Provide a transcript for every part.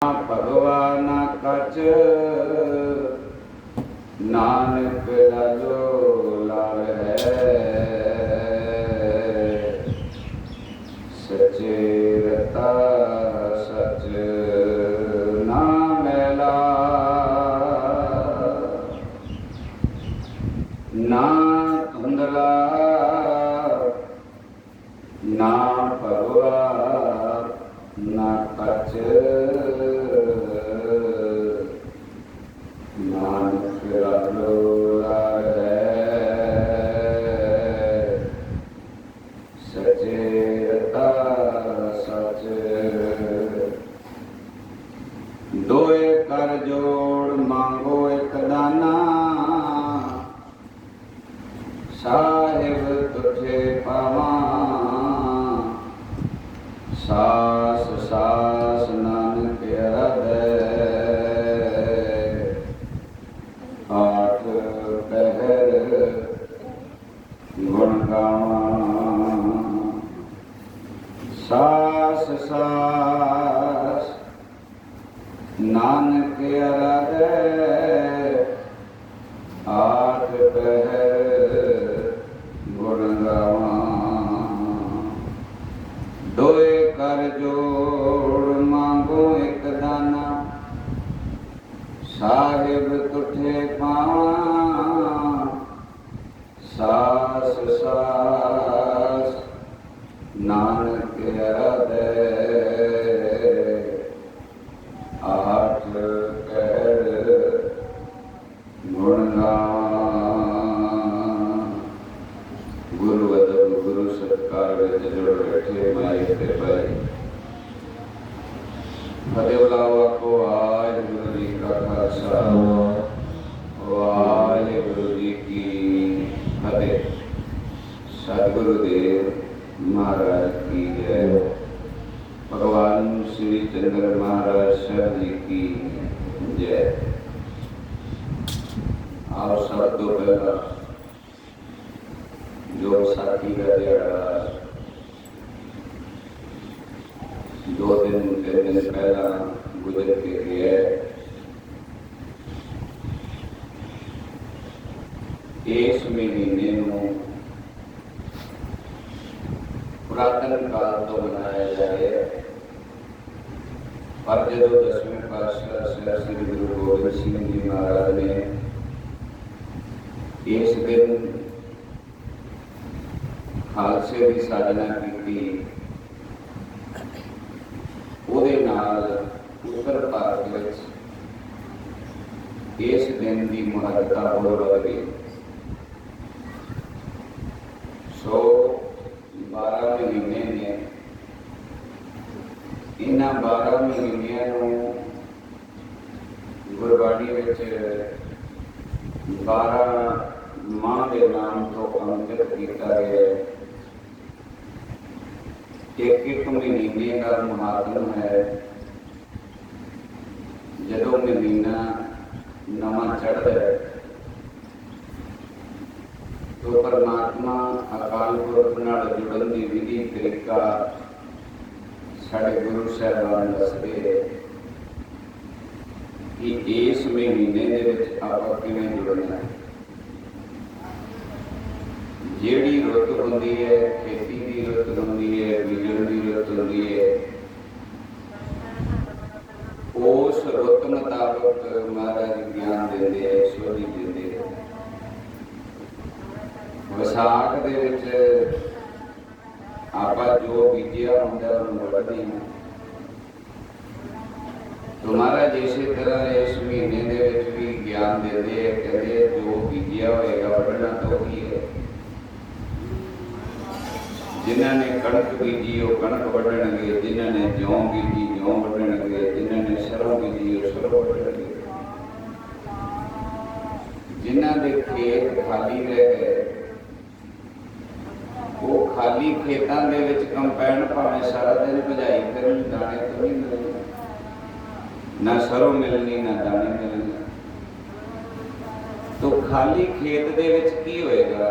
भगवान कच नानक लालो लाल है। सचेरता सच ना मैला ना धुंधला ना भगवा ना कच नानक लालो लाल है। सचेरता सच दोए कर जोड़ मांगो एक दाना। साहिब तुझे पावा सास सास नानक हृदय। आठ पहर गुण गावा सास सास नानक हृदय। आठ पहर गुण गावा दोए कर जोड़ मांगो एक दाना। साहिब तुझे पावा सास सास नानक हृदय। आठ पहर गुण गावा। गुरु अदब गुरु सत्कार विच जुड़ बैठे माई ते भाई। फतेह बुलाओ आखो वाहिगुरू जी का खालसा वाहिगुरू जी की फतेह। सतगुरुदेव महाराज की जय। भगवान श्री चंद्र महाराज साहब जी की जय। आप सब तो पहला जो साथी का दिहाड़ा 2 दिन 3 दिन पहला गुजर के गया है। इस महीने में पुरातन काल तो मनाया जाए, पर जो 10वें पातशाह श्री गुरु गोबिंद सिंह जी महाराज ने इस दिन खालसे की साधना की, उत्तर भारत इस दिन की महत्ता हो रही। सो 12 महीने ने इन्हां 12 महीनों गुरबाणी में 12 मां के नाम तो अंकित किया गया। एक महीने का महात्म है। जदों महीना नवा चढ़ता है तो परमात्मा अकाल पुरख नाल जुड़न की विधि तरीका साढ़े गुरु साहिबान दसदे कि इस महीने दे आप किवें जुड़ना है। जिहड़ी रुत होंदी है, खेती की रुत होंदी है, बीजण की रुत होंदी है, उस रुत मुताबक महाराज ज्ञान देंदे है, ईश्वरी देंदे है। विसाख दे विच आपां जो बीजिया हुंदा उहनूं वढदे हां। तो महाराज इसी तरह इस महीने दे विच भी ज्ञान देंदे है, कहंदे जो बीजिया होएगा वढना तो ही है। जिन्हां ने कणक बीजी वो कणक वढणगे, जिन्हां ने जौ बीजी जौ वढणगे, जिन्हां ने सरों बीजी वो सरों वढणगे। जिन्हां दे खेत खाली रह गए वो खाली खेतों के विच कंपैन भावें सारा दिन भजाई फिरन, दाने तो नहीं मिलने, ना सरों मिलनी ना दाने मिलने। तो खाली खेत दे विच की होएगा?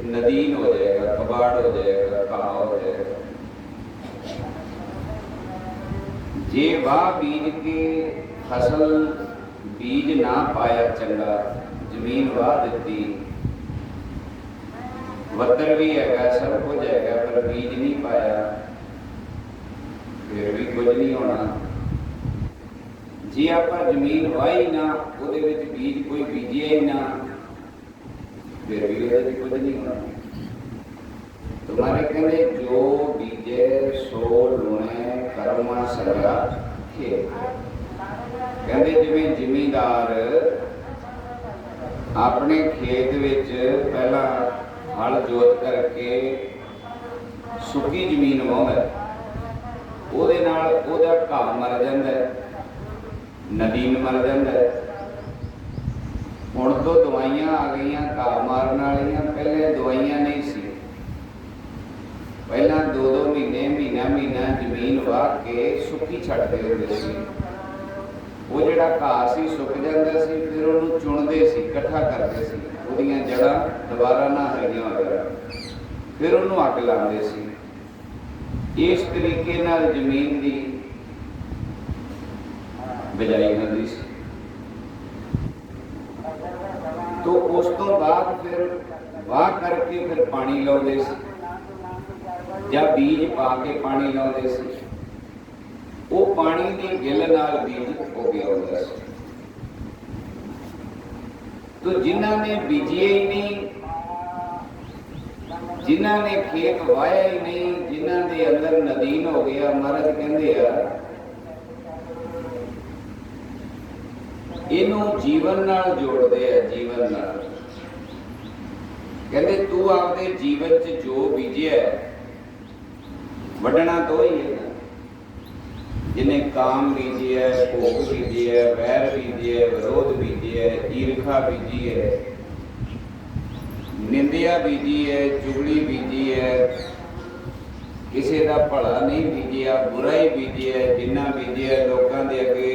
नदीन हो जाएगा, कबाड़ हो जाएगा, कहा हो जाएगा। जे वाह बीज के फसल बीज ना पाया चंगा, जमीन वाह दिती, वतर भी हैगा सब कुछ हैगा पर बीज नहीं पाया, फिर भी कुछ नहीं होना। जे आप जमीन वाही ना, ਉਹਦੇ ਵਿੱਚ बीज कोई बीजिया ही ना, फिर भी ਉਹਦੇ ਵਿੱਚ कुछ नहीं होना। तुम्हारे कहते जो बीजे सो लुणे कर्मा सगा खेत। कहते जिवें जिमीदार अपने खेत विच पहला हल जोत करके सुकी जमीन वाहुंदा, ਉਹਦੇ ਨਾਲ ਉਹਦਾ घाह मर जाता है, नदीन मर जाता है। हुण तो दवाइयां आ गई घाह मारन वालियां, पहले दवाइयां नहीं सी। पहला 2-2 महीने महीना जमीन वाह के सुकी छड्डदे हुंदे सी। वो जिहड़ा घाह सी सुक जाता सी, फिर उहनूं चुणदे सी, इकट्ठा करदे सी, ਉਹਦੀਆਂ जड़ां दुबारा ना हरियां हो जाण, फिर ਉਹਨੂੰ ਅੱਗ ਲਾਉਂਦੇ ਸੀ। इस तरीके नाल जमीन की बिजाई होती सी। तो उस तो बाद फिर वाह करके फिर पानी लाउंदे सी, या बीज पा के पानी लाउंदे सी। वो पानी की गिल नाल बीज हो गया होता सी। तो जिन्हां ने बीजिए ही नहीं, जिन्हां ने खेत वाया ही नहीं, जिन्हां दे अंदर नदीन हो गया, महाराज कहंदे आ इनू जीवन नाल जोड़दे आ, जीवन नाल। कहंदे तू आपदे जीवन च जो बीजिया वड्डना तो ही है। जिन्हें काम बीजिया, भोग बीजिया, वैर बीजिया, विरोध बीजिया, ईर्खा बीजी है, निंदिया बीजी है, चुगली बीजी है, किसी का भला नहीं बीजिया, बुराई बीजी है, जिन्ना बीजी है लोगों के अगे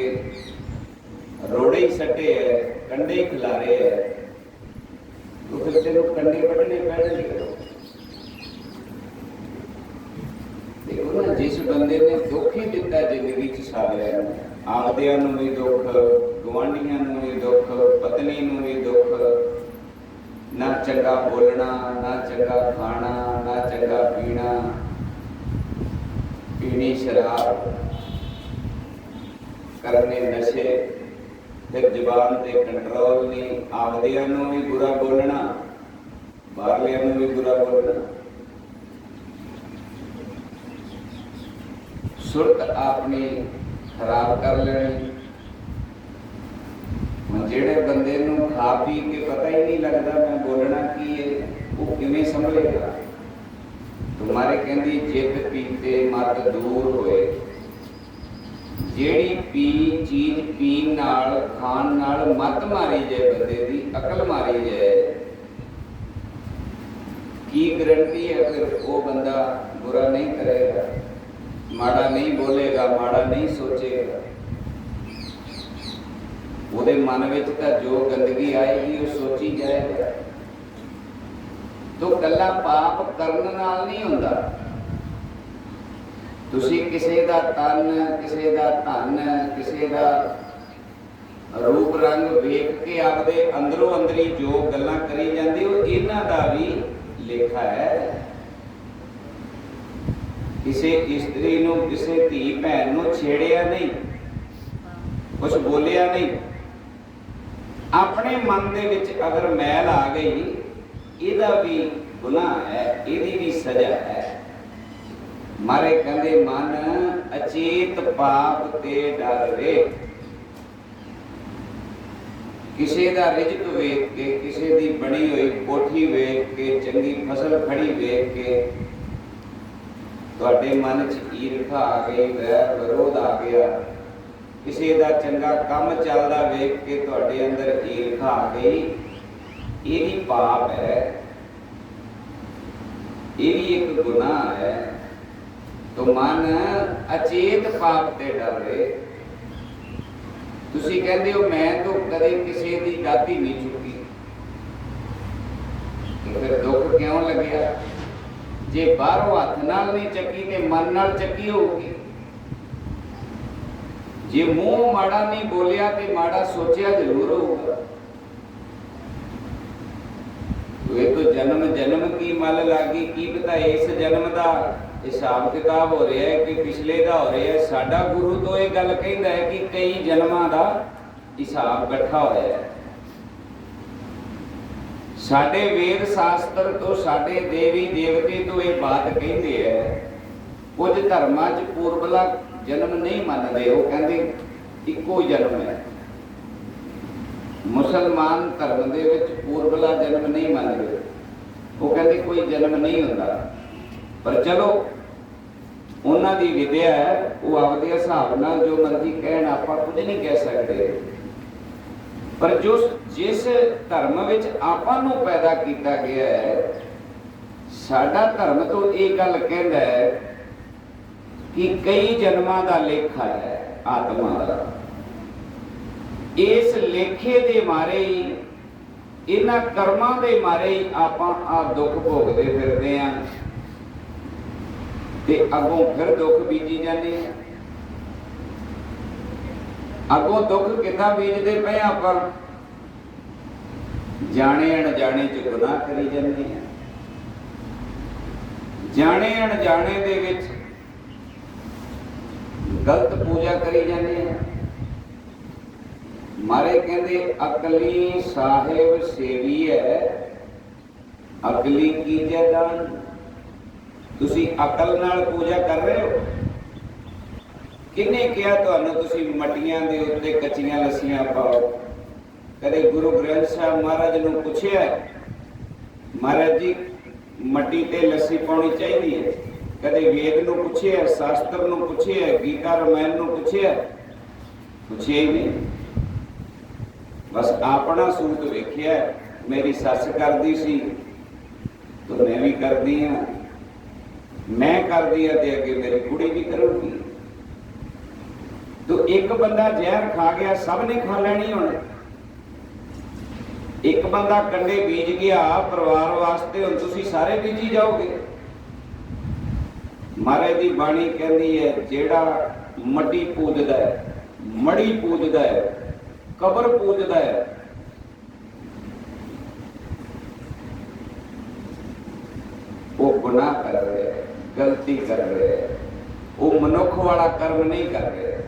रोड़े ही सटे है, कंडे ही खिलारे है, तो फिर तेन कंडे कटने पैणगे। देखो ना, जिस बंदे ने दुख ही दिता जिंदगी च सारिया, आपदियां नूं भी दुख, गुआंढियां नूं भी दुख, पत्नी नूं भी दुख, ना चंगा बोलना, ना चंगा खाना, ना चंगा पीना, पीनी शराब, करने नशे, फिर जबान ते कंट्रोल नहीं, आपदियां नूं भी बुरा बोलना, बाहरलियां नूं भी बुरा बोलना, सुरत अपनी खराब कर लेनी। जेड़े बंदे नूं खा पी के पता ही नहीं लगता मैं बोलना की है, वो किवें संभलेगा। तुम्हारे कहंदी जिद पीते मत दूर होए। जेड़ी पी चीज पीन नाल खान नाल मत मारी जाए, बंदे दी अकल मारी जाए, की गारंटी है फिर वो बंदा बुरा नहीं करेगा, माड़ा नहीं बोलेगा, माड़ा नहीं सोचेगा। ਉਹਦੇ मन ਵਿੱਚ ਤਾਂ जो गंदगी आएगी वो सोची जाएगा। तो कला पाप करन नाल नहीं हुंदा। तुसी किसी दा तन, किसी दा धन, किसी दा रूप रंग वेख के आपदे अंदरों अंदरी जो गल्लां करी जांदे हो, इन्हां दा भी लेखा है। किसी इस्त्री नूं, किसी धी भैन नूं छेड़िया नहीं, कुछ बोलिया नहीं, अपने मन दे विच अगर मैल आ गई, इहदा भी गुनाह है, इहदी भी सजा है। मारे कहंदे मन अचेत पाप ते डर वे। किसी दा रिजक वेख के, किसी दी बनी हुई कोठी वेख के, चंगी फसल खड़ी वेख के तुहाडे मन च ईर्खा आ गई, वैर विरोध आ गया, किसी का चंगा काम चलता वेख के तुहाडे अंदर ईर्खा आ गई, ये भी पाप है, ये भी एक गुनाह है। तो मन अचेत पाप ते डरे। तुसी कहते हो मैं तो कदे किसी की जाति नहीं चुकी, तो फिर दुख क्यों लग्या? जे बाहरों हथ नाल नहीं चकी ते मन नाल चकी होगी। ਜੇ ਮੂੰਹ ਮਾੜਾ ਨਹੀਂ ਬੋਲਿਆ ਤੇ ਮਾੜਾ ਸੋਚਿਆ ਜ਼ਰੂਰ ਹੋਊਗਾ। ਇਹ ਤਾਂ ਜਨਮ ਜਨਮ ਕੀ ਮਲ ਲਾਗੀ, ਕੀ ਪਤਾ ਇਸ ਜਨਮ ਦਾ ਹਿਸਾਬ ਕਿਤਾਬ ਹੋ ਰਿਹਾ ਹੈ ਕਿ ਪਿਛਲੇ ਦਾ ਹੋ ਰਿਹਾ ਹੈ। ਸਾਡਾ ਗੁਰੂ ਤੋਂ ਇਹ ਗੱਲ ਕਹਿੰਦਾ ਹੈ ਕਿ ਕਈ ਜਨਮਾਂ ਦਾ ਹਿਸਾਬ ਇਕੱਠਾ ਹੋਇਆ ਹੈ। ਸਾਡੇ ਵੇਦ ਸ਼ਾਸਤਰ ਤੋਂ, ਸਾਡੇ ਦੇਵੀ ਦੇਵਤੇ ਤੋਂ ਇਹ ਬਾਤ ਕਹਿੰਦੇ ਹੈ। ਕੁਝ ਧਰਮਾਂ 'ਚ ਪੂਰਬਲਾ ਜਨਮ ਨਹੀਂ ਮੰਨਦੇ, ਉਹ ਕਹਿੰਦੇ ਇੱਕੋ ਜਨਮ ਹੈ। ਮੁਸਲਮਾਨ ਧਰਮ ਦੇ ਵਿੱਚ ਪੂਰਬਲਾ ਜਨਮ ਨਹੀਂ ਮੰਨਦੇ, ਉਹ ਕਹਿੰਦੇ ਕੋਈ ਜਨਮ ਨਹੀਂ ਹੁੰਦਾ। ਪਰ ਚਲੋ ਉਹਨਾਂ ਦੀ ਵਿਦਿਆ ਹੈ, ਉਹ ਆਪਦੇ ਹਿਸਾਬ ਨਾਲ ਜੋ ਮਰਜ਼ੀ ਕਹਿਣ, ਆਪਾਂ ਕੁਝ ਨਹੀਂ ਕਹਿ ਸਕਦੇ। ਪਰ ਜਿਸ ਧਰਮ ਵਿੱਚ ਆਪਾਂ ਨੂੰ ਪੈਦਾ ਕੀਤਾ ਗਿਆ ਹੈ, ਸਾਡਾ ਧਰਮ ਤੋਂ ਇਹ ਗੱਲ ਕਹਿੰਦਾ ਹੈ ਕਿ ਕਈ ਜਨਮਾਂ ਦਾ ਲੇਖਾ ਹੈ ਆਤਮਾ ਦਾ। ਇਸ ਲੇਖੇ ਦੇ ਮਾਰੇ ਹੀ, ਇਹਨਾਂ ਕਰਮਾਂ ਦੇ ਮਾਰੇ ਹੀ ਆਪਾਂ ਆਪ ਦੁੱਖ ਭੋਗਦੇ ਫਿਰਦੇ ਆਂ ਤੇ ਅੱਗੋਂ ਫਿਰ ਦੁੱਖ ਬੀਜੀ ਜਾਂਦੇ ਆ। ਅੱਗੋਂ ਦੁੱਖ ਕਿੱਦਾਂ ਬੀਜਦੇ ਪਏ ਆਪਾਂ? ਜਾਣੇ ਅਣਜਾਣੇ ਚ ਗੁਨਾਹ ਕਰੀ ਜਾਂਦੇ ਆ। ਜਾਣੇ ਅਣਜਾਣੇ ਦੇ ਵਿੱਚ ਗਲਤ ਪੂਜਾ ਕਰੀ ਜਾਂਦੇ ਆ। ਮਾਰੇ ਕਹਿੰਦੇ ਅਕਲੀ ਸਾਹਿਬ ਸੇਵੀ ਹੈ, ਅਕਲੀ ਕੀਜੈ ਦਾਨ। ਤੁਸੀਂ ਅਕਲ ਨਾਲ ਪੂਜਾ ਕਰ ਰਹੇ ਹੋ? ਕਿਹਨੇ ਕਿਹਾ ਤੁਹਾਨੂੰ ਤੁਸੀਂ ਮਟੀਆਂ ਦੇ ਉੱਤੇ ਕੱਚੀਆਂ ਲੱਸੀਆਂ ਪਾਓ? ਕਦੇ ਗੁਰੂ ਗ੍ਰੰਥ ਸਾਹਿਬ ਮਹਾਰਾਜ ਨੂੰ ਪੁੱਛਿਆ, ਮਹਾਰਾਜ ਜੀ ਮੱਟੀ ਤੇ ਲੱਸੀ ਪਾਉਣੀ ਚਾਹੀਦੀ ਹੈ? ਕਦੇ ਵੇਦ ਨੂੰ ਪੁੱਛਿਆ, ਸ਼ਾਸਤਰ ਨੂੰ ਪੁੱਛਿਆ, ਗੀਤਾ ਰਮਾਇਣ ਨੂੰ ਪੁੱਛਿਆ? ਪੁੱਛਿਆ ਹੀ ਨਹੀਂ। ਬਸ ਆਪਣਾ ਸੂਤ ਵੇਖਿਆ, ਮੇਰੀ ਸੱਸ ਕਰਦੀ ਸੀ ਤਾਂ ਮੈਂ ਵੀ ਕਰਦੀ ਹਾਂ, ਮੈਂ ਕਰਦੀ ਹਾਂ ਤੇ ਅੱਗੇ ਮੇਰੀ ਕੁੜੀ ਵੀ ਕਰੂਗੀ। ਤੋ ਇੱਕ ਬੰਦਾ ਜ਼ਹਿਰ ਖਾ ਗਿਆ, ਸਭ ਨੇ ਖਾ ਲੈਣੀ ਹੁਣ। ਇੱਕ ਬੰਦਾ ਕੰਡੇ ਬੀਜ ਗਿਆ ਪਰਿਵਾਰ ਵਾਸਤੇ, ਹੁਣ ਤੁਸੀਂ ਸਾਰੇ ਬੀਜੀ ਜਾਓਗੇ। ਮਹਾਰਾਜ ਦੀ ਬਾਣੀ ਕਹਿੰਦੀ ਹੈ, ਜਿਹੜਾ ਮੱਟੀ ਪੂਜਦਾ ਹੈ, ਮੜੀ ਪੂਜਦਾ ਹੈ, ਕਬਰ ਪੂਜਦਾ ਹੈ, ਉਹ ਗੁਨਾਹ ਕਰ ਰਿਹਾ ਹੈ, ਗਲਤੀ ਕਰ ਰਿਹਾ ਹੈ। ਉਹ ਮਨੁੱਖ ਵਾਲਾ ਕਰਮ ਨਹੀਂ ਕਰ ਰਿਹਾ,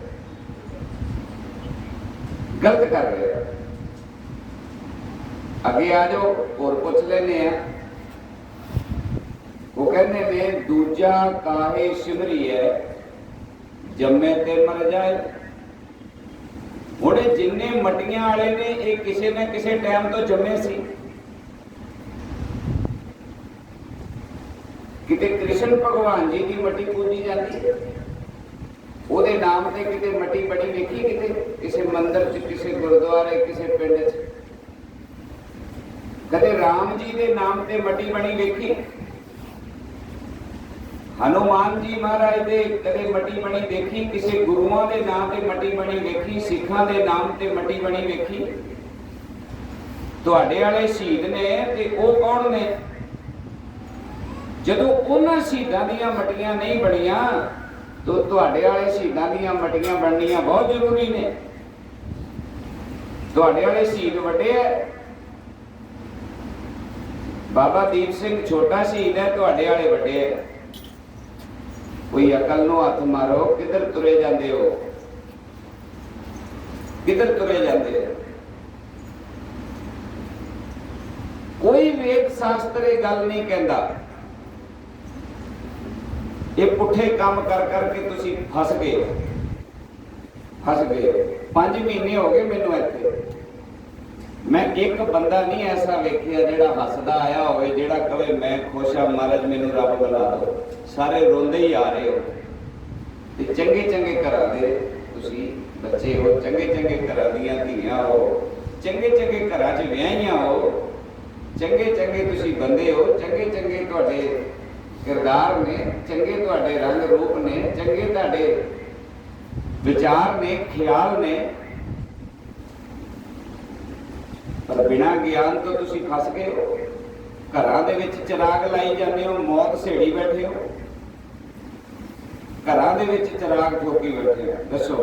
ਗਲਤ ਕਰ ਰਿਹਾ। ਅੱਗੇ ਆ ਜਾਓ, ਹੋਰ ਪੁੱਛ ਲੈਨੇ ਆ। ਉਹ ਕਹਿੰਦੇ ਨੇ ਦੂਜਾ ਕਾਹੇ ਸਿਮਰੀ ਹੈ, ਜੰਮੇ ਤੇ ਮਰ ਜਾਏ। ਹੁਣ ਜਿੰਨੇ ਮਟੀਆਂ ਵਾਲੇ ਨੇ, ਇਹ ਕਿਸੇ ਨਾ ਕਿਸੇ ਟਾਈਮ ਤੋਂ ਜੰਮੇ ਸੀ। ਕਿਤੇ ਕ੍ਰਿਸ਼ਨ ਭਗਵਾਨ ਜੀ ਦੀ ਮੱਟੀ ਪੂਜੀ ਜਾਂਦੀ ਹੈ, ਉਹਦੇ ਨਾਮ ਤੇ ਕਿਤੇ ਮੱਟੀ ਬਣੀ ਵੇਖੀ? ਕਿਤੇ ਕਿਸੇ ਮੰਦਿਰ 'ਚ, ਕਿਸੇ ਗੁਰਦੁਆਰੇ, ਕਿਸੇ ਪਿੰਡ 'ਚ? ਕਦੇ ਰਾਮ ਜੀ ਦੇ ਨਾਮ ਤੇ ਮੱਟੀ ਬਣੀ ਵੇਖੀ? ਹਨੂਮਾਨ ਜੀ ਮਹਾਰਾਜ ਦੇ ਕਦੇ ਮੱਟੀ ਬਣੀ ਦੇਖੀ? ਕਿਸੇ ਗੁਰੂਆਂ ਦੇ ਨਾਮ ਤੇ ਮੱਟੀ ਬਣੀ ਵੇਖੀ? ਸਿੱਖਾਂ ਦੇ ਨਾਮ ਤੇ ਮੱਟੀ ਬਣੀ ਵੇਖੀ? ਤੁਹਾਡੇ ਵਾਲੇ ਸ਼ਹੀਦ ਨੇ ਤੇ ਉਹ ਕੌਣ ਨੇ? ਜਦੋਂ ਉਹਨਾਂ ਸ਼ਹੀਦਾਂ ਦੀਆਂ ਮੱਟੀਆਂ ਨਹੀਂ ਬਣੀਆਂ ਤਾਂ ਤੁਹਾਡੇ ਵਾਲੇ ਸ਼ਹੀਦਾਂ ਦੀਆਂ ਮੱਟੀਆਂ ਬਣਨੀਆਂ ਬਹੁਤ ਜ਼ਰੂਰੀ ਨੇ। ਤੁਹਾਡੇ ਵਾਲੇ ਸ਼ਹੀਦ ਵੱਡੇ ਹੈ। ਬਾਬਾ ਦੀਪ ਸਿੰਘ ਛੋਟਾ ਸ਼ਹੀਦ ਹੈ, ਤੁਹਾਡੇ ਵਾਲੇ ਵੱਡੇ ਹੈ। ਕੋਈ ਅਕਲ ਨੂੰ ਹੱਥ ਮਾਰੋ, ਕਿੱਧਰ ਤੁਰੇ ਜਾਂਦੇ ਹੋ? ਕਿੱਧਰ ਤੁਰੇ ਜਾਂਦੇ ਹੋ? ਕੋਈ ਵੇਦ ਸ਼ਾਸਤਰ ਇਹ ਗੱਲ ਨਹੀਂ ਕਹਿੰਦਾ। ਇਹ ਪੁੱਠੇ ਕੰਮ ਕਰ ਕਰਕੇ ਤੁਸੀਂ ਫਸ ਗਏ, ਫਸ ਗਏ। 5 ਮਹੀਨੇ ਹੋ ਗਏ ਮੈਨੂੰ ਇੱਥੇ, ਮੈਂ ਇੱਕ ਬੰਦਾ ਨਹੀਂ ਐਸਾ ਵੇਖਿਆ ਜਿਹੜਾ ਹੱਸਦਾ ਆਇਆ ਹੋਵੇ, ਜਿਹੜਾ ਕਵੇ ਮੈਂ ਖੁਸ਼ ਹਾਂ ਮਹਾਰਾਜ ਮੈਨੂੰ ਰੱਬ ਬੁਲਾ ਦਿਓ। ਸਾਰੇ ਰੋਂਦੇ ਹੀ ਆ ਰਹੇ ਹੋ। ਤੇ ਚੰਗੇ ਚੰਗੇ ਘਰਾਂ ਦੇ ਤੁਸੀਂ ਬੱਚੇ ਹੋ, ਚੰਗੇ ਚੰਗੇ ਘਰਾਂ ਦੀਆਂ ਧੀਆਂ ਹੋ, ਚੰਗੇ ਚੰਗੇ ਘਰਾਂ 'ਚ ਵਿਆਹੀਆਂ ਹੋ, ਚੰਗੇ ਚੰਗੇ ਤੁਸੀਂ ਬੰਦੇ ਹੋ, ਚੰਗੇ ਚੰਗੇ ਤੁਹਾਡੇ ਕਿਰਦਾਰ ਨੇ, ਚੰਗੇ ਤੁਹਾਡੇ ਰੰਗ ਰੂਪ ਨੇ, ਚੰਗੇ ਤੁਹਾਡੇ ਵਿਚਾਰ ਨੇ, ਖਿਆਲ ਨੇ। ਪਰ ਬਿਨਾਂ ਗਿਆਨ ਤੋਂ ਤੁਸੀਂ ਫਸ ਗਏ ਹੋ। ਘਰਾਂ ਦੇ ਵਿੱਚ ਚਿਰਾਗ ਲਾਈ ਜਾਂਦੇ ਹੋ, ਮੌਤ ਸੇੜੀ ਬੈਠੇ ਹੋ। ਘਰਾਂ ਦੇ ਵਿੱਚ ਚਿਰਾਗ ਠੋਕੀ ਬੈਠੇ ਹੋ। ਦੱਸੋ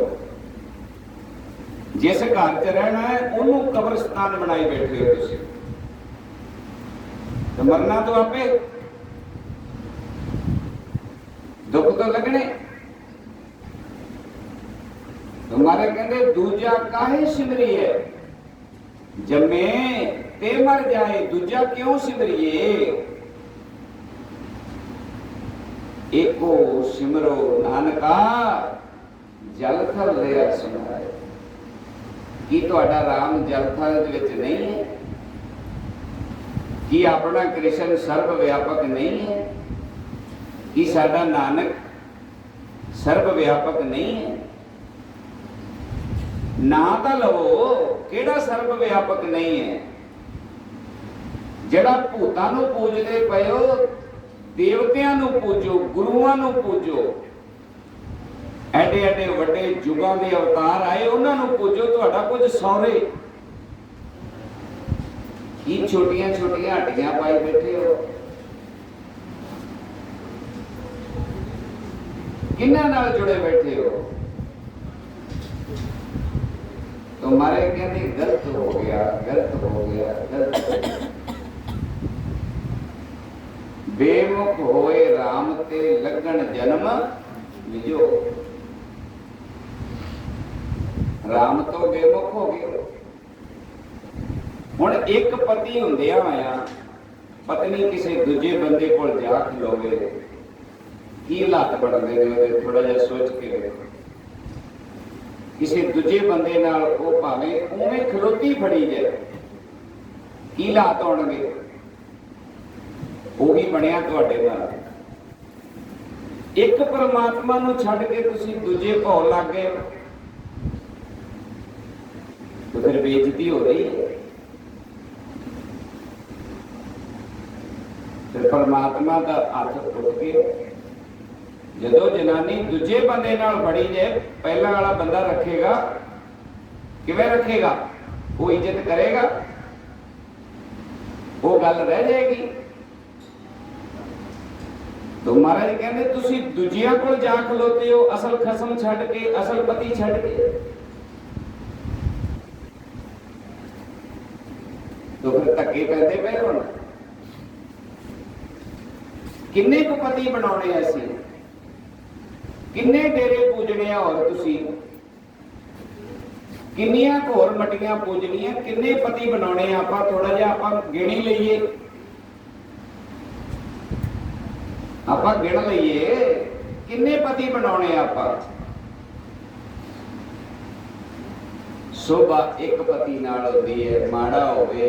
जिस घर च रहना है उन्होंने कब्रिस्तान बनाई बैठे हो तुसीं। तो मरना तो आपे, दुख तो लगने। तुम्हारे कहते दूजा काहे सिमरिए, जमे ते मर जाए, दूजा क्यों सिमरिए। एको सिमरो नानका जल थल लिया समाए। की तुहाडा राम जल थल दे विच नहीं है? कि अपना कृष्ण सर्व व्यापक नहीं है? कि साडा नानक सर्व व्यापक नहीं है? ना तो लवो केड़ा सर्व व्यापक नहीं है। जेड़ा भूतां नूं पूजदे पए हो, देवतियां नूं पूजो, गुरुआं नूं पूजो, एडे एडे वड्डे युगां दे अवतार आए उन्हां नूं पूजो। तुहाडा कुछ सौरे की छोटियां छोटियां हड्डियां पाई बैठे हो। किन्हां नाल जुड़े बैठे हो। तुम्हारे कहते गलत हो गया, गलत हो गया, गलत हो गया। बेमुख होए राम ते लगन जन्म लिजो। राम तो बेमुख हो गए। हुण एक पति हुंदिया होया पत्नी किसी दूजे बंदे कोल जा खलोवे, की हालात बनदे ने थोड़ा जिहा सोच के देखो। किसी दूजे बंदे नाल वो भावें उवें खलोती फड़ी जाए, की हालात होणगे। ਉਹੀ ਬਣਿਆ ਤੁਹਾਡੇ ਨਾਲ। ਇੱਕ ਪਰਮਾਤਮਾ ਨੂੰ ਛੱਡ ਕੇ ਤੁਸੀਂ ਦੂਜੇ ਭੌ ਲੱਗ ਗਏ तो फिर बेइज्जती हो रही है। फिर परमात्मा का हथ उठ के जदों जनानी दूजे बंदे नाल बड़ी जाए, पहला वाला बंदा रखेगा, किवें रखेगा? वो इज्जत करेगा, वो गल रह जाएगी। तो महाराज कहते तुसी दूजियां कोल जा खलोते हो, असल खसम छड्ड के, असल पति छड्ड के। तो फिर धक्के पैंदे पे हुण। किन्ने को पति बनाने असीं, किन्ने डेरे पूजने और तुसी, किन्नियां होर मटियां पूजनियां, किन्ने पति बनाने आपां थोड़ा जिहा आपां गिणी लईए, आपां गिण लईए किन्ने पति बनाने आपां। शोभा एक पति नाल होंदी है, माड़ा होवे,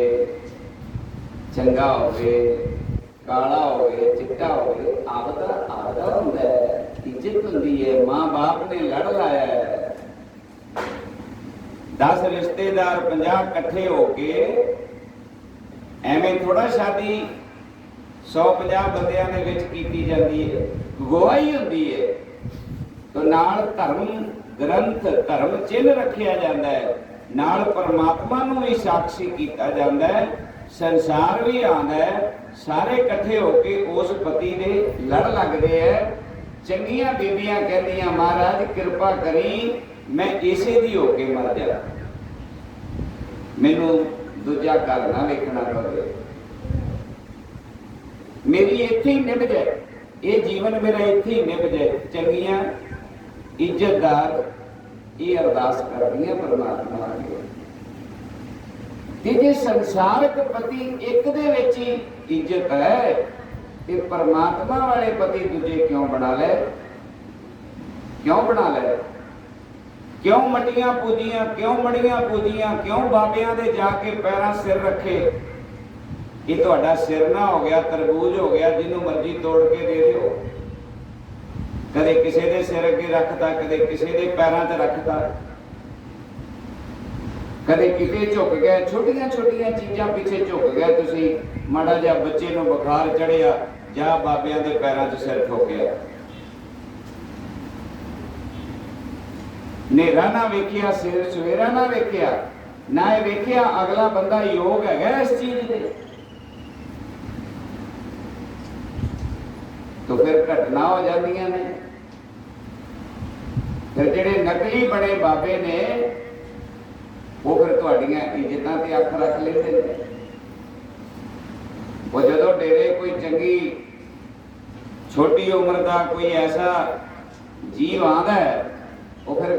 चंगा होवे, काला होवे, चिट्टा होवे, आपदा आपदा हुंदा है, इज्जत हुंदी है। मां बाप ने लड़ लाया है, 10 रिश्तेदार 50 इकट्ठे होके एवें थोड़ा शादी 150 बंदियां दे विच कीती जांदी है, गवाही हुंदी है। तो नाल धर्म ग्रंथ धर्म चिन्ह रखिया जाता है, नाल परमात्मा नूं भी साक्षी किया जाता है, संसार भी आंदा है, सारे इकट्ठे होके उस पति दे लड़ लगते हैं। चंगियां बीबियां कहदियां महाराज कृपा करी मैं इसे दी होके मर जा, मैनू दूजा घर ना वेखना पवे, मेरी इत्थे ही निभ जाए, ये जीवन मेरा इत्थे ही निभ जाए। चंगियां इज्जतदार ये अरदास करदियां परमात्मा अगे। ते जे संसारक पति एक दे विच ही इज्जत है, ते परमात्मा वाले पति दूजे क्यों बना ले? क्यों बना ले? क्यों मटियां पूजियां, क्यों मड़ियां पूजियां, क्यों बाबियां दे जाके पैरां सिर रखे? ये तुहाडा सिर ना हो गया तरबूज हो गया, जिन्हों मर्जी तोड़ के दे दिओ। कदे किसी दे सिर अगे रखता, कदे किसी दे पैरां ते रखता, कदे किते झुक गए, छोटियां छोटियां चीज़ां पीछे झुक गए। तुसी माड़ा जिहा बच्चे नूं बुखार चढ़िया, जा बाबियां दे पैरां 'च सिर ठोकिया। नेरा ना वेखिया, सिर सवेरा ना वेखिया, ना ये वेखिया अगला बंदा योग है इस चीज दे। तो फिर घटना हो जांदियां ने। फिर जेडे नकली बने बाबे ने वो फिर तुहाड़ियां इज्जतां ते अख रख लेंदे ने। वो जदों डेरे कोई चंगी छोटी उम्र का कोई ऐसा जीव आंदा है, वो फिर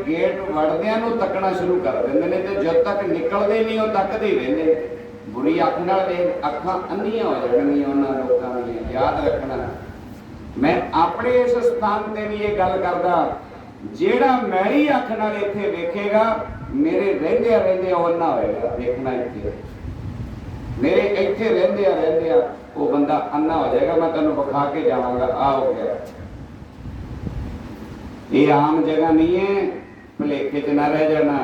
गेट वड़दियां नूं तकना शुरू कर देंदे ने, ते जद तक निकलदे नहीं वो तकदे ही रहिंदे। बुरी अख नाल देख अखां अंधियां हो जाणगियां उन्हां लोकां ਦੀਆਂ। याद रखना, मैं अपने इस स्थान ते भी ये गल करदा, ਜਿਹੜਾ मैली अख नाल इत्थे वेखेगा मेरे रहंदिया रहंदिया उन्ना होएगा। देखना इत्थे मेरे इत्थे रहंदिया रहंदिया वो बंदा अन्ना हो जाएगा। मैं तेनों विखा के जावांगा। आ हो गया, ये आम जगह नहीं है, भुलेखे च ना रह जाना।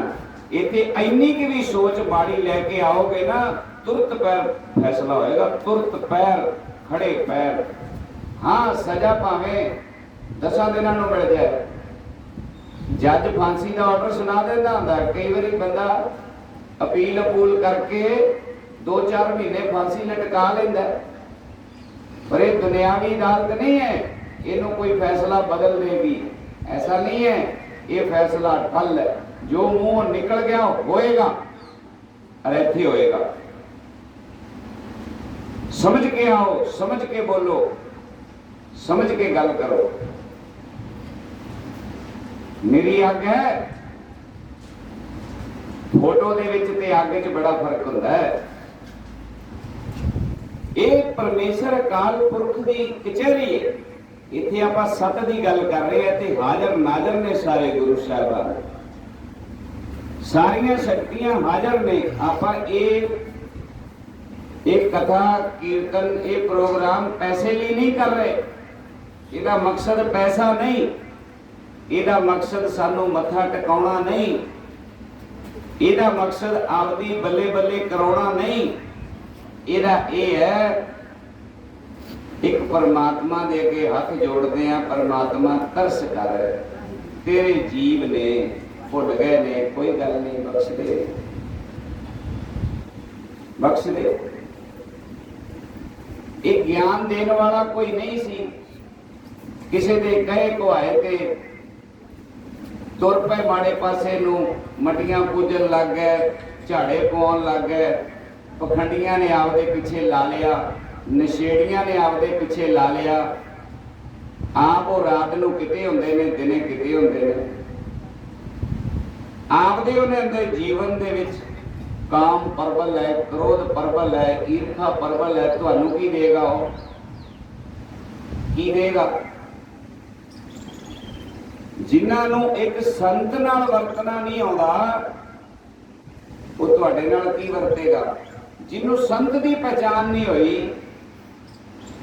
इत्थे इन्नी की भी सोच माड़ी लैके आओगे ना, तुरंत पैर फैसला होएगा, तुरंत पैर खड़े पैर। हाँ, सजा भावें 10 दिनों में मिल जाए। जज फांसी का ऑर्डर सुना देता होंदा, कई बार बंदा अपील अपूल करके 2-4 महीने फांसी लटका लेंदा, पर ये दुनियावी अदालत नहीं है इनू कोई फैसला बदल देगी। ऐसा नहीं है, ये फैसला ठल है। जो मुंह निकल गया होएगा, अरे इत्थे होएगा। समझ के आओ, समझ के बोलो, समझ के गल करो। मेरी अग है, फोटो दे विच ते अग च बड़ा फर्क हुंदा है। ये परमेश्वर अकाल पुरख की कचहरी है। इत्थे आपां सत की गल कर रहे हैं ते हाजर नाजर ने सारे गुरु साहिबान, सारियां शक्तियां हाजर ने। आपां एक कथा कीर्तन ये प्रोग्राम पैसे लिए नहीं कर रहे। इहदा मकसद पैसा नहीं, इहदा मकसद सानू मत्था टिकाउणा नहीं, इहदा मकसद आपदी बल्ले बल्ले कराउणा नहीं। इहदा यह है, एक परमात्मा दे के हाथ जोड़ते हैं, परमात्मा तरस कर तेरे जीव ने भुल गए ने, कोई गल नहीं, बख्श दे बख्श दे। एक ज्ञान देने वाला कोई नहीं सी, किसी दे कहे को आए थे तुर पे माड़े पासे नू मटियां पूजन लग गए, झाड़े पाउण लग गए, पखंडियां ने आपदे पीछे ला लिया, नशेड़ियां ने आपदे पीछे ला लिया। आप वो रात नू किते हुंदे ने, दिने किते हुंदे ने। आपदे उन्हें अंदर जीवन दे विच काम परबल है, क्रोध परबल है, ईर्खा परबल है। तुहानू की देगा वो, की देगा? जिन्हां नू एक संत नाल वरतना नहीं आउंदा, वो तुहाडे नाल की वरतेगा? जिन्हों संत की पहचान नहीं हुई,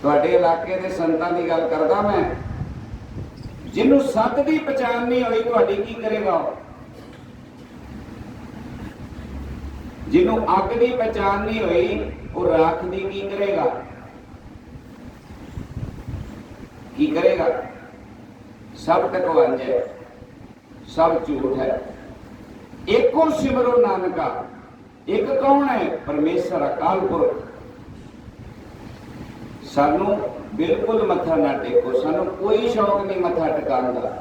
तुहाडे इलाके के संतां की गल करदा मैं, जिन्हों सत की पहचान नहीं हुई तुहाडी की करेगा? जिन्हों अग की पहचान नहीं हुई वो राख की की करेगा? की करेगा? सब टकवंज है, सब झूठ है। एको सिमरो नानका, एक कौन है? परमेश्वर अकाल पुरख। सानू बिल्कुल मत्था ना टेको, सानू कोई शौक नहीं मत्था टिकाण दा,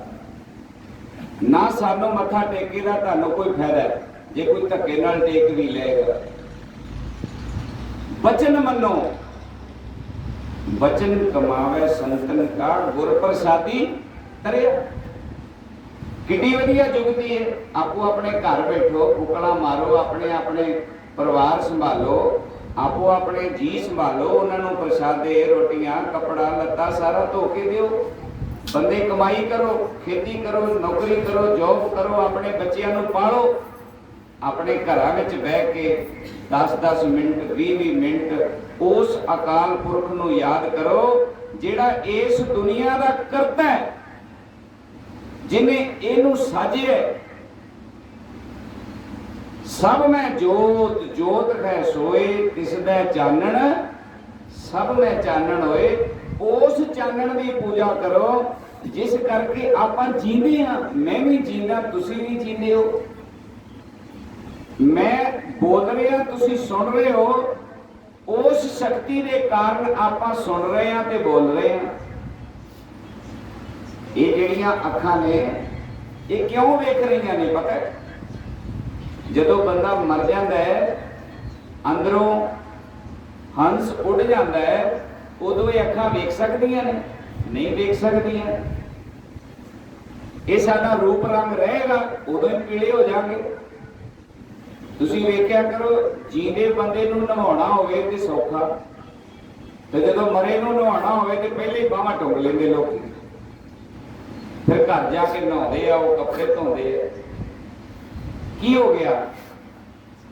ना सानू मत्था टेके दा तुहानू कोई फायदा है जे कोई धक्के नाल टेक भी लेगा। वचन मनो, वचन कमावे संतन का गुर प्रसादी करे। कितनी वधिया जुगती है। आपो अपने घर बैठो, कुकड़ा मारो, अपने अपने परिवार संभालो, आपो अपने जी संभालो, उन्होंने प्रसादे रोटियां कपड़ा लत्ता सारा धो के दियो। बंदे कमाई करो, खेती करो, नौकरी करो, जॉब करो, अपने बच्चों को पालो। अपने घरां विच बह के 10-10 मिनट 20-20 मिनट उस अकाल पुरख नूं याद करो जिहड़ा इस दुनिया दा करता है, जिन्हें इनू साजे। सब में जोत जोत है सोए, तिसदै चानण सब में चानण होए। उस चानण की पूजा करो जिस करके आपां जींदे हां। मैं भी जींदा, तुसीं भी जींदे हो। मैं बोल रहा, तुसीं सुन रहे हो। उस शक्ति के कारण आपां सुन रहे हैं ते बोल रहे हैं। ये ਜਿਹੜੀਆਂ ਅੱਖਾਂ ਨੇ ਇਹ क्यों वेख रही ने पता है? जदों बंदा मर जाता है अंदरों हंस उड़ जाता है, उदों ये अखां वेख सकदियां ने? नहीं वेख सकदियां। ये साडा रूप रंग रहेगा, उदों ही पीले हो जाएंगे। तुसीं वेख्या करो, जींदे बंदे नूं नहाउणा होवे ते सौखा, ते जदों मरे नूं नहाउणा होवे ते पहले ही बाहां टुंग लैंदे लोग, फिर घर जाके नहाउंदे आ, वो कपड़े धोंदे आ। की हो गया?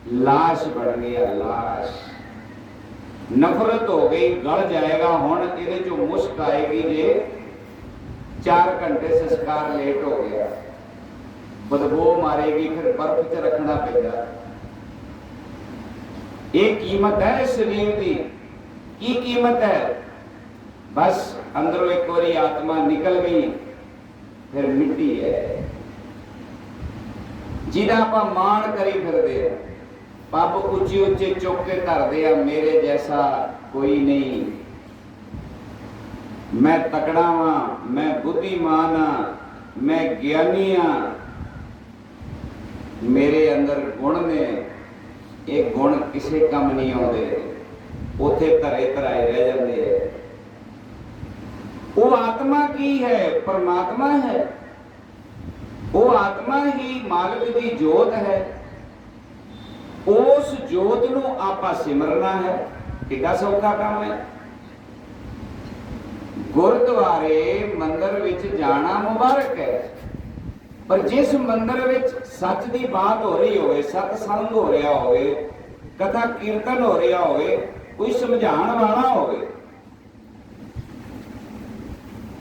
लाश बन गया, लाश। नफरत हो गई, गल जाएगा। हुण इहदे चों मुश्क आएगी जे 4 घंटे संस्कार लेट हो गया, बदबू मारेगी, फिर बर्फ च रखना पेगा। ये कीमत है शरीर की। की कीमत है? बस अंदरों एक बारी आत्मा निकल गई, फिर मिट्टी है जिहदा आपां माण करी फिरदे, पब उच्चे उच्चे चुक के धरदे आ, मेरे जैसा कोई नहीं, मैं तकड़ा हाँ, मैं बुद्धिमान हाँ, मैं ज्ञानी हाँ, मेरे अंदर गुण ने, ये गुण किसी काम नहीं आते, उथे धरे धराए रह जाते हैं। वो आत्मा की है? परमात्मा है। वो आत्मा ही मालिक की जोत है। उस जोत नूं आपां सिमरना है। कितना सौखा काम है। गुरुद्वारे मंदिर विच जाना मुबारक है, पर जिस मंदिर विच सच की बात हो रही होवे, सत्संग हो रहा होवे, कथा कीर्तन हो रहा होवे, कोई समझाण वाला होवे,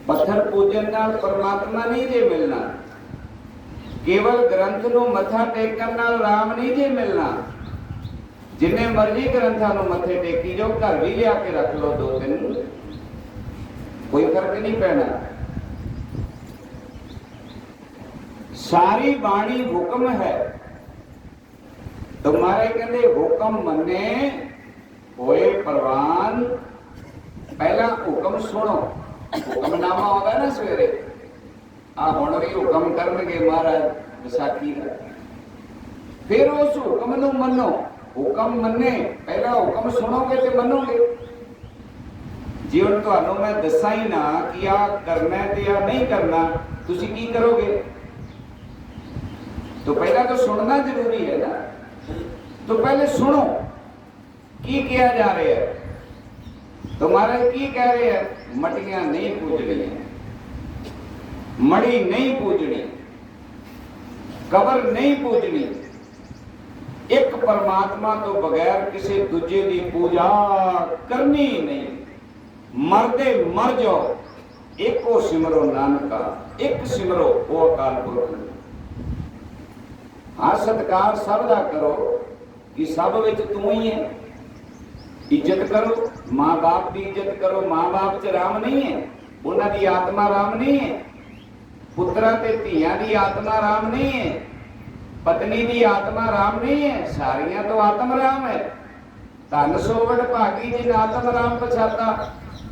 पत्थर पूजन नाल परमात्मा नहीं जे मिलना, केवल ग्रंथ नूं मत्था टेकण नाल राम नहीं जे मिलना। जिन्ने मर्जी ग्रंथां नूं मत्थे टेकी जाओ, घर भी लिया के रख लो 2-3, कोई फर्क नहीं पैना। सारी बाणी हुक्म है। तुम्हारे कहते हुक्म मन्ने होए परवान। पहला हुक्म सुनो। हुक्मनामा होता है ना सवेरे, हुण भी हुक्म करनगे महाराज विसाखी का, फिर उस हुक्म नूं मन्नो। हुक्म मन्ने, पहला हुक्म सुनोगे तो मनोगे। जे हुण तुहानूं मैं दस्सां ही ना कि आ करना है ते आ नहीं करना, तुसीं की करोगे? तो पहला तो सुनना जरूरी है ना। तो पहले सुनो की किया जा रहा है। तुम्हारे की कह रहे हैं? मटियां नहीं पूजनी, मड़ी नहीं पूजनी, कबर नहीं पूजनी, एक परमात्मा तो बगैर किसी दूजे की पूजा करनी ही नहीं। मरदे मर जाओ, एको सिमरो नानका, एक सिमरो वो अकाल पुरख। हाँ सत्कार सब दा करो कि सब विच तू ही है। इज्जत करो, माँ बाप की इज्जत करो। माँ बाप च राम नहीं है, उन्हों की आत्मा राम नहीं है। पुत्रा ते धीआं दी आत्मा राम नहीं है, पत्नी की आत्मा राम नहीं है, सारियां तो आत्म राम है। धन सोवड़ भागी जिन आत्म राम पछाता।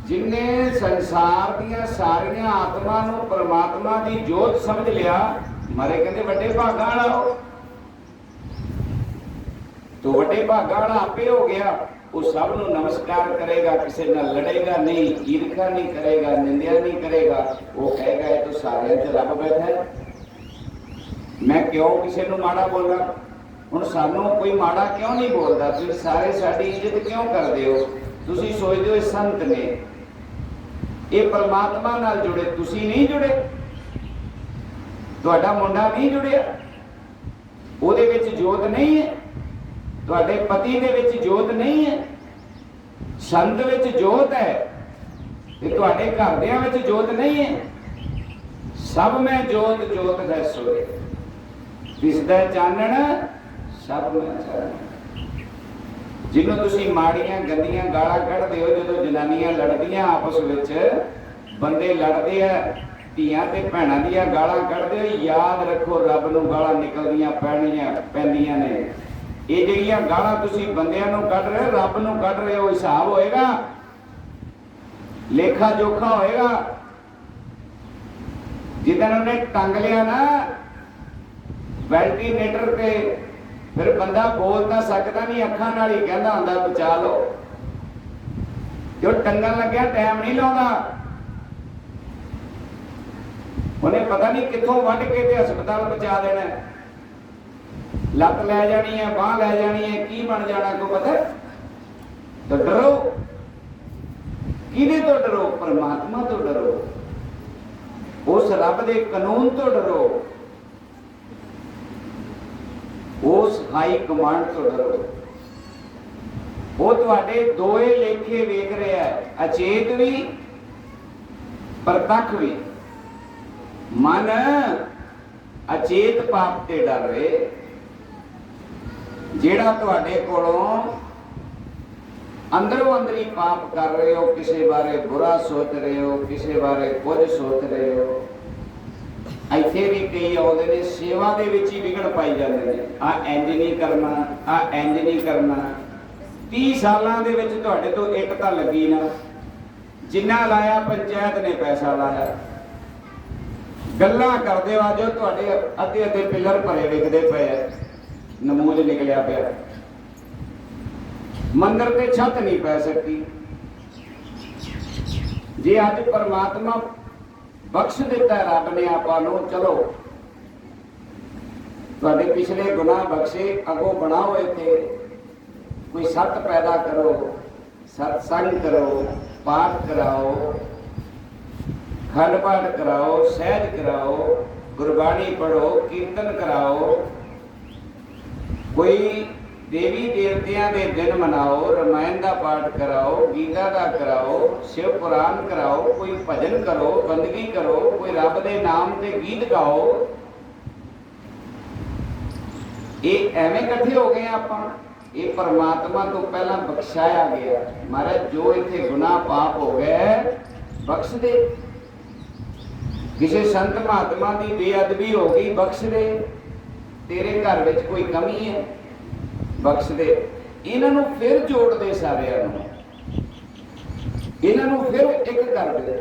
जिन्हें संसार दियां सारियां आत्मा नूं परमात्मा की जोत समझ लिया, मारे कहते वड्डे भागा वाला हो। तो वड्डे भागा वाला आपे हो गया। वो सब नूं नमस्कार करेगा, किसी नाल लड़ेगा नहीं, ईर्ष्या नहीं करेगा, निंदिया नहीं करेगा। वो कहेगा ये तो सारियां च रब बैठा है, मैं क्यों किसी नूं माड़ा बोलना। हुण सानू कोई माड़ा क्यों नहीं बोलता? तुसीं सारे साडी इज्जत क्यों करदे हो? तुसीं सोचदे हो संत ने, ये परमात्मा नाल जुड़े, तुसीं नहीं जुड़े, तुहाडा मुंडा नहीं जुड़िया, ਉਹਦੇ ਵਿੱਚ ਜੋਤ नहीं है, ਤੁਹਾਡੇ पति ਦੇ ਵਿੱਚ ਜੋਤ नहीं है, संत ਵਿੱਚ ਜੋਤ है, ਤੇ ਤੁਹਾਡੇ ਘਰਦਿਆਂ ਵਿੱਚ ਜੋਤ नहीं है। सब में जोत जोत है सोए, दिसदा चानण सब में चानण। जिन्हों तुसीं माड़ियां गंदियां गालां कढ़दे हो, जदों जनानियां लड़दियां आपस विच, बंदे लड़दे आ, धीआं ते भैणां दीयां गालां कढ़दे हो, याद रखो रब नूं गालां निकलदियां पैंदियां ने। ये जिहड़ियां गालां तुसीं बंदियां नूं कढ़ रहे हो, रब नूं कढ़ रहे हो, हिसाब होएगा, लेखा जोखा होएगा। जिदन उन्हें टंग लिया ना वेंटीलेटर पे, फिर बंदा बोल तो सकता नहीं, अखां नाल ही कहता हुंदा बचा लो। जो टंगन लग्या टाइम नहीं लाउंदा, उन्हें पता नहीं कित्थों वढ़ के ते हस्पताल पहुंचा देना, लत लै जानी है, बांह लै जानी है, की बन जाना को पता। तो डरो, किहदे तो डरो? परमात्मा तो डरो, उस रब दे कानून तो डरो, उस हाई कमांड तो डरो। वो तुहाडे दोए लेखे वेख रहा है, अचेत भी प्रतख भी। मन अचेत पाप ते डर रहे, जेड़ा तुहाडे कोलों अंदरों अंदर ही पाप कर रहे हो, किसी बारे बुरा सोच रहे हो, किसी बारे कुछ सोच रहे हो। ਇੱਥੇ भी कई आउंदे ने सेवा दे विच ही विघड़ पाई जांदे ने, आ इंज नहीं करना, आ इंज नहीं करना। 30 सालां दे विच तुहाडे तो इट तां लगी ना, जिन्ना लाया पंचायत ने पैसा लाया। गल्लां करदे आ जो तुहाडे अद्धे अद्धे पिलर भरे विकदे पए, नमूज निकलिया पिया, मंदिर ते छत नहीं पै सकती। जे अज परमात्मा बख्श दिता रब ने आपां नूं, चलो तुहाडे पिछले गुनाह बख्शे, अगों बनाओ इत्थे कोई सत पैदा करो, सत्संग करो, पाठ कराओ, खंड पाठ कराओ, सहज कराओ, गुरबाणी पढ़ो, कीर्तन कराओ, कोई देवी देवतियां दे दिन मनाओ, रामायण का पाठ कराओ, गीता का कराओ, शिव पुराण कराओ, कोई भजन करो, बंदगी करो, कोई रब दे नाम ते गीत गाओ। ये एवें इकट्ठे हो गए आपां, ये परमात्मा तो पहला बख्शाया गया। महाराज जो इत्थे गुनाह पाप हो गए बख्श दे, किसी संत महात्मा की बेअदबी हो गई बख्श दे, तेरे घर विच कोई कमी है बख्श दे। इन्हां नूं फिर जोड़ दे, सारिआं नूं इन्हां नूं फिर एक कर दे।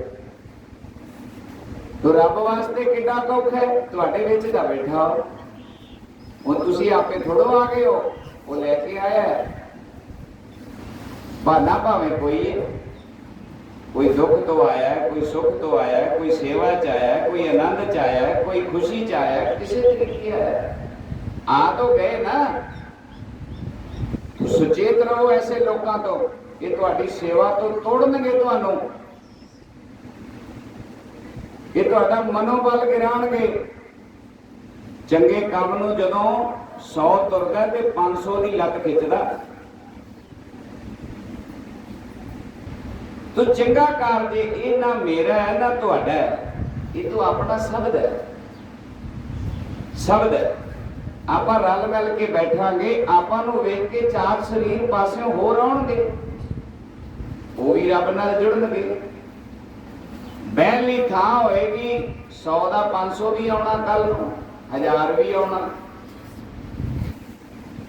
तो रब वास्ते कितना दुख है, तुहाडे विच दा बैठा हो। हुण तुसीं आपे थोड़ो आ गए हो, वो लैके आया है। बहाना भावें कोई है, कोई दुख तो आया है, कोई सुख तो आया है, कोई सेवा च आया है, कोई आनंद च आया है, कोई खुशी च आया है, किसी तरीके आया है, आ तो गए ना। तो सुचेत रहो ऐसे लोगों तो, ये तुहाडी सेवा तो तोड़नगे, तुहानूं ये तुहाडा मनोबल गिराणगे। चंगे काम नूं जदों 100 तुरदा ते 500 की लत खिंचदा। तो चंगा कारज ये ना मेरा है ना तुहाडा है, ये तो अपना शब्द है, शब्द है। आपां रल मिल के बैठांगे, आपां नूं वेख के 4 शरीर पासियों होर आउणगे, वो भी रब नाल जुड़नगे। बहन ली थां होएगी, 100 दा 500 भी आउणा, कल नूं 1000 भी आउणा।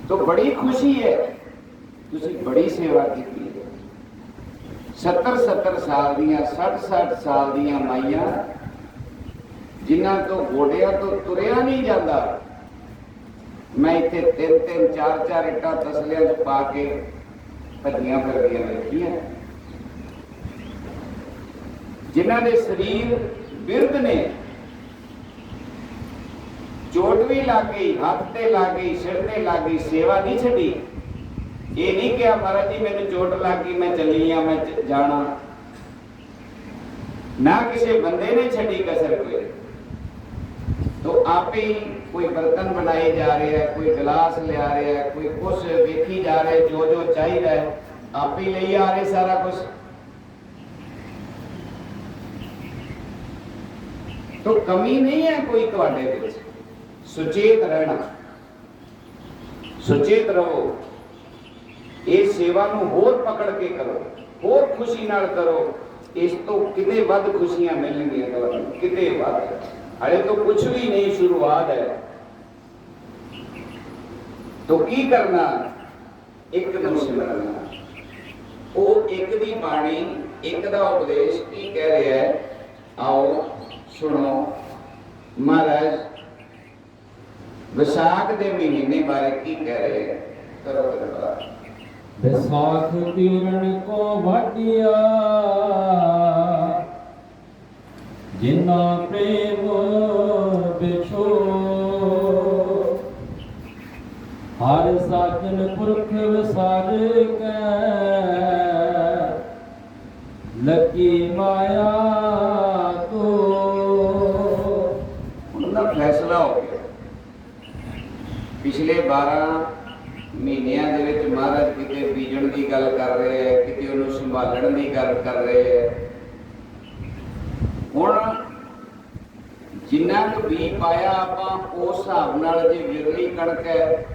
तो बड़ी खुशी है, तुसीं बड़ी सेवा कीती है। 70-70 साल दियां, 60-60 साल दियां माइयां, जिन्हां तो गोडियां तो तुरिया नहीं जाता। मैं इत्थे 3-3, 4-4 इट्टां तसलियां च पा के भजियां फिरदियां देखियां, जिन्हां दे शरीर बिरध ने, चोट भी लग गई, हाथ ते लग गई, सिर ते लग गई, सेवा नहीं छड्डी। ये नहीं कहा महाराज जी मैंने चोट लग गई, मैं चली हाँ, मैं जाना ना। किसी बंदे ने छड़ी कसर कोई। तो आप ही कोई बर्तन बनाए जा रहे हैं, कोई गिलास लिया रहे हैं, कोई कुछ देखी जा रहे, जो जो चाहिए है आप ही ले आ रहे सारा कुछ। तो कमी नहीं है कोई तुहाडे विच। सुचेत रहना, सुचेत रहो। ये सेवा नूं होर पकड़ के करो, होर खुशी नाल करो। इस तो किते वध खुशियां मिलणगियां तुहानूं, किते वध। हले तो कुछ भी नहीं, शुरुआत है। तो की करना? एक नूं सिमरना। वो एक दी बाणी, एक दा उपदेश की कह रहा है, आओ सुनो। महाराज ਵਿਸਾਖ ਦੇ ਮਹੀਨੇ ਬਾਰੇ ਕੀ ਕਹਿ ਰਹੇ ਹੈ? ਕਰੋ ਕਿਰਪਾ। ਵਿਸਾਖ ਤਿਉਰਨ ਕੋ ਵਾਟਿਆ ਜਿਨਾ ਪ੍ਰੇਮ ਵਿਛੋ ਹਰ ਸਾਜਨ ਪੁਰਖ ਵਿਸਾਰ ਕੈ ਲੱਗੀ ਮਾਇਆ ਤੋ। ਉਹਨਾਂ ਦਾ ਫੈਸਲਾ ਹੋ ਗਿਆ। ਪਿਛਲੇ 12 ਮਹੀਨਿਆਂ ਦੇ ਵਿੱਚ ਮਹਾਰਾਜ ਕਿਤੇ ਬੀਜਣ ਦੀ ਗੱਲ ਕਰ ਰਹੇ ਹੈ, ਕਿਤੇ ਉਹਨੂੰ ਸੰਭਾਲਣ ਦੀ ਗੱਲ ਕਰ ਰਹੇ ਹੈ। ਹੁਣ ਜਿੰਨਾ ਕੁ ਬੀ ਪਾਇਆ ਆਪਾਂ ਉਸ ਹਿਸਾਬ ਨਾਲ, ਜੇ ਵਿਰਲੀ ਕਣਕ ਹੈ,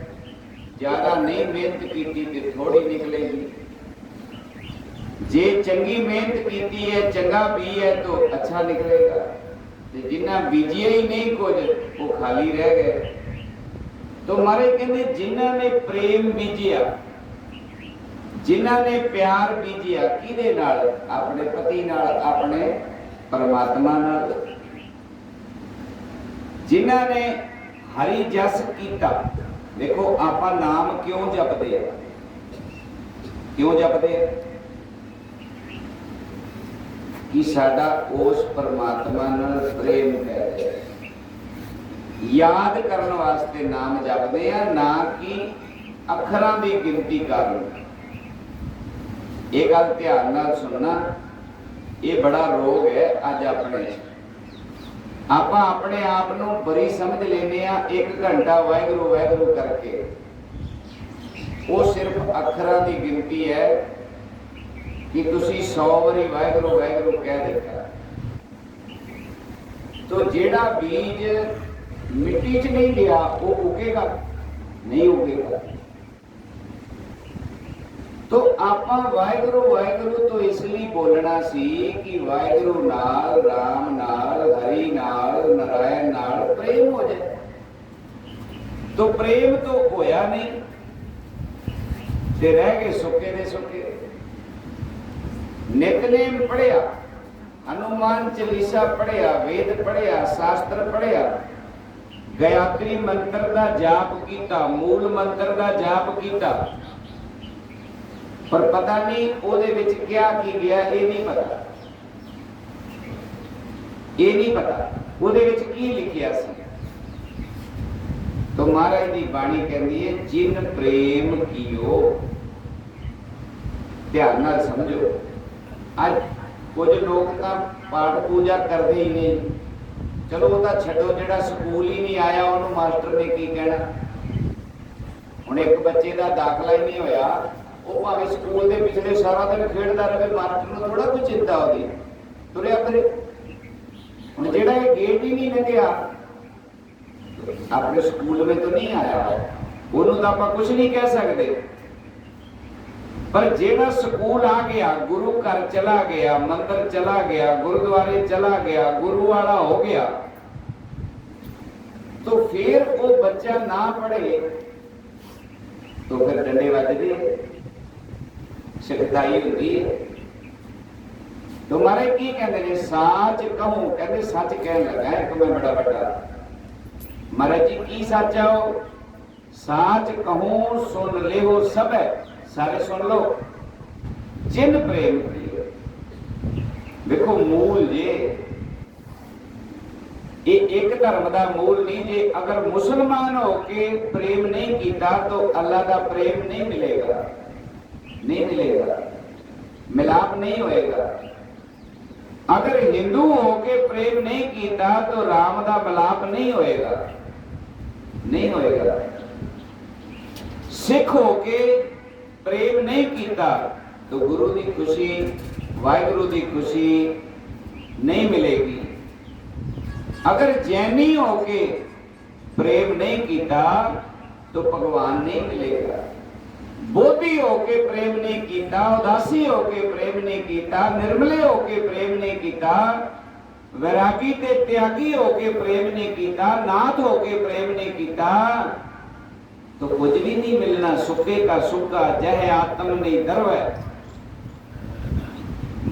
ਜ਼ਿਆਦਾ ਨਹੀਂ ਮਿਹਨਤ ਕੀਤੀ ਤੇ ਥੋੜੀ ਨਿਕਲੇਗੀ। ਜੇ ਚੰਗੀ ਮਿਹਨਤ ਕੀਤੀ ਹੈ, ਚੰਗਾ ਬੀ ਹੈ ਤਾਂ ਅੱਛਾ ਨਿਕਲੇਗਾ। ਤੇ ਜਿੰਨਾ ਬੀਜਿਆ ਹੀ ਨਹੀਂ ਕੁਝ, ਉਹ ਖਾਲੀ ਰਹਿ ਗਏ। तो मारे कहते जिन्हां ने प्रेम बीजिया, जिन्हां ने प्यार बीजिया, किदे नाल? अपने पति नाल, अपने परमात्मा नाल। जिन्हां ने हरि जस कीता। देखो आपा नाम क्यों जपदे हैं? क्यों जपदे हैं? कि साडा उस परमात्मा नाल प्रेम है। याद करने वास्ते नाम जपते हैं, ना कि अखरां की गिनती करन। ये गल ध्यान नाल सुनना, ये बड़ा रोग है अज अपने। आपां अपने आप नूं बड़ी समझ लेने आ, 1 घंटा वाहिगुरू वाहिगुरू करके। वो सिर्फ अखरां की गिनती है कि तुसी 100 वारी वाहिगुरू वाहिगुरू कह दिता। तो जेड़ा बीज मिट्टी च नहीं गया वो उगेगा नहीं? उगेगा। तो आपां वाहिगुरू वाहिगुरू तो इसलिए बोलना सी कि वाहिगुरू नाल, राम नाल, हरि नाल, नारायण नाल प्रेम हो जाए। तो प्रेम तो होया नहीं ते रह गए सुके दे सुके। नितनेम पढ़िया, हनुमान चालीसा पढ़िया, वेद पढ़िया, शास्त्र पढ़िया, गायत्री मंत्र का जाप किया, मूल मंत्र का जाप किया, पर पता नहीं ओदे विच क्या की गया, ये नहीं पता। ये नहीं पता ओदे विच की लिखिया सी। तो महाराज की बाणी कहती है, जिन प्रेम कियो। ध्यान नाल समझो। अज कुछ लोग तो पाठ पूजा करते ही नहीं। चलो वो तो छड्डो, जिहड़ा स्कूल ही नहीं आया उन्होंने मास्टर ने की कहना। हुण एक बच्चे का दाखला ही नहीं होया, वो भावें स्कूल के पिछले सारा दिन खेडदा रहे, मास्टर को थोड़ा कोई चिंता होती, तुरिया करे। हुण जिहड़ा ये गेट ही नहीं लंघिया, अपने स्कूल में तो नहीं आया, उन्होंने तो आपां कुछ नहीं कह सकते। पर जेड़ा स्कूल आ गया, गुरु घर चला गया, मंदिर चला गया, गुरुद्वारे चला गया, गुरु वाला हो गया, तो फिर वो बच्चा ना पढ़े तो फिर डंडे बजदे, सख्ताई होती है। तो मारे की कहते हैं, सच कहूं, कहते सच कहन लगा एक मैं बड़ा बड़ा। महाराज जी की सच आओ? सच कहूं सुन ले हो सब है, सारे सुन लो। जिन प्रेम कियो। देखो मूल जे ये एक धर्म का मूल नहीं। जे अगर मुसलमान होके प्रेम नहीं किया तो अल्लाह का प्रेम नहीं मिलेगा, नहीं मिलेगा, मिलाप नहीं होएगा। अगर हिंदू होके प्रेम नहीं किया तो राम का मिलाप नहीं होएगा, नहीं होएगा। सिख होके प्रेम नहीं किया तो गुरु की खुशी, वाहिगुरु की खुशी नहीं मिलेगी। अगर जैनी होके प्रेम नहीं किया तो भगवान नहीं मिलेगा। बोधी होके प्रेम नहीं किया, उदासी होके प्रेम नहीं किया, निर्मले होके प्रेम नहीं किया, वैरागी ते त्यागी होके प्रेम नहीं किया, नाथ होके प्रेम नहीं किया, तो कुछ भी नहीं मिलना। सुखे का सुखा जह आत्म नहीं दरवै।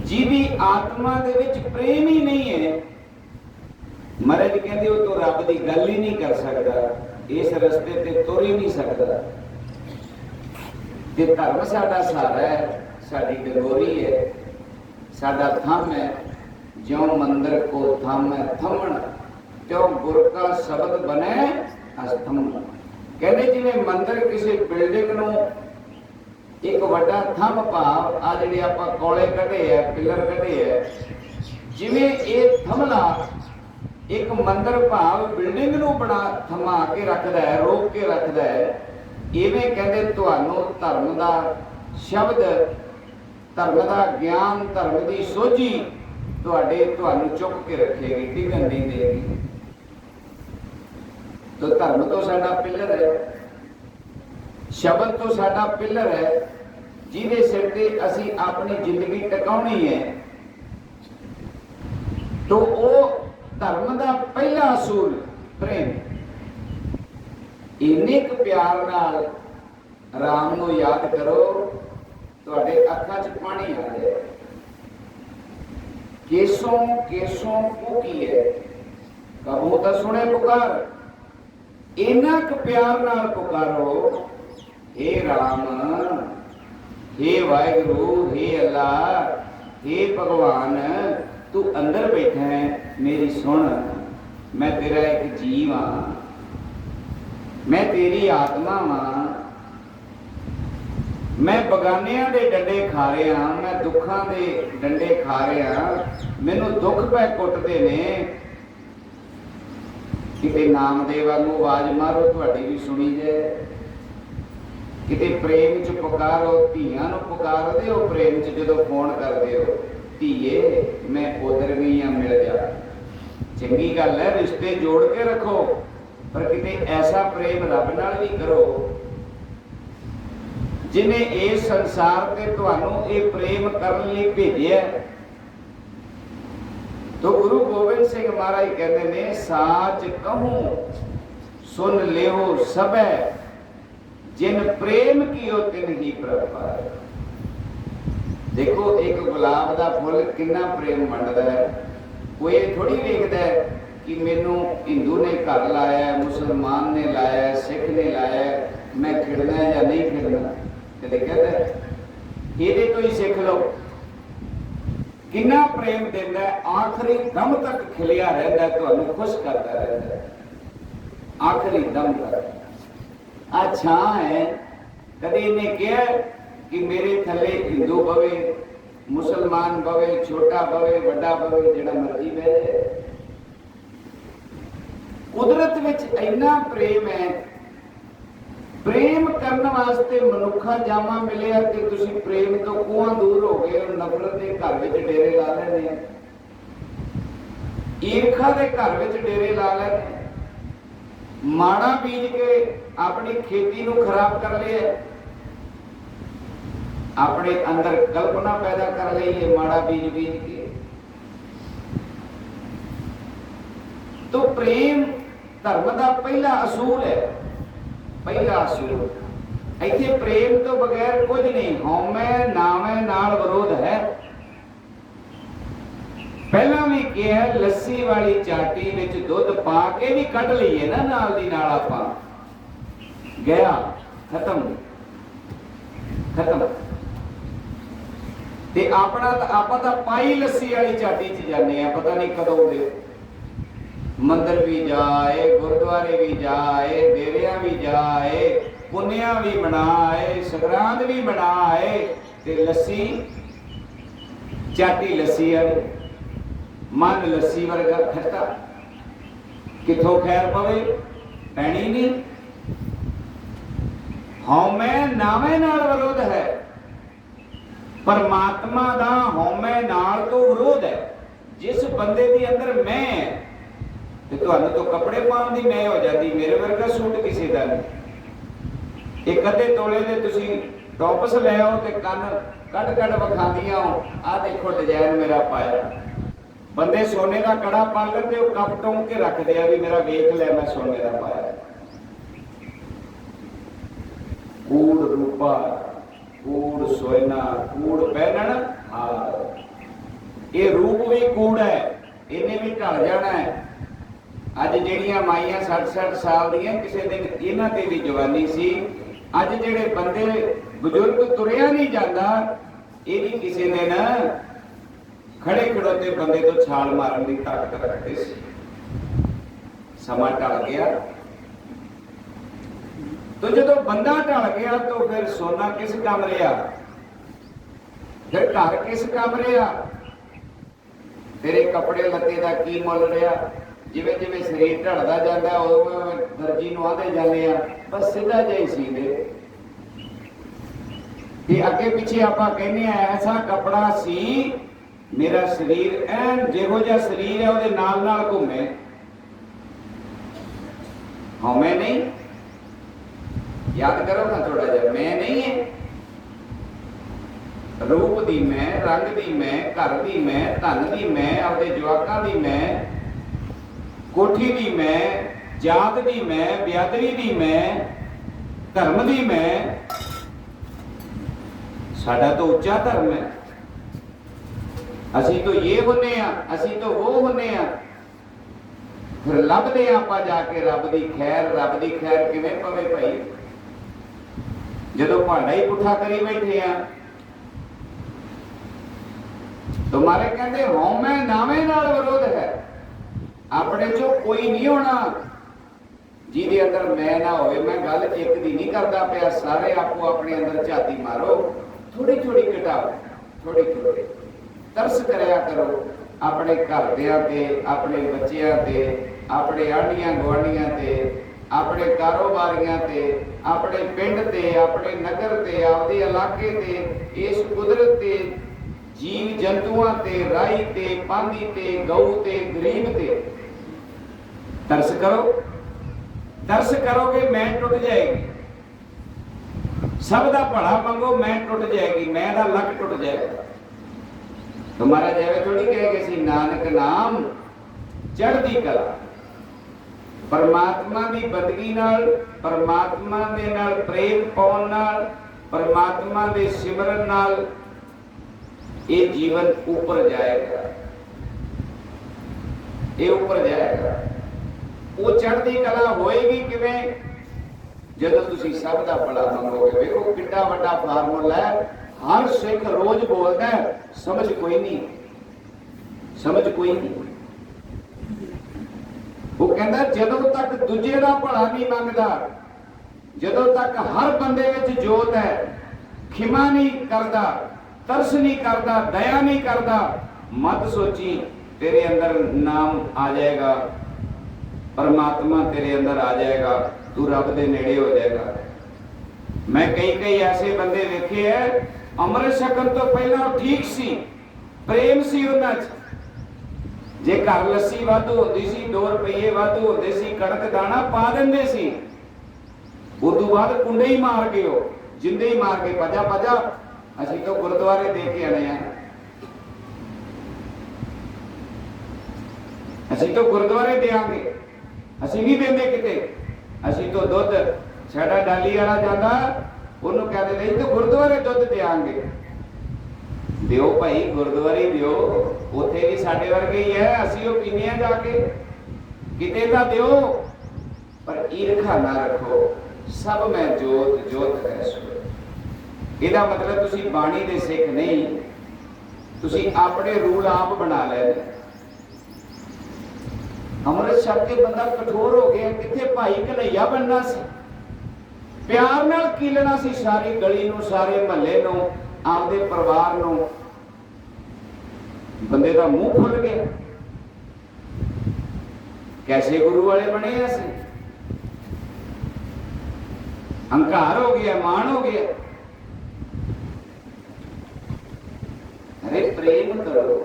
जिहदी आत्मा दे विच प्रेम ही नहीं है, महाराज कहते हो तो रब की गल ही नहीं कर सकता। इस रस्ते ते तुर ही नहीं सकता। ते धर्म साडा सहारा है, साडी डगोरी है, साडा थम है। ज्यों मंदिर को थम है थमन, त्यों गुर का शब्द बने अस्थम। कहते जिवें मंदिर किसी बिल्डिंग नूं एक वड्डा थम भाव आ जिहड़े आपां कौले कढे है, पिलर कढे है, जिवें ये थमला एक मंदिर भाव बिल्डिंग नूं बना थमा के रखदा है, रोक के रखदा है, इवें कहंदे तुहानूं धर्म दा शब्द, धर्म दा ज्ञान, धर्म दी सोझी तुहानूं चुक के रखेगी, डिगन नहीं देगी। तो धर्म तो साडा पिलर है, शब्द तो साडा पिलर है, जिहदे सिर ते असीं अपनी जिंदगी टिकाउणी है। तो वो धर्म दा पहला असूल प्रेम। इन्ने क प्यार नाल राम नूं याद करो, तुहाडे अखां च पानी आ जाए। केसों केसों कुकी है, कबू तो सुने पुकार। इन्ना क प्यार नाल पुकारो, हे राम, हे वाहिगुरु, हे अल्लाह, हे भगवान, तू अंदर बैठा है, मेरी सुन। मैं तेरा एक जीव हाँ, मैं तेरी आत्मा हाँ, मैं बगानियां दे डंडे खा रहा, मैं दुखां दे डंडे खा रहा, मैनू दुख पै कुटदे ने। किते नामदेव वांगू आवाज मारो, तुहाडी भी सुनी जाए। किते प्रेम च पुकारो, धीआं नूं पुकार दे हो, प्रेम च जदों फोन करदे हो, धीए मैं उधर गई हाँ, मिल जा। चंगी गल है, रिश्ते जोड़ के रखो, पर किते ऐसा प्रेम रब नाल भी करो जिन्हें इस संसार ते तुहानूं ये प्रेम करने लई भेजिया। तो गुरु गोबिंद सिंह महाराज कहते ने, साच कहूं सुन लेहो सबे, जिन प्रेम कियो तिन ही प्रभ पाए। देखो एक गुलाब का फुल कितना प्रेम वंडदा है। कोई थोड़ी वेखदा है कि मैनू हिंदू ने घर लाया, मुसलमान ने लाया, सिख ने लाया, मैं खिड़ना है या नहीं खिड़ना। कदे कहता ये तो ही सीख लो। कितना प्रेम देता है, आखिरी दम तक खिलिया रहता है, तुहानूं खुश करता रहता है, आखिरी दम तक। अच्छा है, कदे इन्हें कहा कि मेरे थले हिंदू बवे, मुसलमान बवे, छोटा बवे, बड़ा बवे, जिहड़ा मर्जी बह जाए। कुदरत विच इन्ना प्रेम है। प्रेम करने वास्ते मनुखा जामा मिलिया कि तुसीं प्रेम तो कुआं दूर हो गए, नफरत के घर विच डेरे ला लेने, ईर्खा के घर विच डेरे ला लेने, माड़ा बीज के अपनी खेती नूं खराब कर लिया, अपने अंदर कल्पना पैदा कर ली है माड़ा बीज बीज के। तो प्रेम धर्म का पहला असूल है, पहला असूल। इत्थे प्रेम तो बगैर कुछ नहीं, हौमै नामै नाल विरोध है। पहला भी कहा लस्सी वाली चाटी विच दुध पा के भी कढ़ लईए ना, नाल दी नाल आपां गया, खत्म खत्म। ते अपना आपां तां पाई लस्सी वाली चाटी च जाने आ, पता नहीं कदों दे। मंदिर भी जाए, गुरुद्वारे भी जाए, डेरिया भी जाए, पुन्निया भी बनाए, संगरांद भी बनाए, ते लस्सी चाटी लस्सी वाली, मन लस्सी वर्गा खट्टा, किथों खैर पवे, पैनी नहीं। हौमै नामै नाल विरोध है, परमात्मा दा हौमै नाल तो विरोध है। जिस बंदे के अंदर मैं है, तो कपड़े पाउण दी मैं हो जाती, मेरे वर्गा सूट किसी का नहीं। एक अद्धे तोले दे तुसीं टॉपस ले आओ ते कन कट कट विखांदियां हो, आ देखो डिजाइन मेरा पाया। बंदे सोने का कड़ा पा लेते हो, कप टोंक के रख दिया भी मेरा वेख लिया मैं सोने का पाया। कूड़ रूपा, कूड़ सोना, कूड़ पहनन हार, ये रूप भी कूड़ है, इन्हें भी ढल जाना है। ਅੱਜ ਜਿਹੜੀਆਂ ਮਾਈਆਂ 60-60 ਸਾਲ ਦੀਆਂ ਕਿਸੇ ਦਿਨ ਇਹਨਾਂ ਤੇ ਵੀ ਜਵਾਨੀ ਸੀ। ਅੱਜ ਜਿਹੜੇ ਬੰਦੇ ਬਜ਼ੁਰਗ ਤੁਰਿਆ ਨਹੀਂ ਜਾਂਦਾ, ਇਹ ਵੀ ਕਿਸੇ ਦਿਨ ਖੜੇ ਖੜੋਤੇ ਬੰਦੇ ਤੋਂ ਛਾਲ ਮਾਰਨ ਦੀ ਤਾਕਤ ਰੱਖਦੇ ਸੀ। ਸਮਾਂ ਟਲ ਗਿਆ। तो जो बंदा टल गया तो फिर सोना किस काम रहा, फिर घर किस काम रहा, तेरे कपड़े लत्ते का की मुल रहा। जिवें जिवें शरीर ढलदा जाता दर्जी नूं आंदे जाने बस सीधा जिहा ही सी दे कि अगे पिछे आपां कहने ऐसा कपड़ा सी मेरा शरीर ऐन जिहो जिहा शरीर है उहदे नाल नाल घूमे, हमें नहीं। याद करो ना थोड़ा जिहा, मैं नहीं है रूप दी मैं, रंग दी मैं, घर दी मैं, धन दी मैं, अपने जवाकां दी मैं, कोठी दी मैं, जात दी मैं, बियादरी दी मैं, धर्म दी मैं। साडा तो उच्चा धर्म है, असी तो ये होने आ, असी तो वो होने आ। फिर लभदे आपां जाके रब दी खैर। रब दी खैर किवें पवे भाई जदों भांडा ही पुठा करी बैठे आ। तुम्हारे कहते हौमे नावे नाल विरोध है, अपने चो कोई नहीं होना जिहदे अंदर मैं ना होवे। मैं गल एक दी नहीं करदा पिया, सारे आपो अपने अंदर झाती मारो, थोड़ी थोड़ी घटाओ, थोड़ी थोड़ी तरस करया करो अपने घरदियां ते, अपने बच्चियां ते, अपने आंढियां गुआंढियां ते, अपने कारोबारियां ते, अपने पिंड ते, अपने नगर ते, आपदे इलाके ते, इस कुदरत ते, जीव जंतुआं ते, राई ते, पांदी ते, गऊ ते, गरीब ते तरस करो। तरस करोगे मैं टुट जाएगी, सब दा भला मंगो मैं टुट जाएगी, मैं दा लक टुट जाएगा। तुम्हारा जैवे थोड़ी कहेगे सी नानक नाम चढ़दी कला। परमात्मा की बंदगी नाल, परमात्मा दे नाल प्रेम पाउण नाल, परमात्मा दे सिमरन नाल ये जीवन ऊपर जाएगा, ये ऊपर जाएगा। वो चढ़दी कला होएगी किवें जदों तुसीं सब दा भला मंगोगे। देखो किड्डा वड्डा फार्मूला है, हर सिख रोज बोलदा है, समझ कोई नहीं, समझ कोई नहीं। वो कहता जदों तक दूजे का भला नहीं मंगदा, जदों तक हर बंदे विच जोत है, खिमा नहीं करदा, तरस नहीं करदा, दया नहीं करदा, मत सोची तेरे अंदर नाम आ जाएगा, परमात्मा तेरे अंदर आ जाएगा, तू रब दे नेड़े हो जाएगा। मैं कई ऐसे बंदे देखे है अमृत छकन तो पहला ठीक सी, प्रेम सी उन्हां च। जे घर लस्सी वाधू होंदी सी, 2 रुपये वाधू होंदे सी, कणक दाना पा दिंदे सी, उदू बाद कुंडे ही मार के हो, जिंदे ही मार के भजा भजा असीं तो गुरुद्वारे दे के आने हैं, असीं तो गुरुद्वारे देंगे, असीं नहीं देंगे किते। असीं तो दुध साडा डाली वाला जांदा उन्होंने कहते नहीं तो गुरुद्वारे दुध देंगे। दियो भाई गुरुद्वारे दियो, उत्थे भी साडे वर्गे ही है, असीं वो पीने जाके किते तां दियो, पर ईर्खा ना रखो। सब मैं जोत जोत है सो। इहदा मतलब तुसीं बाणी दे सिख नहीं, तुसीं अपने रूल आप बना लेने। अमृत छक के बंदा कठोर हो गया, किथे भाई कन्हैया बनना सी, प्यार नाल कीलना सी सारी गली नूं, सारे महल्ले नूं, आपदे परिवार नूं। बंदे दा मुंह खुल गया, कैसे गुरु वाले बने ऐसे, अहंकार हो गया, मान हो गया। अरे प्रेम करो,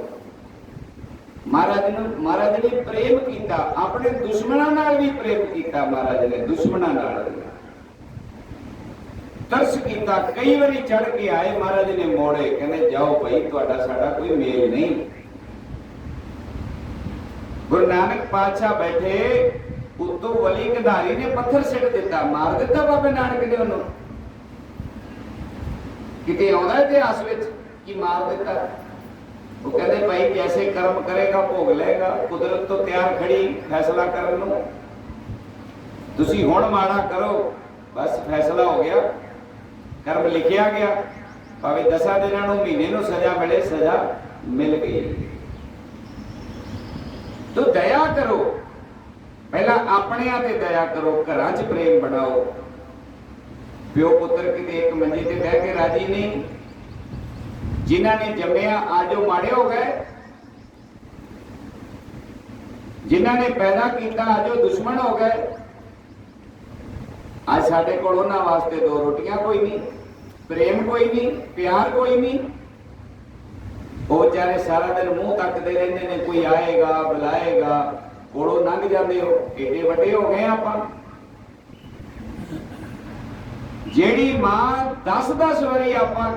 महाराज ने प्रेम किया, अपने दुश्मनों नाल भी प्रेम किया। महाराज ने दुश्मनों नाल तरस किया, कई बारी चढ़ के आए, महाराज ने मोड़े, कहने जाओ भाई तुहाडा साडा कोई मेल नहीं। गुरु नानक पातशाह बैठे, उतो वली कंधारी ने पत्थर सिट दिता, मार दिता बाबे नानक ने उन्होंने। किते आउंदा इतिहास विच कि मार दिता, वो कहते भाई जैसे कर्म करेगा भोग लेगा, कुदरत तो तैयार खड़ी फैसला करने नूं। तुसी हुण माड़ा करो बस फैसला हो गया, कर्म लिखिया गया, भावे 10 दिनों नूं महीने नूं सजा मिले, सजा मिल गई। तो दया करो, पहला अपने ते दया करो, घरां च प्रेम बनाओ। प्यो पुत्र किते एक मंजे ते बह के राजी नहीं, जिन्हां ने जम्मिया आज वो माड़े हो गए, जिन्हां ने पैदा किया आज वो दुश्मन हो गए। आज साडे कोल उन्हां वास्ते 2 रोटियां कोई नहीं, प्रेम कोई नहीं, प्यार कोई नहीं। वो बेचारे सारा दिन मुंह तकते रहते ने, कोई आएगा बुलाएगा, कोलों लंघ जाते हो। एडे वड्डे हो गए आपां। जेड़ी मां 10-10 वारी आपां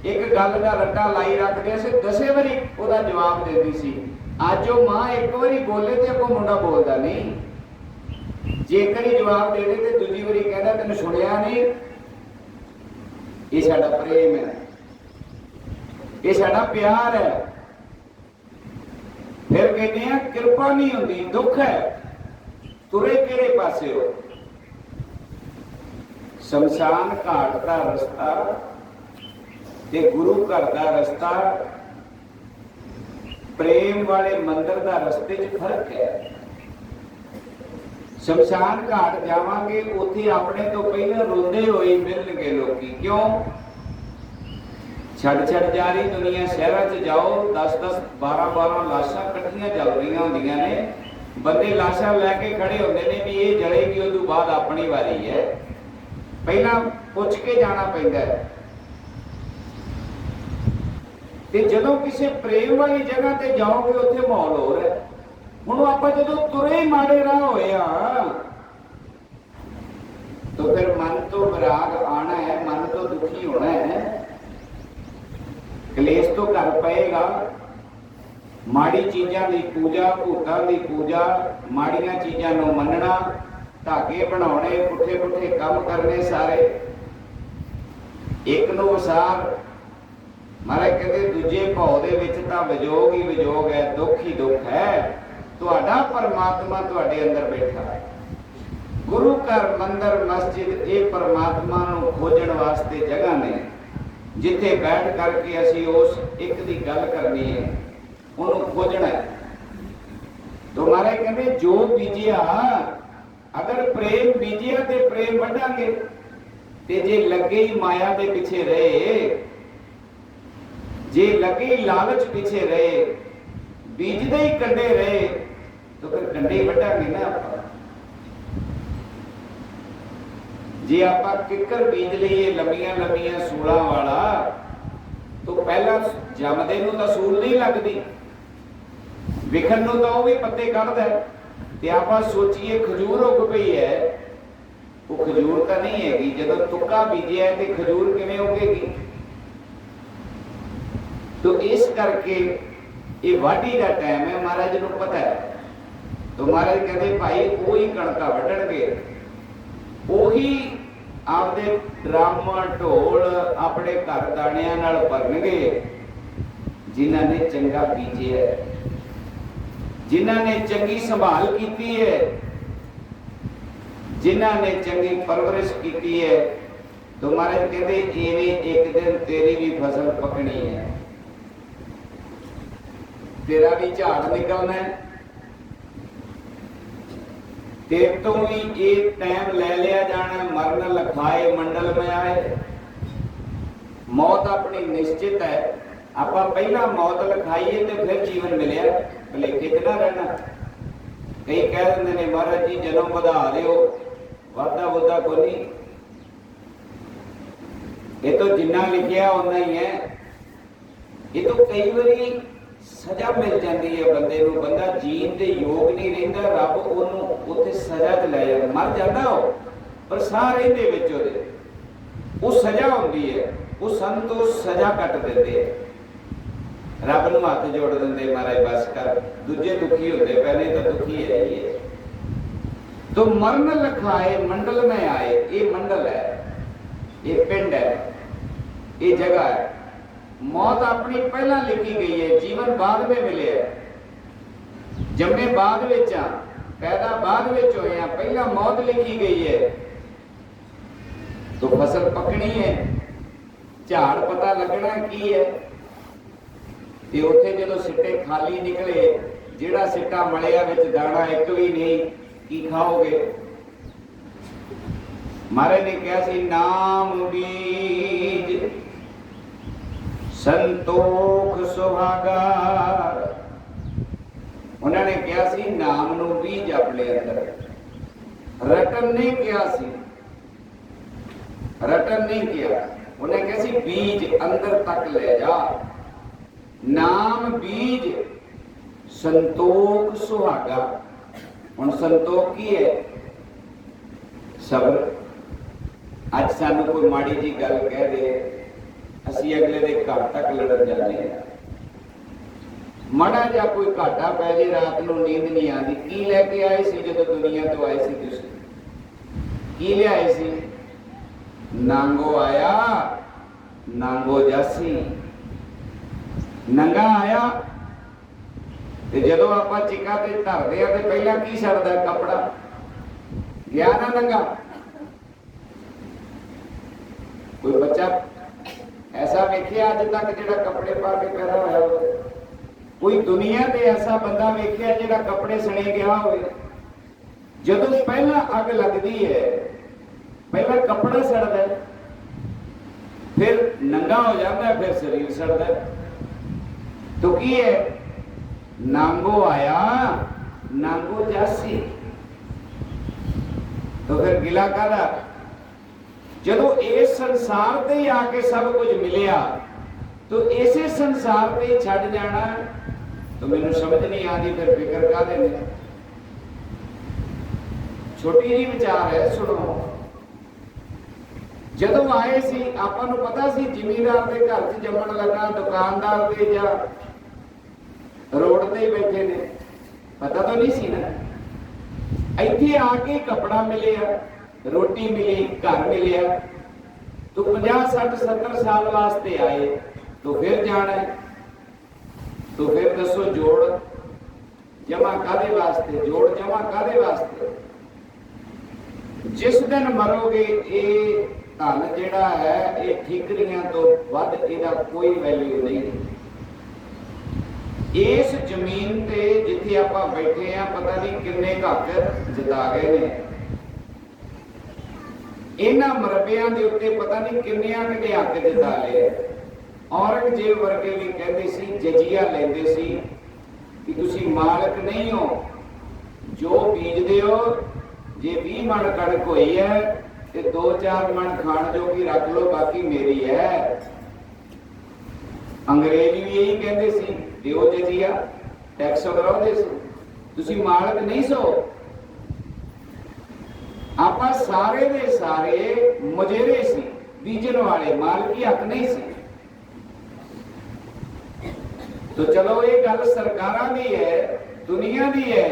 एक गल का रट्टा लाई रखते से 10 वारी ओदा जवाब देती सी, अज वो मां एक वारी बोले तो अगों मुंडा बोलता नहीं। जेकर ही जवाब दे दे तो दूजी वारी कहता तेन सुनिया नहीं। ये साडा प्रेम है, ये साडा प्यार है। फिर कहते हैं कृपा नहीं होती, दुख है। तुरे किहड़े पासे हो? शमशान घाट का रस्ता ते गुरु घर का रस्ता, प्रेम वाले मंदिर का रस्ते च फर्क है। शमशान घाट जावांगे, उत्थे अपने तो पहले रोंदे हुए मिलणगे लोकी। क्यों? छड़ जा रही दुनिया। शहरों च जाओ 10-10 12-12 लाशां इकट्ठियां चल रही होंदियां ने, बंदे लाशां लैके खड़े होंदे ने भी ये जलेगी, उस तो बाद अपनी वारी है। पहला पुछ के जाना पैंदा है। ते जदों किसी प्रेम वाली जगह ते जाओगे उत्थे माहौल हो रहा है। हुण आपां जदों तुरे माड़े राह होया तो फिर मन तो विराग आना है, मन तो दुखी होना है, कलेश तो कर पएगा। माड़ी चीज़ां दी पूजा, भूतां दी पूजा, माड़ियां चीज़ां नूं मनना, धागे बनाने, पुठे पुठे काम करने सारे। एक नूं वसार महाराज कहते दूजे भाव दे विच तां विजोग ही विजोग है, दुख ही दुख है। तुहाडा परमात्मा तुहाडे अंदर बैठा है। गुरु घर मंदिर मस्जिद ये परमात्मा नूं खोजण वास्ते जगह ने, जिथे बैठ करके असी उस एक दी गल करनी है, उन्होंने खोजना है। तो महाराज कहते जो बीजिया, अगर प्रेम बीजिया तो प्रेम वढांगे, ते जे लगे ही माया के पिछे रहे, जे लगे ही लालच पीछे रहे, बीजदे ही कंडे रहे, तो फिर कंडे ही वढांगे ना आप। जे आप किकर बीज लीए लंबिया लंबिया सूलों वाला, तो पहला जमदे नूं तां सूल नहीं लगती, विखन नूं तां भी पत्ते कढ़दा है। ते आप सोचिए खजूर उग पई है, वो खजूर तो नहीं हैगी। जदों तुक्का बीजिया है तो खजूर किवें उगेगी? तो इस करके ये वाढी का टाइम है, महाराज नूं पता है। तो महाराज कहते भाई वही कणका वढणगे, ਉਹੀ आपदे ड्रम ढोल अपने घर दाणियां नाल भरनगे, जिन्हां ने चंगा बीजिया है, जिन्हां ने चंगी संभाल की है, जिन्हां ने चंगी परवरिश की है। तो महाराज कहते इवें एक दिन तेरी भी फसल पकनी है, तेरा भी झाड़ निकलना है, तेरे तो भी एक टाइम ले लिया जाना। मरण लखाए मंडल में आए, मौत अपनी निश्चित है। आप पहला मौत लिखाइए तो फिर जीवन मिले, भलेखे च ना रहना। कई कह देंगे ने महाराज जी जन्म वधा दिओ, वाधा वुधा को नहीं, ये तो जिन्ना लिखिया उन्ना ही है। ये तो कई बारी सजा मिल जाती है बंदे नूं, बंदा जीण दे योग नहीं रहिंदा, रब ओनूं उत्थे सजा च लै जांदा, मर जांदा हो पर साह रहिंदे विच ओहदे, वो सजा हुंदी है। वो संत उस सजा कट दिंदे है, रब नूं हत्थ जोड़ दिंदे, महाराज बस कर, दूजे दुखी होंदे पहले तो दुखी है ही है। तो मरण लखाए मंडल में आए, ये मंडल है, ये पिंड है, ये जगह है। मौत अपनी पहला लिखी गई है, जीवन बाद में मिले है। जम्मे बाद विच आ, पैदा बाद विच होए आ, पहला मौत लिखी गई है। तो फसल पकनी है, झाड़ पता लगना की है। ते उत्थे जदों सिट्टे खाली निकले, जिहड़ा सिट्टा मलिया विच दाना एक भी नहीं, की खाओगे? महाराज ने कहा सी नाम बीज संतोख सुहागा। उन्होंने कहा सी नाम नू बीज अपने अंदर। रटन नहीं कहा सी, रटन नहीं किया। उन्हें कहा सी बीज अंदर तक ले जा। नाम बीज संतोख सुहागा। हुण संतोख की है? सब्र। अज सानू कोई माड़ी जी गल कह दे, असी अगले दे घर तक लड़न जाते हैं। माड़ा जा कोई घाटा पै जाए, रात को नींद नहीं आती। की लैके आए सी जदों दुनिया तो आए सी? तुसीं की लियाए सी? नांगो आया नांगो जासी। नंगा आया ते जदों आपां चिका ते धरदे आ ते पहला की छड्डदा? कपड़ा। गया ना नंगा? कोई बच्चा ऐसा वेखिया अज तक जिहड़ा कपड़े पा के पैदा होया होवे? कोई दुनिया ते ऐसा बंदा वेखिया जिहड़ा कपड़े सने गया होवे? जदों पहला अग लगदी है, पहला कपड़ा सड़दा है, फिर नंगा हो जाता है, फिर शरीर सड़दा है। तो की है? नांगो आया नांगो जासी। तो फिर गिला कादा? जदों इस संसार ते आके सब कुछ मिलिया, तो इसे संसार पे छड़ जाना तो मैनू समझ नहीं आती, फिर फिक्र काहदे ने? छोटी जी विचार है, सुनो। जदों आए सी आपां नूं पता सी जिमीदार के घर च जम्मण लगा, दुकानदार के या रोड ते ही बैठे ने, पता तो नहीं सी ना। इत्थे आके कपड़ा मिलिया, रोटी मिली, घर मिलिया, तो 50 60 70 साल वास्ते आए, तो फिर जाना है। तो फिर दसो जोड़ जमा कादे वास्ते? जोड़ जमा कादे वास्ते? जिस दिन मरोगे ये धन जिहड़ा है ये ठीकरियां तो वध इहदा कोई वैल्यू नहीं। इस जमीन ते जिथे आपां बैठे हैं पता नहीं किन्ने हक जिता गए ने। इन्हां मरबियां दे उत्ते पता नहीं किन्नियां के हक जिता लए। औरंगजेब वर्गे भी कहते सी, जजिया लेंदे सी कि तुसी मालक नहीं हो, जो बीजदे हो, जे 20 मन कणक होई है ते 2-4 मन खाण जोगी रख लो, बाकी मेरी है। अंग्रेज भी यही कहते सी, दिओ जजिया, टैक्स वगराउंदे सी, तुसी मालक नहीं सो। आपां सारे दे सारे मुजेरे सी, बीजन वाले, मालकी हक नहीं सी। तो चलो ये गल सरकारां दी है, दुनिया दी है,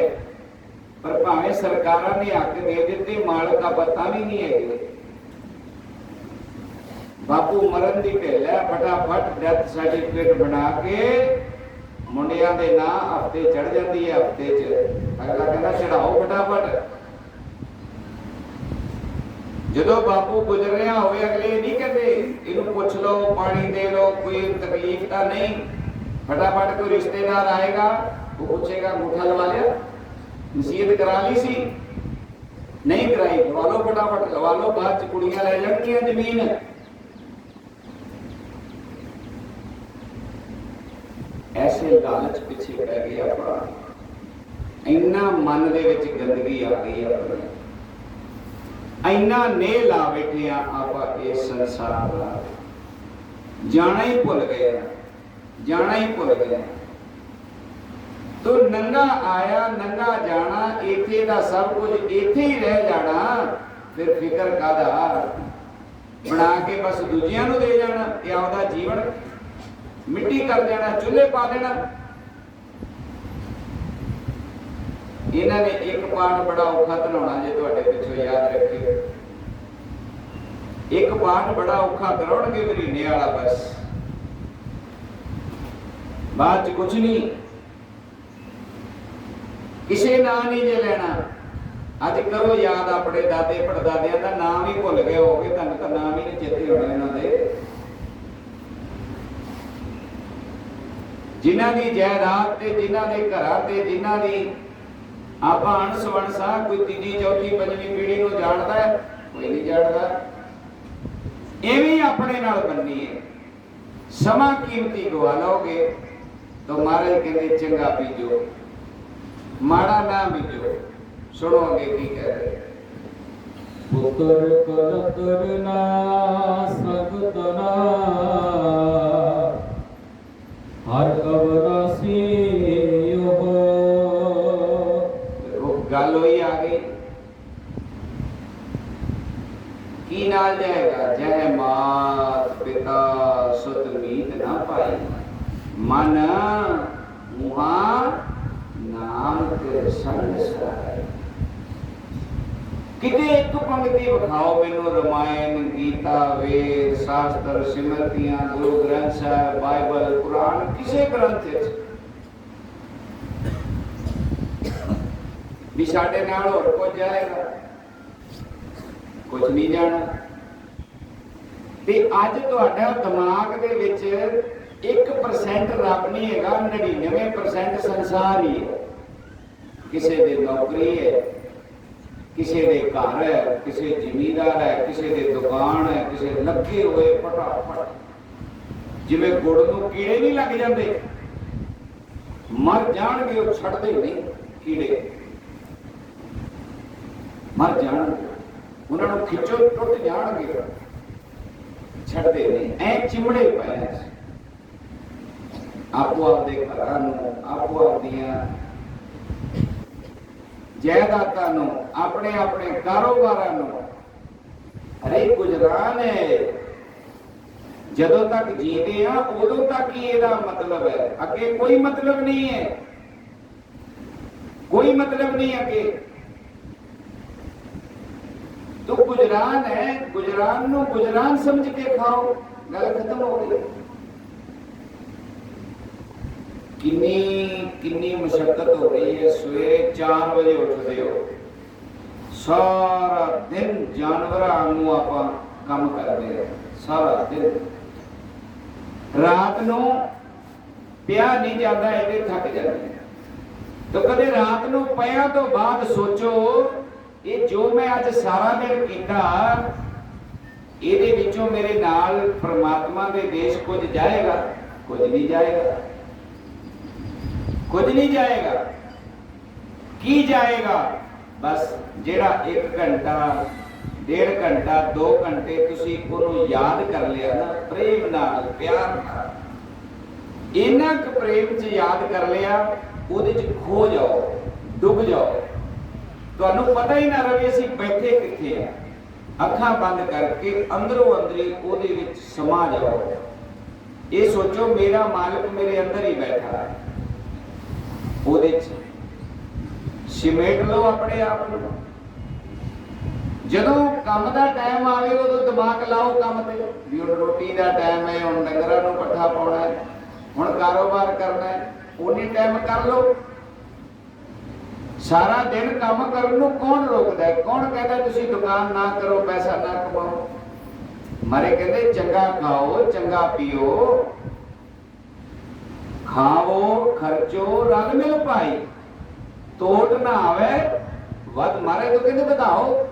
पर भावें सरकारां ने हक दे दिते, मालक का पता भी नहीं है। बापू मरण दी ढिल है, फटाफट डेथ सर्टिफिकेट बना के मुंडियां दे नां हफ्ते चढ़ जाती है। हफ्ते च अगला कहना चढ़ाओ फटाफट। जदों बापू गुजर रहा होवे अगले नहीं कहते इनू पुछ लो, पानी दे लो, कोई तकलीफ तो नहीं। फटाफट कोई रिश्तेदार आएगा, वो पूछेगा अंगूठा लगा लिया, नसीहत करा ली सी, नहीं कराई, लवा लो फटाफट, लवा लो, बाद च कुड़ियां ले जाणगियां जमीन। ऐसे लालच पिछे पै गए आप। इन्ना मन दे विच गंदगी आ गई अपनी, इन्ना नेह ला बैठे आप इस संसार का, जाना ही भुल गए, जाना ही भुल गए। तो नंगा आया नंगा जाना, इथे दा सब कुछ इथे ही रह जाना, फिर फिक्र कादा? बना के बस दूजियां नूं दे जाना, या आपदा जीवन मिट्टी कर देना, चूल्हे पा देना। इन्हां ने एक पाठ बड़ा औखा धनाउणा जे तुहाडे पिछों याद रखियो। एक पाठ बड़ा औखा कराउणगे महीने वाला, बस ਬਾਅਦ ਚ ਕੁਛ ਨਹੀਂ, ਕਿਸੇ ਨਾਂ ਨਹੀਂ ਜੇ ਲੈਣਾ। ਅੱਜ ਕਰੋ ਯਾਦ ਆਪਣੇ ਦਾਦੇ ਪੜਦਾਦਿਆਂ ਦਾ ਨਾਮ ਹੀ ਭੁੱਲ ਗਏ ਹੋਗੇ, ਤੁਹਾਨੂੰ ਤਾਂ ਨਾਮ ਹੀ ਨਹੀਂ ਚੇਤੇ ਹੋਣੇ ਉਹਨਾਂ ਦੇ। ਜਿਨ੍ਹਾਂ ਦੀ ਜਾਇਦਾਦ ਤੇ, ਜਿਨ੍ਹਾਂ ਦੇ ਘਰਾਂ ਤੇ, ਜਿਨ੍ਹਾਂ ਦੀ ਆਪਾਂ ਅਣਸ ਵਣਸਾ, ਕੋਈ ਤੀਜੀ ਚੌਥੀ ਪੰਜਵੀਂ ਪੀੜ੍ਹੀ ਨੂੰ ਜਾਣਦਾ ਹੈ? ਕੋਈ ਨਹੀਂ ਜਾਣਦਾ। ਐਵੇਂ ਆਪਣੇ ਨਾਲ ਬੰਨੀ ਹੈ। ਸਮਾਂ ਕੀਮਤੀ ਗਵਾ ਲਓਗੇ ਤਾਂ ਮਹਾਰਾਜ ਕਹਿੰਦੇ ਚੰਗਾ ਬੀਜੋ, ਮਾੜਾ ਨਾ ਬੀਜੋ। ਸੁਣੋ ਅੱਗੇ ਕੀ ਕਹਿ ਰਹੇ। ਪੁੱਤਰ ਕਲਤਰ ਨਾ ਸਗਤ ਨਾ ਹਰ ਅਵਰਾਸੀ ਉਹ। ਗੱਲ ਹੋਈ ਆ ਗਈ, ਕੀ ਨਾਲ ਜਾਏਗਾ? ਜੈ ਮਾਤ ਪਿਤਾ ਸੁਤ ਮੀਤ ਨਾ ਪਾਈ, ਮਨ ਮੁਹਾ ਨਾਮ ਤੇ ਸੰਗ ਸਹਾਇ। ਕਿਤੇ ਇੱਕ ਪੰਕਤੀ ਵਿਖਾਓ ਮੈਨੂੰ, ਰਮਾਇਣ, ਗੀਤਾ, ਵੇਦ, ਸ਼ਾਸਤਰ, ਸਿਮਰਤੀਆਂ, ਗੁਰੂ ਗ੍ਰੰਥ ਸਾਹਿਬ, ਬਾਈਬਲ, ਕੁਰਾਨ, ਕਿਸੇ ਗ੍ਰੰਥ ਵਿੱਚ ਵੀ ਸਾਡੇ ਨਾਲ ਹੋਰ ਕੁਝ ਜਾਏਗਾ? ਕੁਝ ਨਹੀਂ ਜਾਣਾ। ਤੇ ਅੱਜ ਤੁਹਾਡਾ ਦਿਮਾਗ ਦੇ ਵਿੱਚ 1% ਰੱਬ ਨਹੀਂ ਹੈਗਾ, 99% ਸੰਸਾਰ ਹੀ ਹੈ। ਕਿਸੇ ਦੇ ਨੌਕਰੀ ਹੈ, ਕਿਸੇ ਦੇ ਘਰ ਹੈ, ਕਿਸੇ ਜ਼ਿਮੀਂਦਾਰ ਹੈ, ਕਿਸੇ ਦੇ ਦੁਕਾਨ ਹੈ, ਕਿਸੇ ਲੱਗੇ ਹੋਏ ਫਟਾਫਟ। ਜਿਵੇਂ ਗੁੜ ਨੂੰ ਕੀੜੇ ਨਹੀਂ ਲੱਗ ਜਾਂਦੇ, ਮਰ ਜਾਣਗੇ, ਉਹ ਛੱਡਦੇ ਨਹੀਂ ਕੀੜੇ, ਮਰ ਜਾਣਗੇ, ਉਹਨਾਂ ਨੂੰ ਖਿੱਚੋ ਟੁੱਟ ਜਾਣਗੇ, ਛੱਡਦੇ ਨਹੀਂ। ਐ ਚਿਮੜੇ ਪਏ ਆਪੋ ਆਪਦੇ ਘਰਾਂ ਨੂੰ, ਆਪੋ ਆਪਦੀਆਂ ਜਾਇਦਾਦਾਂ ਨੂੰ, ਆਪਣੇ ਆਪਣੇ ਕਾਰੋਬਾਰਾਂ ਨੂੰ। ਅਰੇ ਗੁਜਰਾਨ ਹੈ, ਜਦੋਂ ਤੱਕ ਜੀਦੇ ਆ ਉਦੋਂ ਤੱਕ ਹੀ ਇਹਦਾ ਮਤਲਬ ਹੈ, ਅੱਗੇ ਕੋਈ ਮਤਲਬ ਨਹੀਂ ਹੈ, ਕੋਈ ਮਤਲਬ ਨਹੀਂ ਅੱਗੇ। ਤੂੰ ਗੁਜਰਾਨ ਹੈ, ਗੁਜਰਾਨ ਨੂੰ ਗੁਜਰਾਨ ਸਮਝ ਕੇ ਖਾਓ, ਗੱਲ ਖਤਮ ਹੋ ਗਈ। ਕਿੰਨੀ ਮੁਸ਼ਕਲ ਹੋ ਰਹੀ ਹੈ। ਸਵੇਰੇ 4 ਵਜੇ ਉੱਠਦੇ ਹੋ, ਸਾਰਾ ਦਿਨ ਜਾਨਵਰਾਂ ਨੂੰ ਆਪਾਂ ਕੰਮ ਕਰਦੇ ਹਾਂ, ਸਾਰਾ ਦਿਨ। ਰਾਤ ਨੂੰ ਪਿਆ ਨਹੀਂ ਜਾਂਦਾ, ਇਹਦੇ ਥੱਕ ਜਾਂਦੇ। ਤਾਂ ਕਦੇ ਰਾਤ ਨੂੰ ਪਿਆ ਤੋਂ ਬਾਅਦ ਸੋਚੋ, ਇਹ ਜੋ ਮੈਂ ਅੱਜ ਸਾਰਾ ਦਿਨ ਕੀਤਾ, ਇਹਦੇ ਵਿੱਚੋਂ ਮੇਰੇ ਨਾਲ ਪ੍ਰਮਾਤਮਾ ਦੇ ਦੇਸ਼ ਕੁਝ ਜਾਏਗਾ? ਕੁਝ ਨਹੀਂ ਜਾਏਗਾ, ਕੁਝ ਨਹੀਂ ਜਾਏਗਾ। ਕੀ ਜਾਏਗਾ? ਬਸ ਜਿਹੜਾ 1 ਘੰਟਾ, 1.5 ਘੰਟਾ, 2 ਘੰਟੇ ਤੁਸੀਂ ਉਹਨੂੰ ਯਾਦ ਕਰ ਲਿਆ ਨਾ, ਪ੍ਰੇਮ ਨਾਲ, ਪਿਆਰ ਨਾਲ, ਇੰਨਾ ਕੁ ਪ੍ਰੇਮ 'ਚ ਯਾਦ ਕਰ ਲਿਆ, ਉਹਦੇ 'ਚ ਖੋ ਜਾਓ, ਡੁੱਬ ਜਾਓ। ਤੁਹਾਨੂੰ ਪਤਾ ਹੀ ਨਾ ਰਹੇ ਅਸੀਂ ਬੈਠੇ ਕਿੱਥੇ ਆ। ਅੱਖਾਂ ਬੰਦ ਕਰਕੇ ਅੰਦਰੋਂ ਅੰਦਰੀ ਉਹਦੇ ਵਿੱਚ ਸਮਾ ਜਾਓ। ਇਹ ਸੋਚੋ ਮੇਰਾ ਮਾਲਕ ਮੇਰੇ ਅੰਦਰ ਹੀ ਬੈਠਾ ਹੈ, ਉਹਦੇ 'ਚ ਸਿਮੇਟ ਲਓ ਆਪਣੇ ਆਪ ਨੂੰ। ਜਦੋਂ ਕੰਮ ਦਾ ਟਾਈਮ ਆਵੇ ਉਦੋਂ ਦਿਮਾਗ ਲਾਓ ਕੰਮ ਤੇ, ਵੀ ਹੁਣ ਰੋਟੀ ਦਾ ਟਾਈਮ ਹੈ, ਹੁਣ ਡੰਗਰਾਂ ਨੂੰ ਪੱਠਾ ਪਾਉਣਾ ਹੈ, ਹੁਣ ਕਾਰੋਬਾਰ ਕਰਨਾ ਹੈ, ਉਨੀ ਟਾਈਮ ਕਰ ਲਓ। ਸਾਰਾ ਦਿਨ ਕੰਮ ਕਰਨ ਨੂੰ ਕੌਣ ਰੋਕਦਾ? ਕੌਣ ਕਹਿੰਦਾ ਤੁਸੀਂ ਦੁਕਾਨ ਨਾ ਕਰੋ, ਪੈਸਾ ਨਾ ਕਮਾਓ? ਮਾਰੇ ਕਹਿੰਦੇ ਚੰਗਾ ਖਾਓ, ਚੰਗਾ ਪੀਓ, ਖਾਵੋ, ਖਰਚੋ, ਰਲ ਮਿਲ ਭਾਈ, ਤੋਟ ਨਾ ਆਵੇ ਵੱਧ। ਮਾਰੇ ਤੋਂ ਕਹਿੰਦੇ ਵਧਾਓ,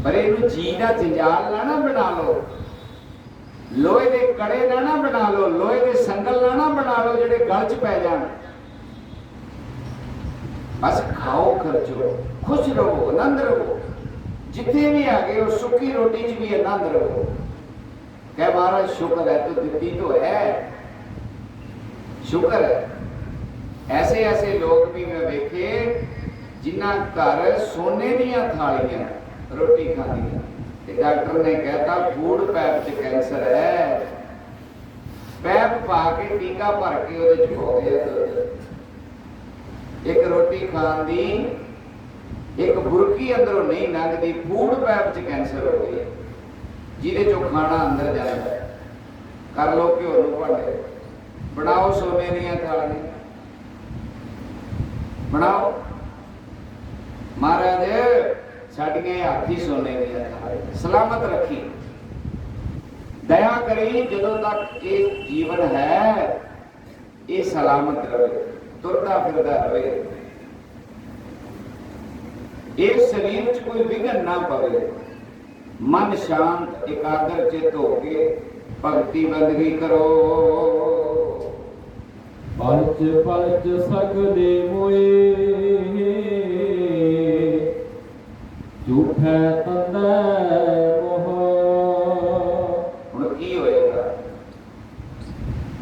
ਪਰ ਇਹਨੂੰ ਜੀ ਦਾ ਜੰਜਾਲ ਨਾ ਬਣਾ ਲਓ, ਲੋਹੇ ਦੇ ਕੜੇ ਨਾ ਬਣਾ ਲਓ, ਲੋਹੇ ਦੇ ਸੰਗਲ ਨਾ ਬਣਾ ਲਓ ਜਿਹੜੇ ਗਲ 'ਚ ਪੈ ਜਾਣ। ਬਸ ਖਾਓ, ਖਰਚੋ, ਖੁਸ਼ ਰਹੋ, ਆਨੰਦ ਰਹੋ। ਜਿੱਥੇ ਵੀ ਆ ਗਏ ਹੋ ਸੁੱਕੀ ਰੋਟੀ 'ਚ ਵੀ ਆਨੰਦ ਰਹੋ। ਕਹਿ ਮਹਾਰਾਜ ਸ਼ੁਕਰ ਹੈ ਤੂੰ ਦਿੱਤੀ तो ਹੈ, ਸ਼ੁਕਰ ਹੈ। ਐਸੇ ਐਸੇ ਲੋਕ ਵੀ ਮੈਂ ਵੇਖੇ ਜਿਨ੍ਹਾਂ ਘਰ ਸੋਨੇ ਦੀਆਂ ਥਾਲੀਆਂ ਰੋਟੀ ਖਾਂਦੀਆਂ, ਤੇ ਡਾਕਟਰ ਨੇ ਕਹਿਤਾ ਫੂਡ ਪੈਪ 'ਚ ਕੈਂਸਰ ਹੈ, ਪੈਪ ਪਾ ਕੇ ਟੀਕਾ ਭਰ ਕੇ ਉਹਦੇ 'ਚ ਹੋ ਗਿਆ। ਇੱਕ ਰੋਟੀ ਖਾਣ ਦੀ ਇੱਕ ਬੁਰਕੀ ਅੰਦਰੋਂ ਨਹੀਂ ਲੰਘਦੀ, ਫੂਡ ਪੈਪ 'ਚ ਕੈਂਸਰ ਹੋ ਗਈ, ਜਿਹਦੇ 'ਚੋਂ ਖਾਣਾ ਅੰਦਰ ਜਾਂਦਾ। ਕਰ ਲੋ ਘਿਓ ਨੂੰ ਭਾਂਡੇ, बनाओ सोने दियां थालियां, बनाओ महाराज साडियां हाथी सोने दियां थालियां, सलामत रखी, दया करी जदों तक ये जीवन है ये सलामत रहे, तुरदा फिरदा रहे, इस शरीर च कोई विघन ना पवे, मन शांत एकाग्र चित हो के भगती बंदगी करो। पलच पलच सगले मोए, झूठे तंदै मोह। हुण की होएगा?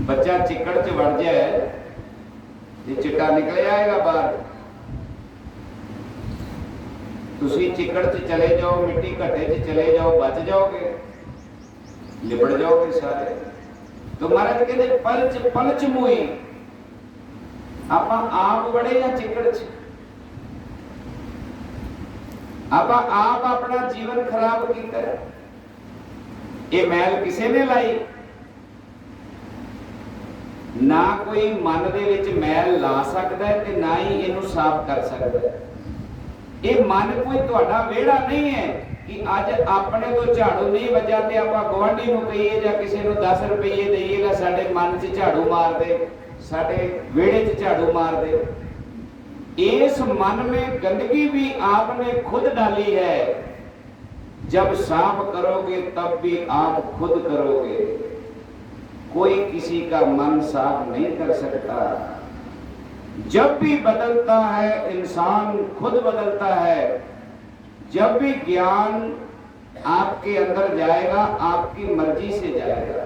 बच्चा चिकड़ च वड़ जाए जे चिट्टा निकल आएगा बाहर, तुसी चिकड़ च चले जाओ, मिट्टी घट्टे च चले जाओ, बच जाओगे, लिबड़ जाओगे सारे। तो महाराज कहते पलच पलच मोई, आप आप बड़े या चिकड़ च, आप अपना जीवन खराब किया, ये मैल किसे ने लाई? ना कोई मन दे विच मैल ला सकता है ते ना ही इनू साफ कर सकता है। ये मन कोई तुहाडा वेड़ा नहीं है कि अज अपने तो झाड़ू नहीं वजा ते आपां गुआंढी नूं कहीए जां किसी नूं 10 रुपये देईए ला साडे मन 'च झाड़ू मार दे, साडे वेड़े 'च झाड़ू मार दे। इस मन में गंदगी भी आपने खुद डाली है। जब साफ करोगे तब भी आप खुद करोगे, कोई किसी का मन साफ नहीं कर सकता। जब भी बदलता है इंसान खुद बदलता है। जब भी ज्ञान आपके अंदर जाएगा आपकी मर्जी से जाएगा।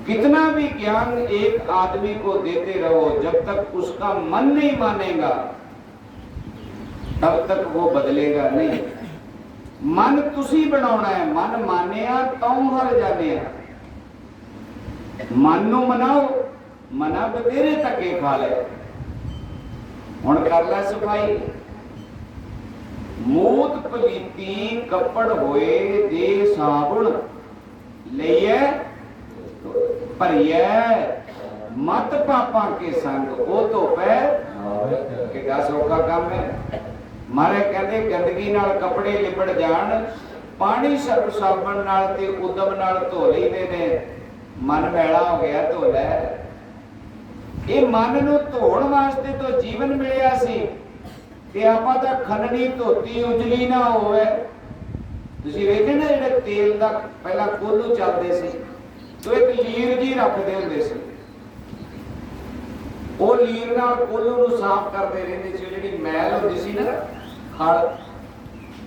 कितना भी ज्ञान एक आदमी को देते रहो, जब तक उसका मन नहीं मानेगा तब तक वो बदलेगा नहीं। मन तुसी बनाना है, मन मानिया तो हर जाने। मन नूं मनाओ, मना बतेरे धक्के खा ले। हुण कर लै सफाई। मूत पलीती कपड़ होए दे साबुण लईए भरिए मत पापा के संग ओ तो पै। कितना सौखा काम है। मारे कहते गंदगी नाल कपड़े लिपड़ जान, पानी सर्फ साबण नाल ते उदम नाल धो लईदे ने। मन मैला हो गया धो लै। ये मन नूं धोण वास्ते तो जीवन मिलिया सी ते आपां तां खननी धोती उजली ना होवे। तुसीं वेखे ना जिहड़े तेल दा पहला कोलू चलदे सी तो एक लीर जी रखदे हुंदे सी। ਉਹ ਲੀਰ ਨਾਲ ਕੋਲੂ ਨੂੰ ਸਾਫ਼ ਕਰਦੇ ਰਹਿੰਦੇ ਸੀ। ਜਿਹੜੀ ਮੈਲ ਹੁੰਦੀ ਸੀ ਨਾ ਖਲ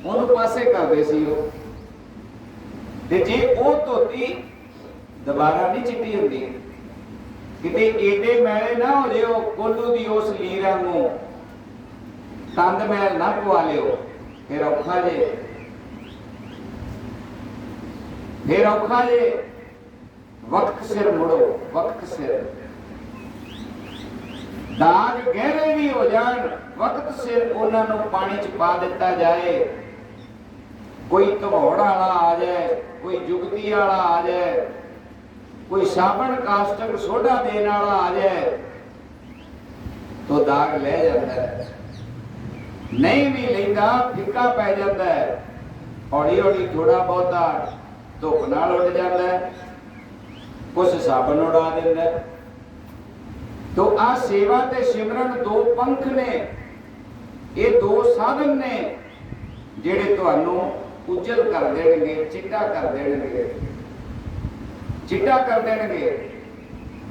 ਉਹਨੂੰ ਪਾਸੇ ਕਰਦੇ ਸੀ ਉਹ। ਤੇ ਜੇ ਉਹ ਧੋਤੀ ਦੁਬਾਰਾ ਨਹੀਂ ਚਿੱਟੀ ਹੁੰਦੀ। ਕਿਤੇ ਏਡੇ ਮੈਲੇ ਨਾ ਹੋ ਜਿਓ ਕੋਲੂ ਦੀ ਉਸ ਲੀਰਾਂ ਨੂੰ ਤੰਦ ਮੈਲ ਨਾ ਪਵਾ ਲਿਓ, ਫਿਰ ਔਖਾ ਜੇ। ਫਿਰ ਔਖਾ ਜੇ। ਵਕਤ ਸਿਰ ਮੁੜੋ, ਵਕਤ ਸਿਰ। दाग गहरे भी हो जान, वक्त सिर उन्होंने पानी च पा दिता जाए। कोई धवौड़ वाला आ जाए, कोई जुगती वाला आ जाए, कोई साबण कास्टक सोडा देने वाला आ जाए तो दाग ले जाता है। नहीं भी लेंदा फिक्का पै जाता है। हौली हौली थोड़ा बहुता धुप नाल उड़ जाता है, कुछ साबण उड़ा देता है। तो आ सेवा ते सिमरन दो पंख ने, ये दो साधन ने जेड़े तुहानू उजल कर देणगे, चिट्टा कर देणगे, चिट्टा कर देणगे।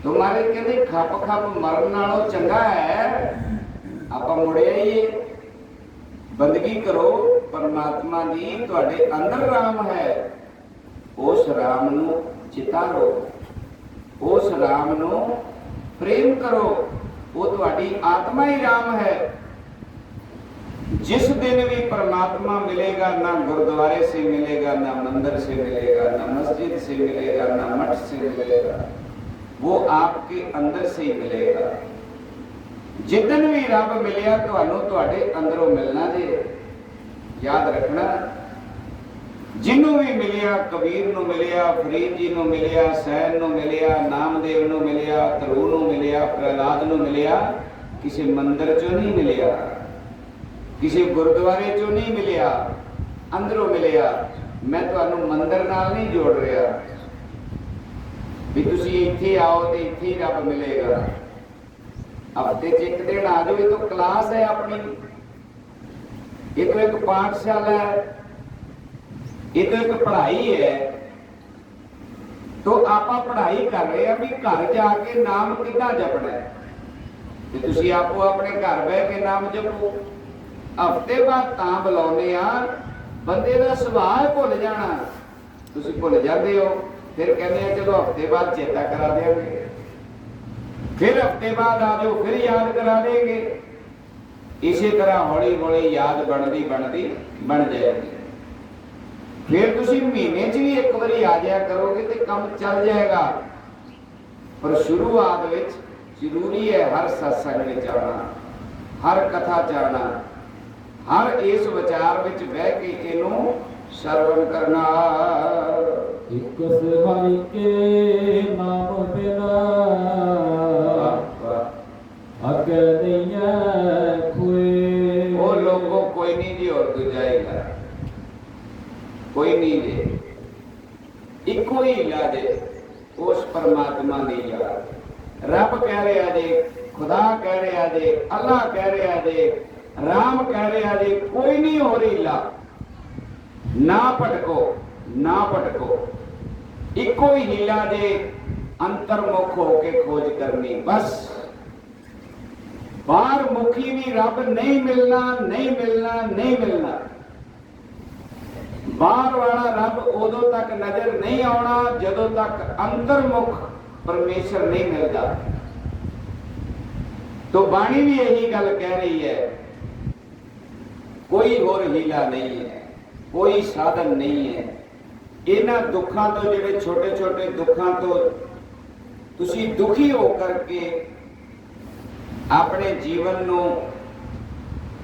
तुम्हारे कहते खप खप मरन नालों चंगा है आपां मुड़े आईए, बंदगी करो परमात्मा दी। तुहाडे अंदर राम है, उस राम नू चितारो, उस राम नू प्रेम करो। वो तुम्हारी आत्मा ही राम है। जिस दिन भी परमात्मा मिलेगा, ना गुरुद्वारे से मिलेगा, ना मंदिर से मिलेगा, ना मस्जिद से मिलेगा, ना मठ से मिलेगा, वो आपके अंदर से ही मिलेगा। जितन भी रब मिलिया तुहानू तुहाडे अंदरों मिलना जे। याद रखना ਜਿਹਨੂੰ ਵੀ ਮਿਲਿਆ, ਕਬੀਰ ਨੂੰ ਮਿਲਿਆ, ਫਰੀਦ ਜੀ ਨੂੰ ਮਿਲਿਆ, ਸੈਨ ਨੂੰ ਮਿਲਿਆ, ਨਾਮਦੇਵ ਨੂੰ ਮਿਲਿਆ, ਧਰੂ ਨੂੰ ਮਿਲਿਆ, ਪ੍ਰਹਲਾਦ ਨੂੰ ਮਿਲਿਆ, ਕਿਸੇ ਮੰਦਿਰ ਚੋਂ ਨਹੀਂ ਮਿਲਿਆ, ਕਿਸੇ ਗੁਰਦੁਆਰੇ ਚੋਂ ਨਹੀਂ ਮਿਲਿਆ, ਅੰਦਰੋਂ ਮਿਲਿਆ। ਮੈਂ ਤੁਹਾਨੂੰ ਮੰਦਿਰ ਨਾਲ ਨਹੀਂ ਜੋੜ ਰਿਹਾ ਵੀ ਤੁਸੀਂ ਇੱਥੇ ਆਓ ਤੇ ਇੱਥੇ ਹੀ ਰੱਬ ਮਿਲੇਗਾ। ਹਫ਼ਤੇ 'ਚ ਇੱਕ ਦਿਨ ਆ ਜਾਓ, ਇਹ ਤਾਂ ਕਲਾਸ ਹੈ ਆਪਣੀ, ਇਹ ਤਾਂ ਇੱਕ ਪਾਠਸ਼ਾਲਾ ਹੈ, ਇਹ ਤਾਂ ਇੱਕ ਪੜ੍ਹਾਈ ਹੈ। तो ਆਪਾਂ ਪੜ੍ਹਾਈ ਕਰ ਰਹੇ ਆ ਵੀ ਘਰ ਜਾ ਕੇ ਨਾਮ ਕਿੱਦਾਂ ਜਪਣਾ ਹੈ, ਤੇ ਤੁਸੀਂ ਆਪੋ ਆਪਣੇ ਘਰ ਬਹਿ ਕੇ ਨਾਮ ਜਪੋ। ਹਫ਼ਤੇ ਬਾਅਦ ਤਾਂ ਬੁਲਾਉਂਦੇ ਆ, ਬੰਦੇ ਦਾ ਸੁਭਾਅ ਭੁੱਲ ਜਾਣਾ, ਤੁਸੀਂ ਭੁੱਲ ਜਾਂਦੇ ਹੋ। ਫਿਰ ਕਹਿੰਦੇ ਆ ਚਲੋ ਹਫ਼ਤੇ ਬਾਅਦ ਚੇਤਾ ਕਰਾ ਦੇਵਾਂਗੇ, ਫਿਰ ਹਫ਼ਤੇ ਬਾਅਦ ਆ ਜਾਓ, ਫਿਰ ਯਾਦ ਕਰਾ ਦੇਂਗੇ। ਇਸੇ ਤਰ੍ਹਾਂ ਹੌਲੀ ਹੌਲੀ ਯਾਦ ਬਣਦੀ ਬਣਦੀ ਬਣ ਜਾਏਗੀ। ਫਿਰ ਤੁਸੀਂ ਮਹੀਨੇ 'ਚ ਵੀ ਇੱਕ ਵਾਰੀ ਆ ਜਾਇਆ ਕਰੋਗੇ ਤੇ ਕੰਮ ਚੱਲ ਜਾਏਗਾ। ਪਰ ਸ਼ੁਰੂਆਤ ਵਿੱਚ ਜ਼ਰੂਰੀ ਹੈ ਹਰ ਸਤਸੰਗ ਵਿੱਚ ਆਉਣਾ, ਹਰ ਕਥਾ 'ਚ ਆਉਣਾ, ਹਰ ਇਸ ਵਿਚਾਰ ਵਿੱਚ ਬਹਿ ਕੇ ਇਹਨੂੰ ਸਰਵਣ ਕਰਨਾ। ਇੱਕ ਸਹਾਈ ਕੇ ਨਾਮ ਬਿਨਾ ਅੱਗੇ ਨਹੀਂ ਖੋਏ। ਉਹ ਲੋਗੋ ਕੋਈ ਨਹੀਂ ਜੀ ਹੋਰ ਦੂਜਾਏਗਾ, ਕੋਈ ਨਹੀਂ ਜੀ, ਇੱਕੋ ਹੀ ਇਲਾਜ ਹੈ ਉਸ ਪਰਮਾਤਮਾ ਦੀ ਯਾਦ। ਰੱਬ ਕਹਿ ਰਿਹਾ ਜੇ, ਖੁਦਾ ਕਹਿ ਰਿਹਾ ਜੇ, ਅੱਲਾਹ ਕਹਿ ਰਿਹਾ ਜੇ, ਰਾਮ ਕਹਿ ਰਿਹਾ ਜੇ, ਕੋਈ ਨਹੀਂ ਹੋ ਰਹੀ ਲਾ। ਨਾ ਭਟਕੋ, ਨਾ ਭਟਕੋ, ਇੱਕੋ ਹੀ ਹੀਲਾ ਜੇ ਅੰਤਰਮੁਖ ਹੋ ਕੇ ਖੋਜ ਕਰਨੀ ਬਸ। ਬਾਹਰ ਮੁਖੀ ਵੀ ਰੱਬ ਨਹੀਂ ਮਿਲਣਾ, ਨਹੀਂ ਮਿਲਣਾ, ਨਹੀਂ ਮਿਲਣਾ। ਬਾਹਰ ਵਾਲਾ ਰੱਬ ਉਦੋਂ ਤੱਕ ਨਜ਼ਰ ਨਹੀਂ ਆਉਣਾ ਜਦੋਂ ਤੱਕ ਅੰਤਰਮੁਖ ਪਰਮੇਸ਼ਰ ਨਹੀਂ ਮਿਲਦਾ। तो बाणी भी यही गल कह रही है, कोई होर हीला नहीं है, कोई साधन नहीं है। इन्हां दुखों तो, जिहड़े छोटे छोटे दुखों तो तुसी दुखी हो करके अपने जीवन नूं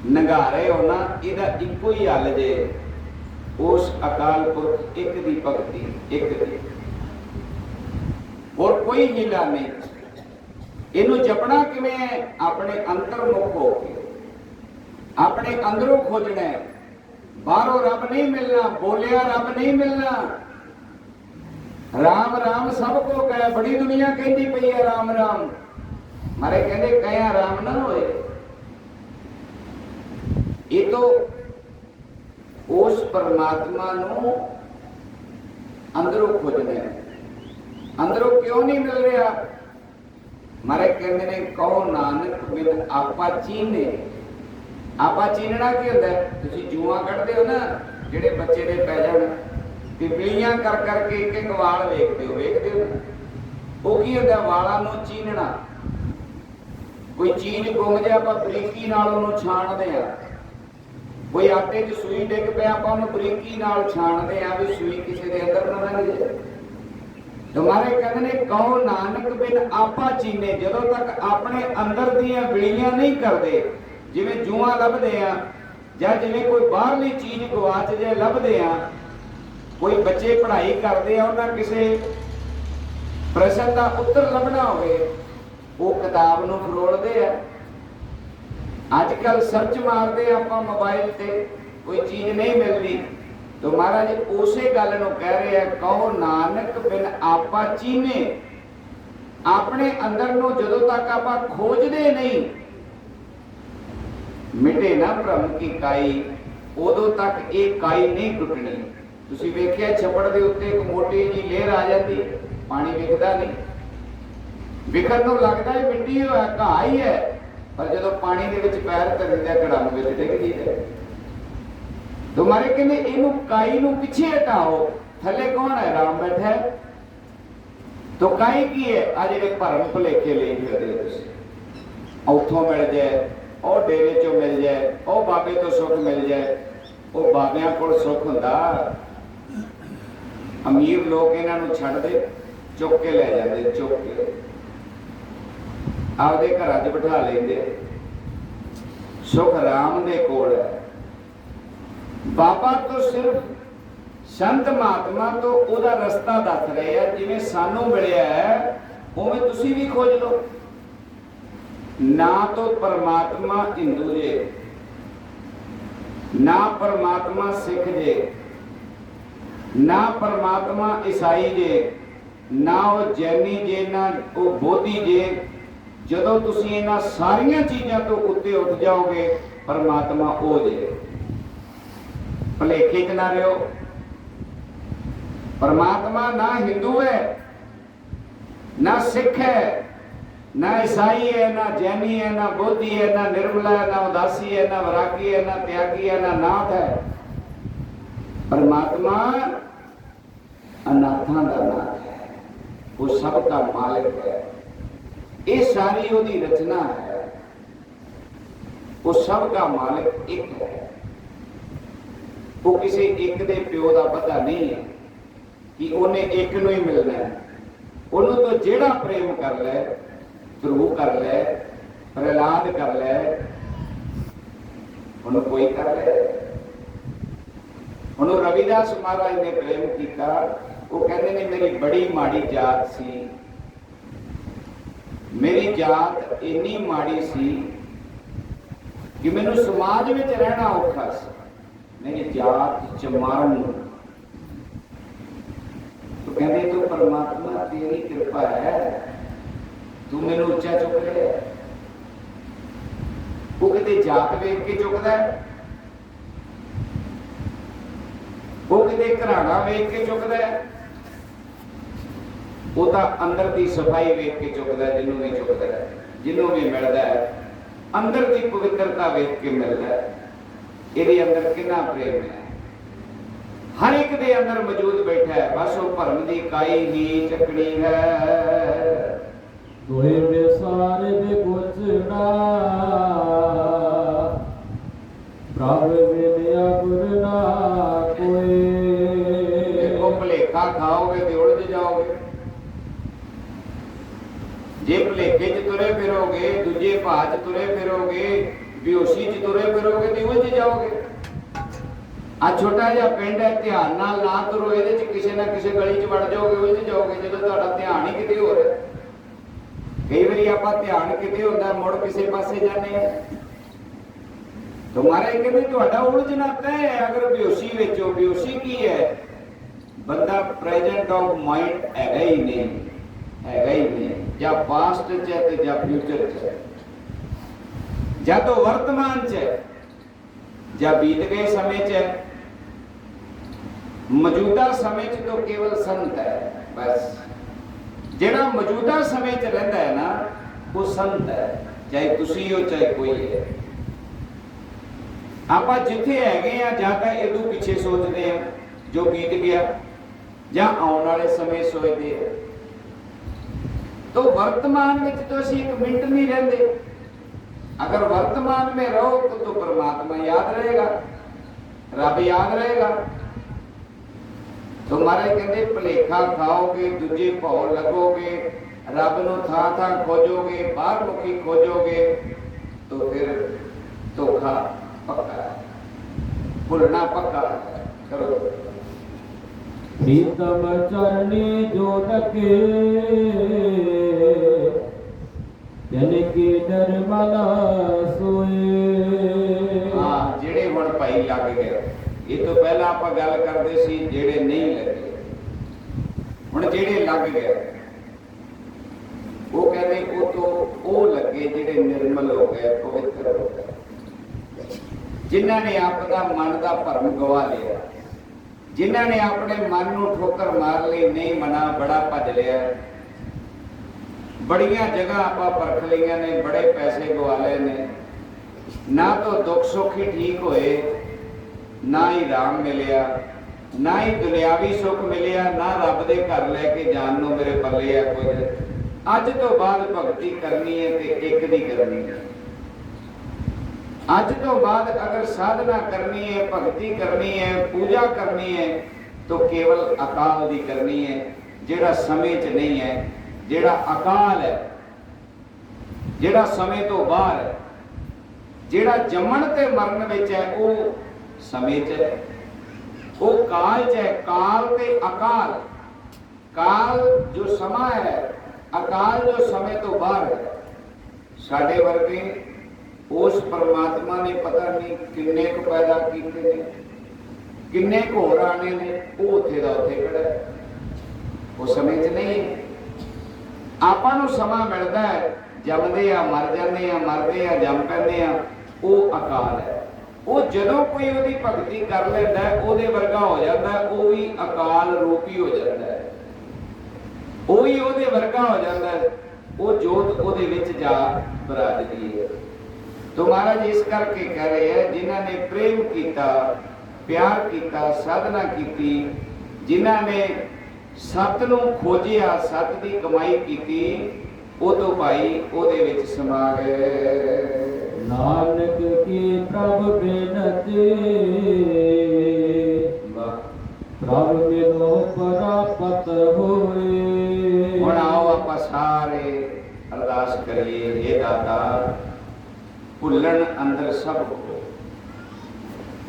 नंगा रहे हो ना, इहदा इक्को ही हल जे उस अकाल पुरख एक दी भगती, एक दी, और कोई हीला नहीं। इनू जपना किवें है? अपने अंतर्मुख हो के, अपने अंदरों खोजना है। बाहरों रब नहीं मिलना, बोलिया रब नहीं मिलना। राम राम सबको कहे, बड़ी दुनिया कहती पई है राम राम, मारे कहते कया राम ना होए। ये तो उस परमात्मा नू अंदरों खोजना है। अंदरों क्यों नहीं मिल रहा? मारे कहते ने कहो नानक बिन आपा चीने। आपा चीनना की होता है? तुसी जूआ कढ़ते हो ना, जेडे बच्चे दे पै जाण पिपलियां कर करके एक एक वाल वेखते हो ना, वो की होता है? वालां नूं चीनना। कोई चीज गुम जाए आपां बरीकी नाल उहनूं छाणदे आ, कोई आटे 'च सूई डिग पिया आपां उहनूं बरीकी नाल छाणदे आ भी सूई किसी दे अंदर ना लग जाए। तुम्हारे कहते ने कहो नानक बिन आपा चीने। जदों तक अपने अंदर दियां बिलियां नहीं करते, जिवें जूआ लभदे आ जां जिवें कोई बाहरली चीज गवाच जाए लभदे आ, कोई बच्चे पढ़ाई करते आ, उन्हां किसे प्रश्न का उत्तर लभना होवे, वो किताब नूं फरोलदे आ। अजकल सर्च मारते आपां मोबाइल ते, कोई चीज नहीं मिलती। तो महाराज उसे गल नूं कह रहे हैं, कहो नानक बिन आपा चीने। अपने अंदर नूं जदों तक आपां खोजदे नहीं, मिटे ना भ्रम की काई, उदों तक ये काई नहीं टुटनी। तुसीं वेखिआ छप्पड़ दे उत्ते एक मोटी जी लहर आ जाती, पानी विखदा नहीं, विखण नूं लगदा है मिट्टी है, घाह ही है, पर जदों पानी दे विच पैर धरदा घड़ाम विच डिगदी है। तुम्हारे कहने इनू काई नू पीछे हटाओ, थले कौन है? राम बैठा है। तो काई की है? आज एक भरम भुलेखे ले फिरदे, उथों मिल जाए, और डेरे चों मिल जाए, और बाबे तो सुख मिल जाए। वो बाबियां कोल सुख हुंदा, अमीर लोग इन्हां नू छड्ड दे, चुक के ले जाते, चुक के आपदे घरां 'च बिठा लेंदे। सुख राम दे कोल है। बाबा तो सिर्फ ਸੰਤ ਮਹਾਤਮਾ ਤੋਂ ਉਹਦਾ ਰਸਤਾ ਦੱਸ ਰਹੇ ਆ, ਜਿਵੇਂ ਸਾਨੂੰ ਮਿਲਿਆ ਹੈ ਉਵੇਂ ਤੁਸੀਂ ਵੀ ਖੋਜ ਲਓ। ਨਾ तो परमात्मा हिंदू जे, ना परमात्मा सिख जे, ना परमात्मा ईसाई जे, ना वो जैनी जे, ना वो बोधी जे। जदों तुसीं इन्हां सारियां चीज़ां तो उत्ते उठ जाओगे, परमात्मा ओ जे। भुलेखे च ना रहो। परमात्मा ना हिंदू है, ना सिख है, ना ईसाई है, ना जैनी है, ना बोधी है, ना निर्मला है, ना उदासी है, ना वैरागी है, ना त्यागी है, ना नाथ है। परमात्मा अनाथां दा नाथ है, वो सबका मालिक है। ये सारी उसकी रचना है, वो सबका मालिक एक है। वो किसी एक दे प्यो का पता नहीं है कि उन्हें एक नूं ही मिलना है। उन्होंने तो जेड़ा प्रेम कर ले, ध्रुव कर ले, प्रहलाद कर ले, उन्होंने कोई कर ले। उन्होंने रविदास महाराज ने प्रेम किया। वो कहते ने मेरी बड़ी माड़ी जात सी, मेरी जात इन्नी माड़ी सी कि मैनू समाज में रहना औखा सी, मेरी जात च मारन। तो कहते तू परमात्मा तेरी कृपा है, तू मैनू उच्चा चुक ले। वो किते जात वेख के चुकदा है, वो किते घराना वेख के चुकदा है, वो तो अंदर की सफाई वेख के चुकदा है। जिन्हों भी चुकदा है, जिन्हों भी मिलता है, अंदर की पवित्रता वेख के मिलता है। ये अंदर कितना प्रेम है, हर एक दे अंदर मौजूद बैठा है। बस वो भरम की काई ही चकनी है। कोई बेसार बेगुचना प्रभ विद्या गुरना कोई। देखो भुलेखा खाओगे तो उलझ जाओगे। जे भुलेखे च तुरे फिरोगे, दूजे भाव च तुरे फिरोगे, बेहोशी च तुरे फिरोगे तो उलझ जाओगे। आ छोटा जिहा पिंड है, ध्यान नाल ना तुरो, इहदे च किसी ना किसी गली च वड़ जाओगे, उलझ जाओगे। जदों तुहाडा ध्यान ही किते हो रहा। कई बार आप ध्यान किते होंदा, मुड़ किसी पासे जाने हैं। तुम्हारे कहते तुहाडा उलझना तय है। अगर बेहोशी विच हो, बेहोशी की है, बंदा प्रेजेंट ऑफ माइंड हैगा ही नहीं, हैगा ही नहीं। या पास्ट च है ते या फ्यूचर च है, या तो वर्तमान च है, या बीत गए समय च है। मौजूदा समय च तो केवल संत है। बस जेड़ा मौजूदा समय च रहता है ना, वो संत है, चाहे तुसी हो चाहे कोई है। आप जिथे हैगे आ, या तो इदू पिछे सोचते हैं जो बीत गया, या आने वाले समय सोचते हैं। तो वर्तमान में तो असीं एक मिनट नहीं रहते। अगर वर्तमान में रहो तो परमात्मा याद रहेगा, रब याद रहेगा। तो महाराज कहते भुलेखा खाओगे, दूजे भाव लगोगे, रब नूं थां थां खोजोगे, बाहर मुखी खोजोगे, तो फिर धोखा पक्का, भुलना पक्का। करो प्रीतम चरणी जो टके जनके नरमला सोए। हाँ, जेड़े हुण भाई लग गए। ये तो पहला आप गल करते सी जेड़े नहीं लगे, हुण जेड़े लग गए वो कहते वो तो वो लगे जेड़े निर्मल हो गए, पवित्र हो गए, जिन्हां ने अपना मन का भरम गवा लिया, जिन्हां ने अपने मन नूं ठोकर मार ली, नहीं मना बड़ा भज लिया, बड़िया जगह आप परख लिया ने, बड़े पैसे गवा ले ने, ना तो दुख सुख ही ठीक होए, ना ही राम मिलिया, ना ही दुनियावी सुख मिलिया, ना रब दे घर लैके जान नूं मेरे पल्ले है कुछ। अज तो बाद भगती करनी है तो एक दी करनी है। अज तो बाद अगर साधना करनी है, भगती करनी है, पूजा करनी है, तो केवल अकाल दी करनी है, जेड़ा समय च नहीं है, जेड़ा अकाल है, जेड़ा समय तो बाहर है, जेड़ा जमन ते मरण विच है, वो समय च है। ਉਹ ਕਾਲ ਚ ਹੈ, ਕਾਲ ਤੇ ਅਕਾਲ। ਕਾਲ ਜੋ ਸਮਾਂ ਹੈ, ਅਕਾਲ ਜੋ ਸਮੇਂ ਤੋਂ ਬਾਹਰ ਹੈ। ਸਾਡੇ ਵਰਗੇ ਉਸ ਪਰਮਾਤਮਾ ਨੇ ਪਤਾ ਨਹੀਂ ਕਿੰਨੇ ਕੁ ਪੈਦਾ ਕੀਤੇ ਨੇ, ਕਿੰਨੇ ਕੁ ਹੋਰ ਆਣੇ ਨੇ, ਉਹ ਉੱਥੇ ਦਾ ਉੱਥੇ ਖੜਾ ਹੈ, ਉਹ ਸਮੇਂ 'ਚ ਨਹੀਂ ਹੈ। ਆਪਾਂ ਨੂੰ ਸਮਾਂ ਮਿਲਦਾ ਹੈ, ਜੰਮਦੇ ਆ, ਮਰ ਜਾਂਦੇ ਆ, ਮਰਦੇ ਆ, ਜੰਮ ਪੈਂਦੇ ਆ, ਉਹ ਅਕਾਲ ਹੈ। ਉਹ ਜਦੋਂ ਕੋਈ ਉਹਦੀ ਭਗਤੀ ਕਰ ਲੈਂਦਾ ਉਹਦੇ ਵਰਗਾ ਹੋ ਜਾਂਦਾ, ਉਹ ਵੀ ਅਕਾਲ ਰੂਪੀ ਹੋ ਜਾਂਦਾ ਹੈ, ਉਹ ਵੀ ਉਹਦੇ ਵਰਗਾ ਹੋ ਜਾਂਦਾ ਹੈ। ਉਹ ਜੋਤ ਉਹਦੇ ਵਿੱਚ ਜਾ ਬਰਾਜਦੀ ਹੈ। तो महाराज इस करके कह रहे हैं, जिन्हों ने प्रेम किया, प्यार किया, साधना की, जिन्हों ने सत नूं खोजिया, सत की कमाई की, वो तो भाई ओदे विच समा गए। नानक की प्रभ बिनती, प्रभ मिलो प्राप्त होए। हुण आओ आपां सारे अरदास करिए, हे दाता भुलन अंदर सब हो।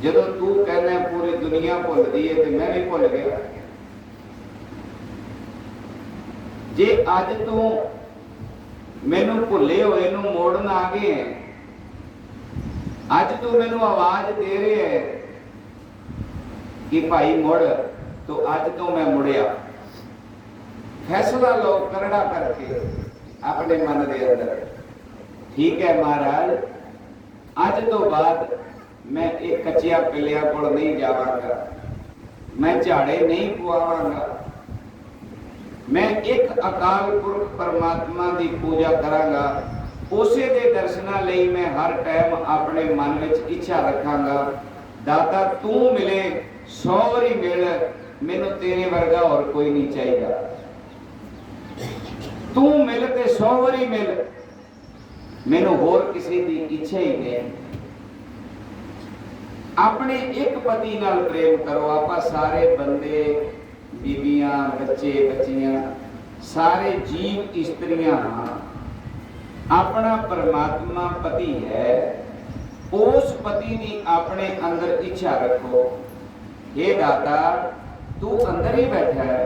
जदों तू कहना पूरी दुनिया भुलदी है तो मैं भी भुल गया। जे अज तू मैनू भुले होए नू मोड़न आ गए है, अज तू मैनू आवाज दे रहे है कि भाई मुड़, तो अज तो मैं मुड़िया। फैसला लो करड़ा करके अपने मन के अंदर, ठीक है महाराज, अज तो बाद मैं एक कच्चिया पिलिया को नहीं जावांगा, मैं झाड़े नहीं पवावांगा, मैं एक अकाल पुरख परमात्मा की पूजा करांगा। उसे दे दर्शनां लई मैं हर टाइम अपने मन में इच्छा रखांगा, दाता तू मिले 100 वारी मिल, मैनू तेरे वर्गा और कोई नहीं चाहिए। तू मिल ते 100 वारी मिल, मैनू होर किसी की इच्छा ही नहीं। अपने एक पति नाल प्रेम करो। आप सारे बंदे, बीबियां, बच्चे बच्चियां, सारे जीव स्त्रियां अपना परमात्मा पति है। उस पति की अपने अंदर इच्छा रखो। हे दाता तू अंदर ही बैठा है,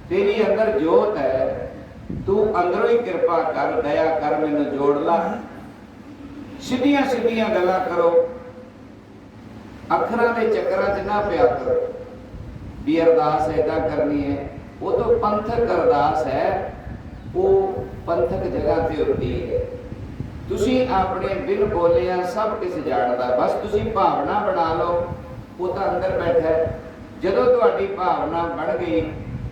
तेरी अंदर जोत है, तू अंदरों ही कृपा कर, दया कर, मैनू जोड़ ला। सीधियां सीधियां गल्लां करो, अखरां दे चक्करां च ना पिया करो भी अरदास ऐदा करनी है। वो तो पंथक अरदास है, वो पंथक जगह ते होती है। तुसी अपने बिन बोलिया सब कुछ जानदा, बस तुसी भावना बना लो, वो तो अंदर बैठा है। जदों तुहाडी भावना बन गई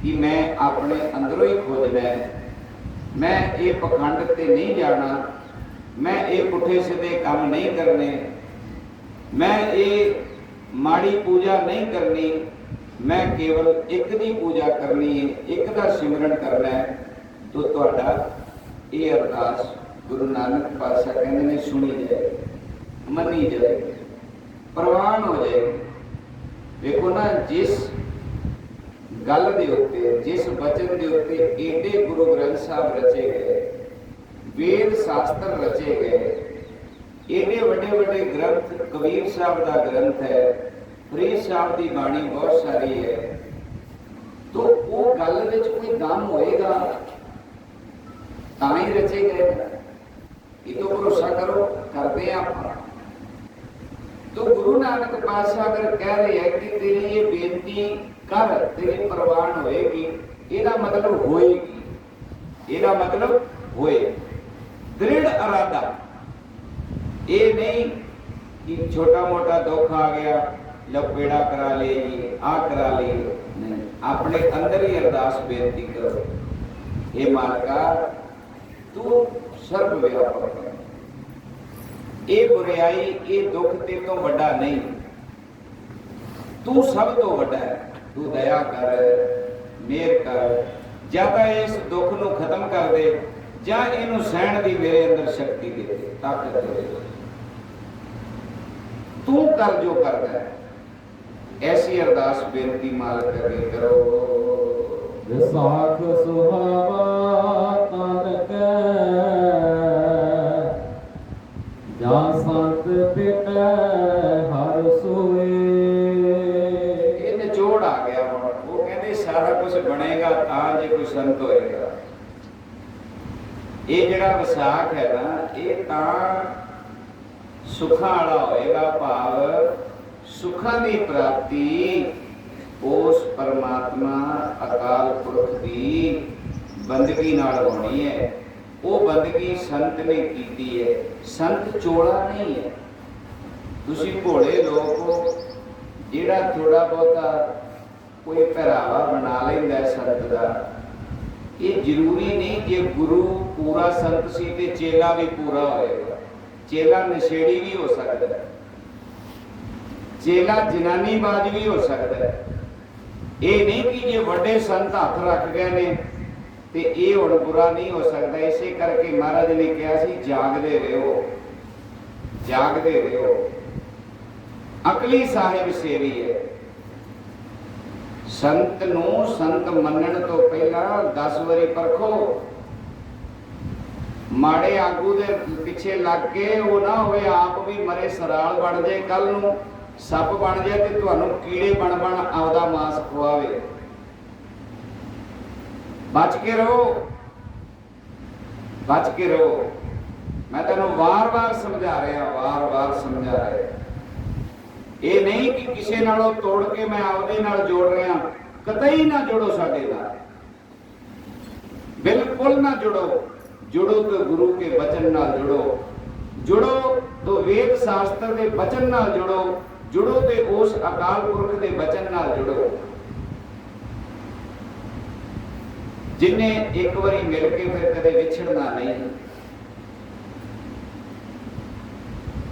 कि मैं अपने अंदरों ही खोजना है, मैं ये पखंड ते नहीं जाना, मैं ये पुठे सीधे काम नहीं करने, मैं ये माड़ी पूजा नहीं करनी, मैं केवल एक दी पूजा करनी है, एक दा सिमरन करना है, तो तुहाडा ये अरदास गुरु नानक पातशाह कहंदे ने सुनी जाए, मनी जाए, प्रवान हो जाए। देखो ना, जिस गल दे उत्ते, जिस वचन दे उत्ते एडे गुरु ग्रंथ साहब रचे गए, वेद शास्त्र रचे गए, एडे वड्डे वड्डे ग्रंथ, कबीर साहब का ग्रंथ है, फरीद साहब की बाणी बहुत सारी है, तो वो गल विच कोई दम होएगा तां ही रचे गए। ये तो भरोसा करो, करते हैं आप। तो गुरु नानक पातशाह अगर कह रहे हैं कि तेरी ये बेनती कर, तेरी प्रवान होएगी, ਇਹਦਾ मतलब होएगी, ਇਹਦਾ मतलब होए। दृढ़ इरादा, ये नहीं कि छोटा मोटा दुख आ गया लो पेड़ा करा ले, आ करा ले, नहीं। अपने अंदर ही अरदास बेनती करो, हे मालका तू सर्व व्यापक है, ये बुराई ये दुख तेरे तो बड़ा नहीं, तू सब तो बड़ा है, तू दया कर, मेहर कर, या तो इस दुख नूं खत्म कर दे, या इनू सहन की मेरे अंदर शक्ति दे, ताकत दे, तू कर जो करता है। ऐसी अरदास बेनती मालक अगे करो। विसाख सुहावा तर कै, जा संत पिटै हर सोए। इन ਬਣੇਗਾ ਤਾਂ ਜੇ ਕੋਈ ਸੰਤ ਹੋਏਗਾ। ਇਹ ਜਿਹੜਾ ਵਿਸਾਖ ਹੈ ਨਾ, ਇਹ ਤਾਂ ਸੁੱਖਾਂ ਵਾਲਾ ਹੋਏਗਾ, ਭਾਵ ਸੁੱਖਾਂ ਦੀ ਪ੍ਰਾਪਤੀ ਉਸ ਪਰਮਾਤਮਾ ਅਕਾਲ ਪੁਰਖ ਦੀ ਬੰਦਗੀ ਨਾਲ ਹੋਣੀ ਹੈ। ਉਹ ਬੰਦਗੀ ਸੰਤ ਨੇ ਕੀਤੀ ਹੈ, ਸੰਤ ਚੋਲਾ ਨਹੀਂ ਹੈ। ਤੁਸੀਂ ਭੋਲੇ ਲੋਕ ਹੋ, ਜਿਹੜਾ ਥੋੜਾ ਬਹੁਤਾ ਕੋਈ ਪਹਿਰਾਵਾ ਬਣਾ ਲੈਂਦਾ ਸੰਤ ਦਾ, ਇਹ ਜ਼ਰੂਰੀ ਨਹੀਂ ਜੇ ਗੁਰੂ ਪੂਰਾ ਸੰਤ ਸੀ ਤੇ ਚੇਲਾ ਵੀ ਪੂਰਾ ਹੋਏਗਾ। ਚੇਲਾ ਨਸ਼ੇੜੀ ਵੀ ਹੋ ਸਕਦਾ ਹੈ, ਚੇਲਾ ਜਨਾਨੀ ਬਾਜ ਵੀ ਹੋ ਸਕਦਾ ਹੈ। ਇਹ ਨਹੀਂ ਕਿ ਜੇ ਵੱਡੇ ਸੰਤ ਹੱਥ ਰੱਖ ਗਏ ਨੇ ਤੇ ਇਹ ਹੁਣ ਬੁਰਾ ਨਹੀਂ ਹੋ ਸਕਦਾ। ਇਸੇ ਕਰਕੇ ਮਹਾਰਾਜ ਨੇ ਕਿਹਾ ਸੀ ਜਾਗਦੇ ਰਹੋ, ਜਾਗਦੇ ਰਹੋ। ਅਕਲੀ ਸਾਹਿਬ ਸੇਵੀ ਹੈ। ਸੰਤ ਨੂੰ ਸੰਤ ਮੰਨਣ ਤੋਂ ਪਹਿਲਾਂ 10 ਵਾਰੀ ਪਰਖੋ। ਮਾੜੇ ਆਗੂ ਦੇ ਪਿੱਛੇ ਲੱਗ ਕੇ ਉਹ ਨਾ ਹੋਵੇ ਆਪ ਵੀ ਮਰੇ ਸਰਾਲ ਬਣ ਜਾਏ, ਕੱਲ ਨੂੰ ਸੱਪ ਬਣ ਜਾਏ ਤੇ ਤੁਹਾਨੂੰ ਕੀੜੇ ਬਣ ਆਪਦਾ ਮਾਸ ਖਵਾਵੇ। ਬਚ ਕੇ ਰਹੋ, ਬਚ ਕੇ ਰਹੋ। ਮੈਂ ਤੈਨੂੰ ਵਾਰ-ਵਾਰ ਸਮਝਾ ਰਿਹਾ, ਵਾਰ-ਵਾਰ ਸਮਝਾ ਰਿਹਾ। ਇਹ ਨਹੀਂ ਕਿ ਕਿਸੇ ਨਾਲੋਂ ਤੋੜ ਕੇ ਮੈਂ ਆਪਦੇ ਨਾਲ ਜੋੜ ਰਿਹਾ, ਕਤਈ ਨਾ ਜੋੜੋ ਸਾਡੇ ਨਾਲ, ਬਿਲਕੁਲ ਨਾ ਜੁੜੋ। ਜੁੜੋ तो गुरु के वचन नाल जुड़ो, जुड़ो तो वेद शास्त्र के वचन नाल जुड़ो, जुड़ो तो उस अकाल पुरख के वचन नाल जुड़ो जिन्हें एक बारी मिल के फिर कदे विछड़ना नहीं।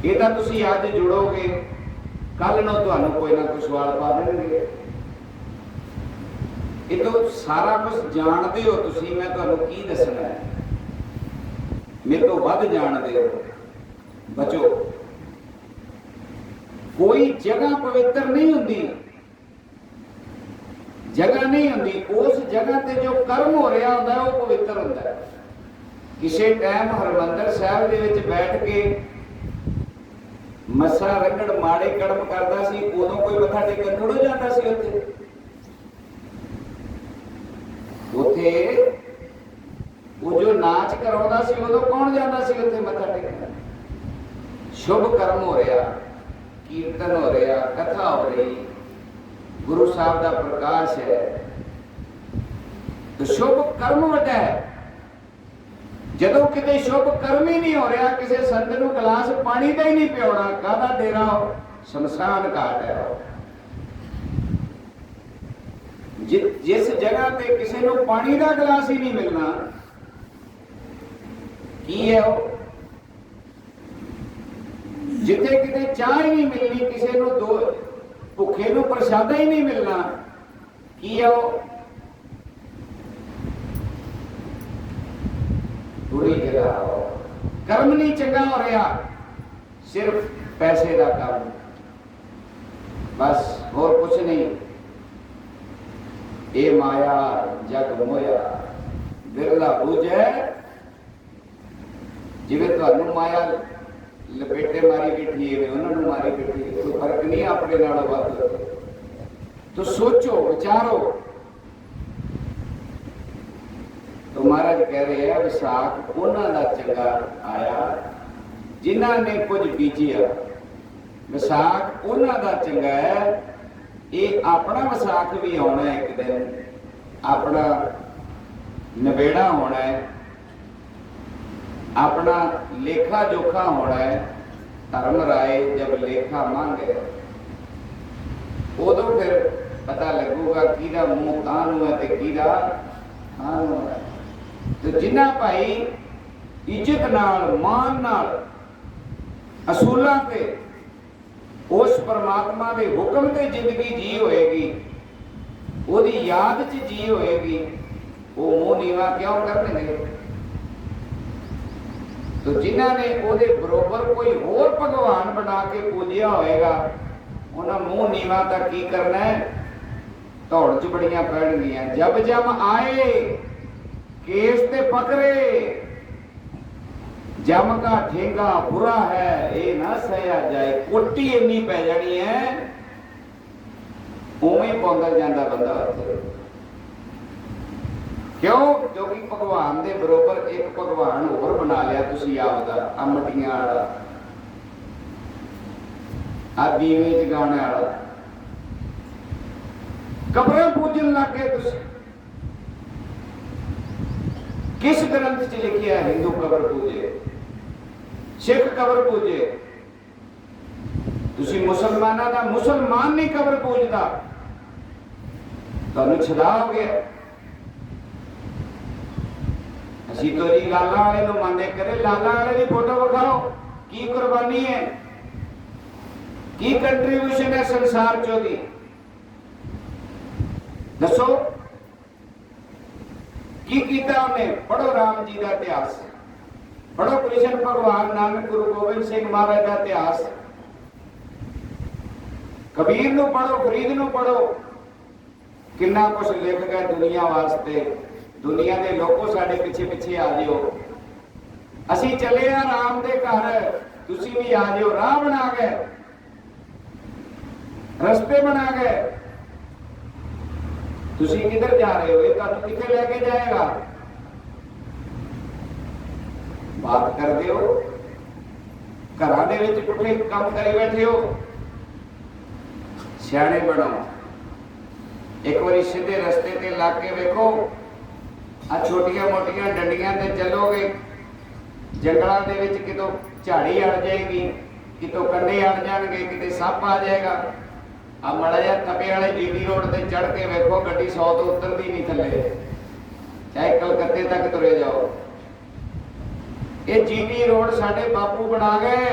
ये तो तुसी अज जुड़ोगे, कल नूं तुहानूं कोई ना कोई सवाल पा देणगे। ये तो सारा कुछ जानते हो तुसी, मैं तुहानूं की दसना है, मेरे तो वध जानते हो। बचो, कोई जगह पवित्र नहीं हुंदी, जगह नहीं हुंदी। उस जगह ते जो कर्म हो रहा होंदा है वो पवित्र होंदा है। किसी टाइम हरमंदर साहब दे विच बैठ के मसा रंगड़ माड़े कर्म करदा सी, उदों कोई मत्था टेकण थोड़ा जांदा सी। उत्थे वो जो नाच करवाता सी उदों कौन जाता सी उत्थे मत्था टेकण। शुभ कर्म हो रहा, कीर्तन हो रहा, कथा हो रही, गुरु साहब का प्रकाश है, तो शुभ कर्म वड्डा है। जदों किते शुभ कर्म ही नहीं हो रहा, किसी संत नूं गिलास पानी का ही नहीं पियाउणा, काहदा डेरा हो, शमशान घाट है। जिस जगह पे किसी नूं पानी का गिलास ही नहीं मिलना, की है वो? जिथे किते चाह ही नहीं मिलनी, किसी नूं दो भुखे नूं प्रसादा ही नहीं मिलना, की है वो? बुरी जगह हो। कर्म नहीं चंगा हो रहा, सिर्फ पैसे का काम, बस और कुछ नहीं। ये माया जग मोया बिरला बूझे। जिवें तुहानूं माया लपेटे मारी बैठी है, उन्होंने मारी बैठी है, कोई फर्क नहीं अपने नालों वध। तो सोचो, विचारो। तो महाराज कह रहे हैं विसाख उन्हां दा चंगा आया जिन्हां ने कुछ बीजिया। विसाख उन्हां दा चंगा है। ये अपना विसाख भी आना एक दिन, अपना नवेड़ा होना है, अपना लेखा जोखा होना है। धर्म राय जब लेखा मांगे उदों फिर पता लगूगा किहदा मुंह तां है ते किहदा हां है। तो जिन्ना भाई इज्जत नाल, मान नाल, असूलां ते, उस परमात्मा के हुक्म ते जिंदगी जी होएगी, ओदी याद च जी होएगी, वो मुंह नीवा क्यों करनगे? तो जिन्हां ने ओदे बरोबर कोई होर भगवान बना के पूजिया होएगा, उन्हां मुंह नीवा तक की करना है? दौड़ च बड़ियां पैणगियां। जब जब आए केस ते पकड़े, जम का ठेंगा बुरा है ये ना सहया जाए। कोटी इन्नी पै जानी है, उवें पौंदा जांदा बंदा। क्यों? क्योंकि भगवान के बरोबर एक भगवान होर बना लिया तुसी आपदा, आ मटियां वाला, आ दीवे जगाने वाला, कब्रां पूजन लग गए तुसी। किस ग्रंथ च लिखिया हिंदू कबर पूजे, सिख कबर पूजे? तुसी मुसलमाना दा, मुसलमान नहीं कबर पूजदा, तुहानू छदा हो गया। असी तो जी लाला वाले नूं माने करे, लाला वाले की फोटो विखाओ, की कुर्बानी है, की कंट्रीब्यूशन है संसार चो दी, दसो की कीता उन्हें? पढ़ो राम जी का इतिहास, पढ़ो कृष्ण भगवान नानक गुरु गोबिंद सिंह महाराज का इतिहास, कबीर नूं पढ़ो, फरीद नूं पढ़ो, किन्ना कुछ लिख गए दुनिया वास्ते। दुनिया के लोगों साडे पिछे पिछे आ जाओ, असी चले आ राम दे घर, तुसी भी आ जाओ। राह बना गए, रस्ते बना गए, तुसी किधर जा रहे हो? ये तुहानू किथे लेके जाएगा? बात करते हो, घरां दे विच पुठे काम करे बैठे हो। सियाणे बनो, एक बार सीधे रस्ते ते लग के वेखो। आ छोटिया मोटिया डंडियां ते चलोगे, जंगलों के विच कितों झाड़ी अड़ जाएगी, कितों कंडे अड़ जाएंगे, किते सप आ जाएगा। आ माड़ा जिहा थपे वाले जीटी रोड ते चढ़ के वेखो, गड्डी 100 तो उतरती नहीं थले, चाहे कलकत्ते तक तुरे जाओ। ये जीटी रोड साडे बापू बना गए,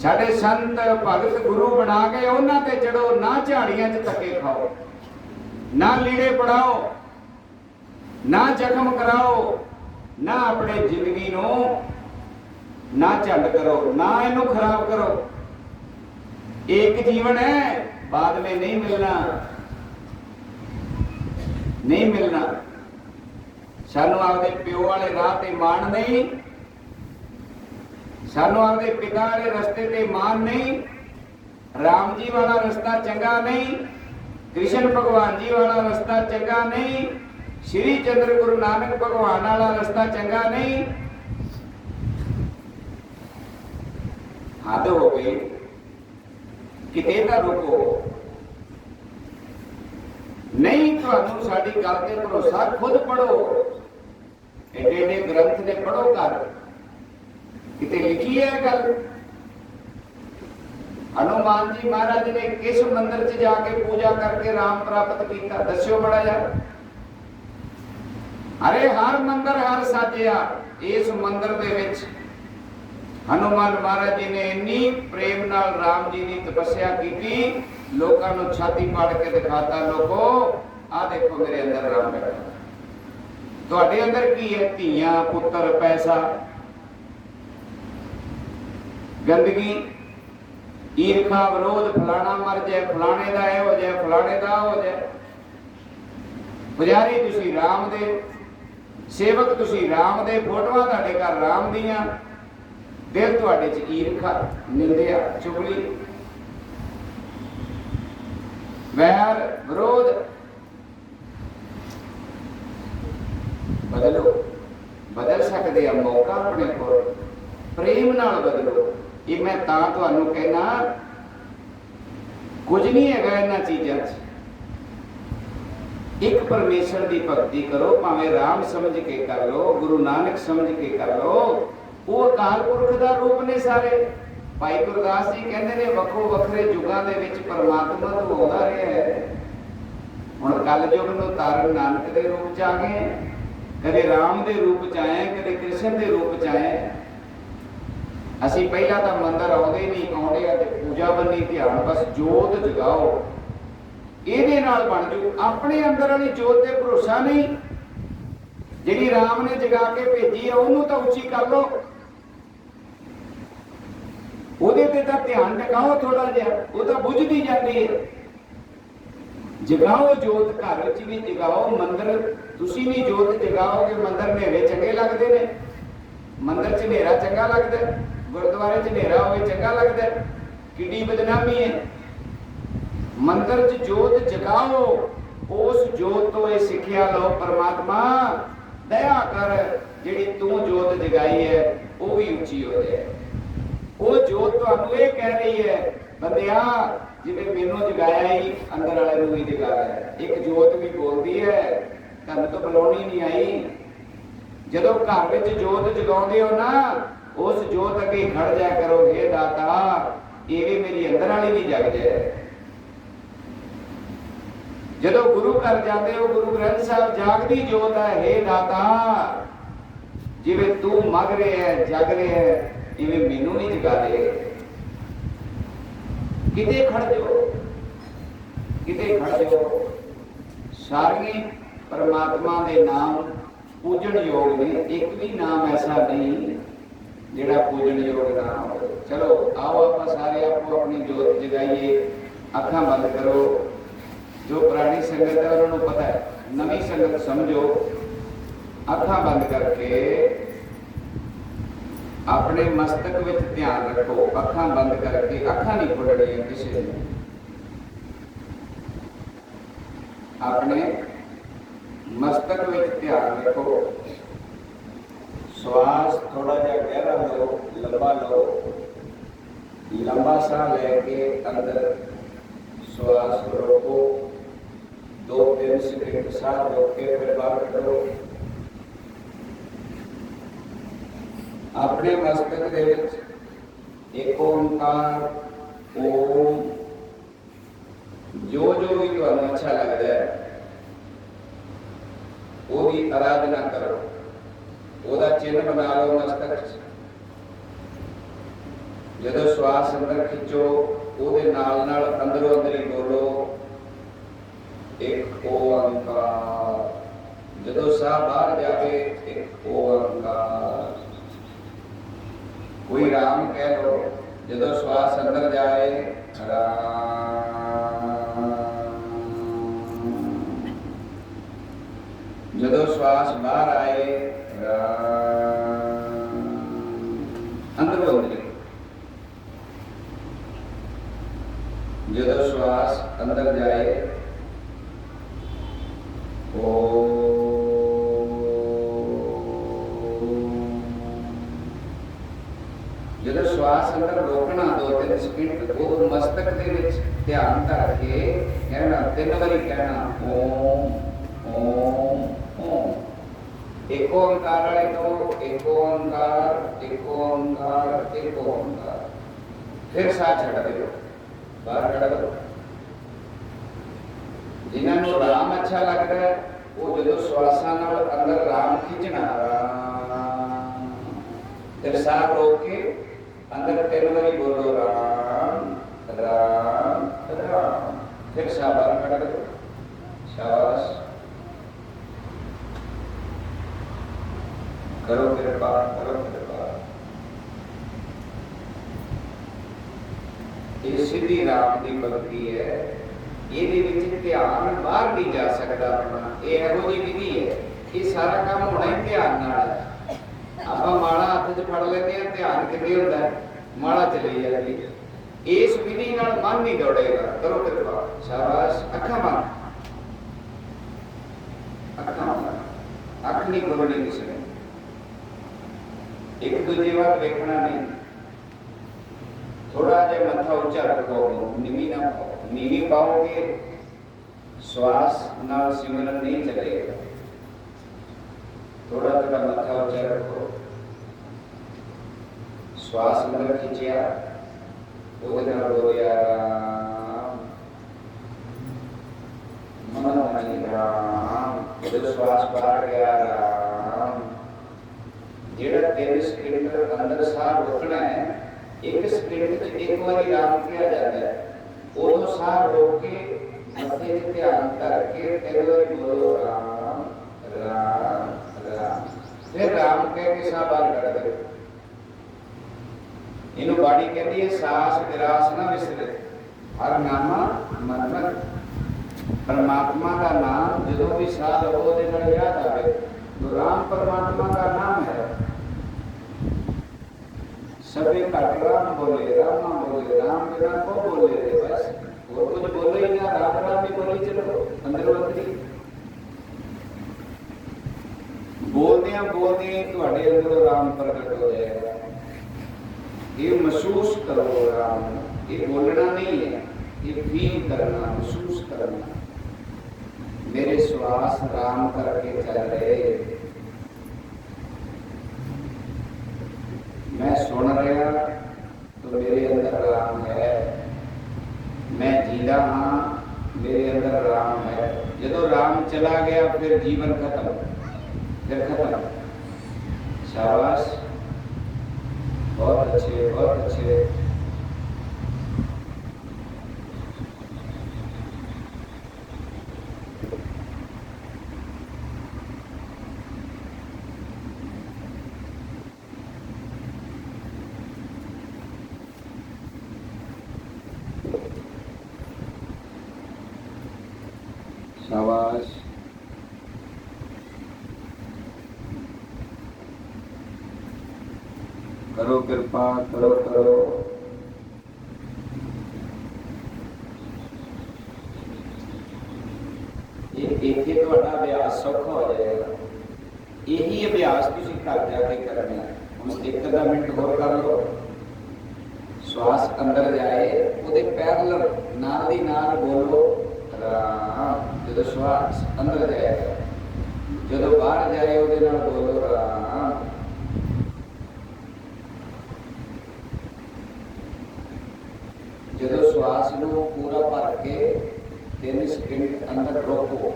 साडे संत भगत गुरु बना गए। उन्हां ते चढ़ो, ना झाड़ियां च धक्के खाओ, ना लीड़े पड़ाओ, ना जख्म कराओ, ना अपने जिंदगी नो ना झंड करो, ना इनू खराब करो। एक जीवन है, बाद में नहीं मिलना, नहीं मिलना। सानू आपदे प्यो वाले राह ते मान नहीं, सानू आपदे पिता वाले रस्ते ते मान नहीं। राम जी वाला रास्ता चंगा नहीं, कृष्ण भगवान जी वाला रास्ता चंगा नहीं, श्री चंद्र गुरु नानक भगवान वाला रास्ता चंगा नहीं। हद हो गई, किते तां रुको। नहीं तुहानू साडी गल ते भरोसा, खुद पढ़ो, एडे एडे ग्रंथ ने पढ़ो कर, किते लिखी है गल। हनुमान जी महाराज ने किस मंदिर च जाके पूजा करके राम प्राप्त किया? दस्यो बड़ा यार। अरे हर मंदिर हर साजिया, इस मंदिर दे विच हनुमान महाराज जी ने इन्नी प्रेम नाल राम जी की तपस्या की, लोगों को छाती पाड़ के दिखाता, लोगो आ देखो मेरे अंदर राम बैठा। तुहाडे अंदर की है? धीयां, पुत्र, पैसा, गंदगी, ईर्खा, विरोध, फलाना मर जाए, फलाने दा हो जाए, फलाने दा हो जाए। पुजारी तुसी राम दे, सेवक तुसी राम दे, फोटोआं तुहाडे घर राम दियां, दिल तुहाडे च ईर्खा, निंदिया, चुगली, वैर, विरोध। बदलो, बदल सकते हैं, मौका अपने को प्रेम नाल बदलो। ये मैं तां तुहानू कहना, कुछ नहीं हैगा इन्हां चीज़ां च। एक परमेश्वर की भक्ति करो, भावें राम समझ के कर लो, गुरु नानक समझ के कर लो, वो अकाल पुरख का रूप ने सारे। भाई गुरदास जी कहते हैं, वखो वखरे युगों के विच परमात्मा तो आउंदा रहा है। हुण कल युग नूं तारन नानक के रूप च आ गए, कदे राम के रूप च आए, कदे कृष्ण के रूप च आए। असी पहला तो मंदिर आउंदे नहीं, आउंदे आ ते पूजा बन्नी, ध्यान, बस जोत जगाओ, ਇਹਦੇ ਨਾਲ बन जू। अपने अंदर वाली जोत ते भरोसा नहीं, जिहड़ी राम ने जगा के भेजी है ਉਹਨੂੰ ਤਾਂ ਉੱਚੀ कर लो, ਉਹਦੇ ਤੇ ਤਾਂ ਧਿਆਨ ਟਿਕਾਓ ਥੋੜਾ ਜਿਹਾ, ਉਹ ਤਾਂ ਬੁਝਦੀ ਜਾਂਦੀ ਹੈ। जगाओ जोत, घर च भी जगाओ, मंदिर तुसी भी जोत जगाओगे, मंदिर हनेरे चंगे लगते हैं, मंदिर च हनेरा चंगा लगता है, गुरुद्वारे च हनेरा होवे चंगा लगता है, किड्डी बदनामी है। मंदिर च जोत जगाओ, ਉਸ ਜੋਤ ਤੋਂ ਇਹ ਸਿੱਖਿਆ ਲਓ, ਪਰਮਾਤਮਾ ਦਇਆ ਕਰ, ਜਿਹੜੀ ਤੂੰ ਜੋਤ ਜਗਾਈ ਹੈ ਉਹ ਵੀ ਉੱਚੀ ਹੋ ਜਾਏ। ਉਹ ਜੋਤ ਤੁਹਾਨੂੰ ਇਹ ਕਹਿ ਰਹੀ ਹੈ, ਬੰਦਿਆ ਜਿਵੇਂ ਮੈਨੂੰ ਜਗਾਇਆ ਹੀ ਅੰਦਰ ਵਾਲੇ ਨੂੰ ਵੀ ਜਗਾਇਆ। ਇੱਕ ਜੋਤ ਵੀ ਬੋਲਦੀ ਹੈ, ਤੁਹਾਨੂੰ ਤਾਂ ਬੁਲਾਉਣੀ ਨਹੀਂ ਆਈ। ਜਦੋਂ ਘਰ ਵਿੱਚ ਜੋਤ ਜਗਾਉਂਦੇ ਹੋ ਨਾ, ਉਸ ਜੋਤ ਅੱਗੇ ਖੜ ਜਾਇਆ ਕਰੋ, ਹੇ ਦਾਤਾ ਇਹ ਵੀ ਮੇਰੀ ਅੰਦਰ ਵਾਲੀ ਵੀ ਜਗ ਜਾਏ। ਜਦੋਂ ਗੁਰੂ ਘਰ ਜਾਂਦੇ ਹੋ, ਗੁਰੂ ਗ੍ਰੰਥ ਸਾਹਿਬ ਜਾਗਦੀ ਜੋਤ ਹੈ, ਹੇ ਦਾਤਾ ਜਿਵੇਂ ਤੂੰ ਮਗ ਰਿਹਾ ਹੈ, ਜਗ ਰਿਹਾ ਹੈ, ਇਵੇਂ ਮੈਨੂੰ ਵੀ ਜਗਾ ਦੇ। ਕਿਤੇ ਖੜ ਜਾਓ, ਕਿਤੇ ਖੜ ਜਾਓ। ਸਾਰੇ ਪਰਮਾਤਮਾ ਦੇ ਨਾਮ ਪੂਜਣ ਯੋਗ ਨੇ, ਇੱਕ ਵੀ ਨਾਮ ਐਸਾ ਨਹੀਂ ਜਿਹੜਾ ਪੂਜਣ ਯੋਗ ਨਾ ਹੋਵੇ। ਚਲੋ ਆਓ ਆਪਾਂ ਸਾਰੇ ਆਪੋ ਆਪਣੀ ਜੋਤ ਜਗਾਈਏ। ਅੱਖਾਂ ਬੰਦ ਕਰੋ। ਜੋ ਪੁਰਾਣੀ ਸੰਗਤ ਹੈ ਉਹਨਾਂ ਨੂੰ ਪਤਾ ਹੈ, ਨਵੀਂ ਸੰਗਤ ਸਮਝੋ। ਅੱਖਾਂ ਬੰਦ ਕਰਕੇ ਆਪਣੇ ਮਸਤਕ ਵਿੱਚ ਧਿਆਨ ਰੱਖੋ। ਅੱਖਾਂ ਬੰਦ ਕਰਕੇ, ਅੱਖਾਂ ਨਹੀਂ ਖੋਲਣੀਆਂ ਕਿਸੇ ਨੇ। ਆਪਣੇ ਮਸਤਕ ਵਿੱਚ ਧਿਆਨ ਰੱਖੋ। ਸਵਾਸ ਥੋੜਾ ਜਿਹਾ ਗਹਿਰਾ ਲਓ, ਲੰਬਾ ਲਓ। ਲੰਬਾ ਸਾਹ ਲੈ ਕੇ ਅੰਦਰ ਸਵਾਸ ਰੋਕੋ। 2-3 ਸੈਕਿੰਡ ਸਾਹ ਰੋਕ ਕੇ ਫਿਰ ਬਾਹਰ ਕੱਢੋ। ਆਪਣੇ ਮਸਤਕ ਦੇ ਵਿੱਚ ਇੱਕ ਓੰਕਾਰ ਓਮ, ਜੋ ਵੀ ਤੁਹਾਨੂੰ ਅੱਛਾ ਲੱਗਦਾ ਹੈ ਉਹਦੀ ਆਰਾਧਨਾ ਕਰੋ। ਉਹਦਾ ਚਿੰਨ੍ਹ ਬਣਾ ਲਓ ਮਸਤਕ 'ਚ। ਜਦੋਂ ਸਵਾਸ ਅੰਦਰ ਖਿੱਚੋ, ਉਹਦੇ ਨਾਲ ਨਾਲ ਅੰਦਰੋਂ ਅੰਦਰ ਹੀ ਬੋਲੋ ਇੱਕ ਓੰਕਾਰ। ਜਦੋਂ ਸਾਹ ਬਾਹਰ ਜਾਵੇ, ਇੱਕ ਓੰਕਾਰ। ਕੋਈ ਰਾਮ ਕਹਿ ਲੋ। ਜਦੋਂ ਸਵਾਸ ਅੰਦਰ ਜਾਏ, ਰਾਮ। ਜਦੋਂ ਸਵਾਸ ਬਾਹਰ ਆਏ, ਰਾਮ। ਅੰਦਰੋਂ ਅੰਦਰ। ਜਦੋਂ ਸਵਾਸ ਅੰਦਰ ਜਾਏ, ਜਦੋਂ ਸਵਾਸ ਅੰਦਰ ਰੋਕਣਾ 2-3 ਸਕਿੰਟ, ਉਹ ਮਸਤਕ ਦੇ ਵਿੱਚ ਧਿਆਨ ਧਰ ਕੇ ਕਹਿਣਾ, 3 ਵਾਰੀ ਕਹਿਣਾ ਓਮ ਓਮ ਓਮ। ਇੱਕ ਓੰਕਾਰ ਵਾਲੇ ਤੋਂ ਇੱਕ ਓੰਕਾਰ, ਇੱਕ ਓੰਕਾਰ, ਇੱਕ ਓੰਕਾਰ। ਫਿਰ ਸਾਹ ਛੱਡ ਦਿਓ, ਬਾਹਰ ਕੱਢ ਦਿਓ। ਜਿਨ੍ਹਾਂ ਨੂੰ ਰਾਮ ਅੱਛਾ ਲੱਗਦਾ ਹੈ, ਉਹ ਜਦੋਂ ਸਵਾਸਾਂ ਨਾਲ ਅੰਦਰ ਰਾਮ ਖਿੱਚਣਾ, ਫਿਰ ਸਾਹ ਰੋਕ ਕੇ ਅੰਦਰ 3 ਵਾਰੀ ਬੋਲੋ ਰਾਮ ਰਾਮ ਰਾਮ। ਫਿਰ ਸਾਹ ਬਾਹਰ ਕੱਢ ਦਿਓ। ਸ਼ਾਬਾਸ਼। ਕਰੋ ਕਿਰਪਾ, ਕਰੋ ਕਿਰਪਾ। ਇਹ ਸਿੱਧੀ ਰਾਮ ਦੀ ਭਗਤੀ ਹੈ। ਇਹਦੇ ਵਿੱਚ ਧਿਆਨ ਬਾਹਰ ਨਹੀਂ ਜਾ ਸਕਦਾ ਆਪਣਾ। ਇਹ ਇਹੋ ਜਿਹੀ ਵਿਧੀ ਹੈ। ਇਹ ਸਾਰਾ ਕੰਮ ਹੋਣਾ ਹੀ ਧਿਆਨ ਨਾਲ ਹੈ। ਆਪਾਂ ਮਾਲਾ ਹੱਥ 'ਚ ਫੜ ਲੈਂਦੇ ਹਾਂ, ਧਿਆਨ ਕਿੱਥੇ ਹੁੰਦਾ ਹੈ? ਮਾਲਾ ਚਲੀ ਜਾਂਦੀ ਹੈ। ਇਸ ਵਿਧੀ ਨਾਲ ਮਨ ਨਹੀਂ ਦੌੜੇਗਾ। ਕਰੋ ਕਿਰਪਾ। ਸ਼ਾਬਾਸ਼। ਅੱਖਾਂ ਬੰਦ, ਅੱਖਾਂ ਬੰਦ। ਅੱਖ ਨਹੀਂ ਖੋਲਣੀ ਕਿਸੇ ਨੇ। ਇੱਕ ਦੂਜੇ ਵੱਲ ਵੇਖਣਾ ਨਹੀਂ। ਥੋੜਾ ਜਿਹਾ ਮੱਥਾ ਉੱਚਾ ਰੱਖੋ, ਨੀਵੀਂ ਨਾ ਪਾਓ। ਨੀਵੀਂ ਪਾਓਗੇ ਸਵਾਸ ਨਾਲ ਸਿਮਰਨ ਨਹੀਂ ਚੱਲੇਗਾ। ਥੋੜਾ ਥੋੜਾ ਮੱਥਾ ਉੱਚਾ ਰੱਖੋ। ਸਵਾਸ ਅੰਦਰ ਖਿੱਚਿਆ, ਉਹਦੇ ਨਾਲ ਬੋਲਿਆ ਰਾਮ। ਮਨ ਨਹੀਂ ਰਾਮ। ਜਦੋਂ ਸਵਾਸ ਬਾਹਰ ਗਿਆ, ਰਾਮ। ਜਿਹੜਾ 3 ਸਕਿੰਟ ਅੰਦਰ ਸਾਹ ਰੋਕਣਾ ਹੈ, 1 ਸਕਿੰਟ 'ਚ 1 ਵਾਰੀ ਰਾਮ ਕਿਹਾ ਜਾਂਦਾ ਹੈ। ਉਦੋਂ ਸਾਹ ਰੋਕ ਕੇ ਮੱਥੇ 'ਤੇ ਧਿਆਨ ਕਰਕੇ 3 ਵਾਰੀ ਬੋਲੋ ਰਾਮ ਰਾਮ ਰਾਮ। ਫਿਰ ਰਾਮ ਕਹਿ ਕੇ ਸਾਹ ਬਾਹਰ ਕੱਢ ਦਿਓ। ਇਹਨੂੰ ਬਾਣੀ ਕਹਿੰਦੀ ਹੈ ਸਾਸ ਵਿਰਾਸ ਨਾ ਵਿਸਰੇ, ਹਰ ਨਾਮਾ ਮਨ। ਪਰਮਾਤਮਾ ਦਾ ਨਾਮ ਜਦੋਂ ਵੀ ਸਾਹ ਲਵੋ ਉਹਦੇ ਨਾਲ ਯਾਦ ਆਵੇ। ਰਾਮ ਪਰਮਾਤਮਾ ਦਾ ਨਾਮ ਹੈ। सभी घट राम बोले, राम ना बोले, राम बिना को बोले रे। बस और कुछ बोलो ही ना, राम राम ही बोली चलो। अंदर ਬੋਲਦੇ ਹੀ ਤੁਹਾਡੇ ਅੰਦਰ ਰਾਮ ਪ੍ਰਗਟ ਹੋ ਜਾਏਗਾ। ਇਹ ਮਹਿਸੂਸ ਕਰੋ ਰਾਮ ਨੂੰ। ਇਹ ਬੋਲਣਾ ਨਹੀਂ ਹੈ, ਇਹ ਫੀਲ ਕਰਨਾ, ਮਹਿਸੂਸ ਕਰਨਾ। ਮੇਰੇ ਸਵਾਸ ਰਾਮ ਕਰਕੇ ਚੱਲ ਰਹੇ, मैं सुन रहा तो मेरे अंदर राम है, मैं जीता हाँ मेरे अंदर राम है। जदों राम चला गया फिर जीवन खत्म, फिर खत्म। शाबाश, बहुत अच्छे, बहुत अच्छे। शाबाश। करो कृपा, करो करो। इत्थे तुहाडा अभ्यास सौखा हो जाएगा। यही अभ्यास तुसीं घर जाके करना है। हुण एक आधा मिनट होर कर लो। श्वास अंदर जाए उहदे पैरलल नाल दी नाल बोलो राम। जो श्वास अंदर जाएगा, जो बाहर जाए उहदे नाल बोलो राम। जो श्वास नूं पूरा भर के 3 सेकंड अंदर रोको,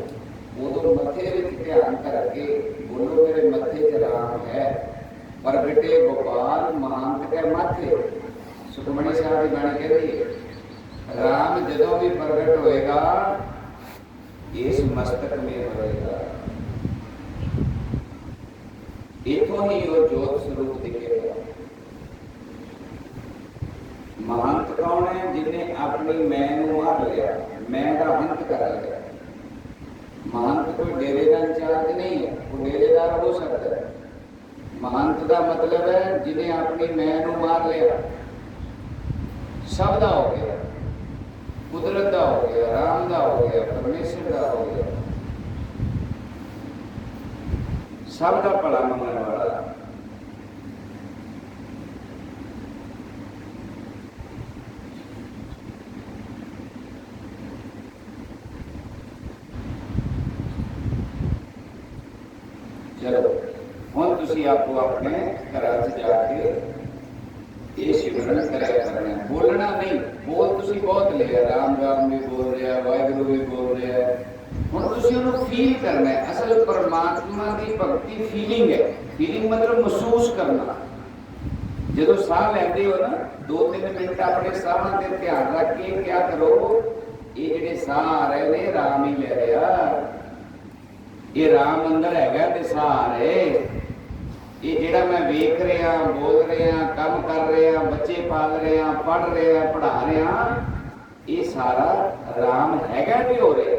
उदों मथे विच ध्यान करके बोलो मेरे मथे च राम है। पर बेटे गोपाल महंत के माथे, सुखमणी साहब की बाणी कहती है राम जदों भी प्रगट होएगा इस मस्तक में होएगा। इथों ही वो जोत स्वरूप दिखेगा। महंत कौन है? जिन्हें अपनी मैं नूं मार लिया, मैं का अंत कर लिया। महंत कोई डेरे का इंचार्ज नहीं है, वो डेरेदार हो सकता है। महंत का मतलब है जिन्हें अपनी मैं नूं मार लिया, सब दा हो गया, कुदरत दा हो गया, राम दा हो गया, परमेश्वर दा हो गया, सब दा भला मंगण वाला। चलो हुण तुसीं आपो अपने घरां च जाके ये सिमरन कराया करना है। बोलना नहीं, बोल तुसीं बहुत लिया, राम राम भी बोल रहा, वाहिगुरू भी बोल रहा। हुण तुसीं उहनूं फील करना है। असल परमात्मा की भगती फीलिंग है। फीलिंग मतलब महसूस करना। जदों साह लैंदे हो ना 2-3 मिनट अपने साह ते ध्यान रख के क्या करो, ये जिहड़े साह आ रहे ने राम ही ले रहा, ये राम अंदर हैगा ते साह आ रहे। ये जिहड़ा मैं वेख रहा, बोल रहा, काम कर रहा, बच्चे पाल रहा, पढ़ रहा, पढ़ा रहा, ये सारा राम हैगा भी हो रहा।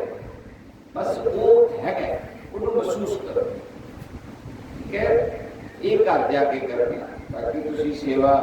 बस वो हैगा, उन्हें महसूस करो। ठीक है, ये घर जाके करना। बाकी तुसी सेवा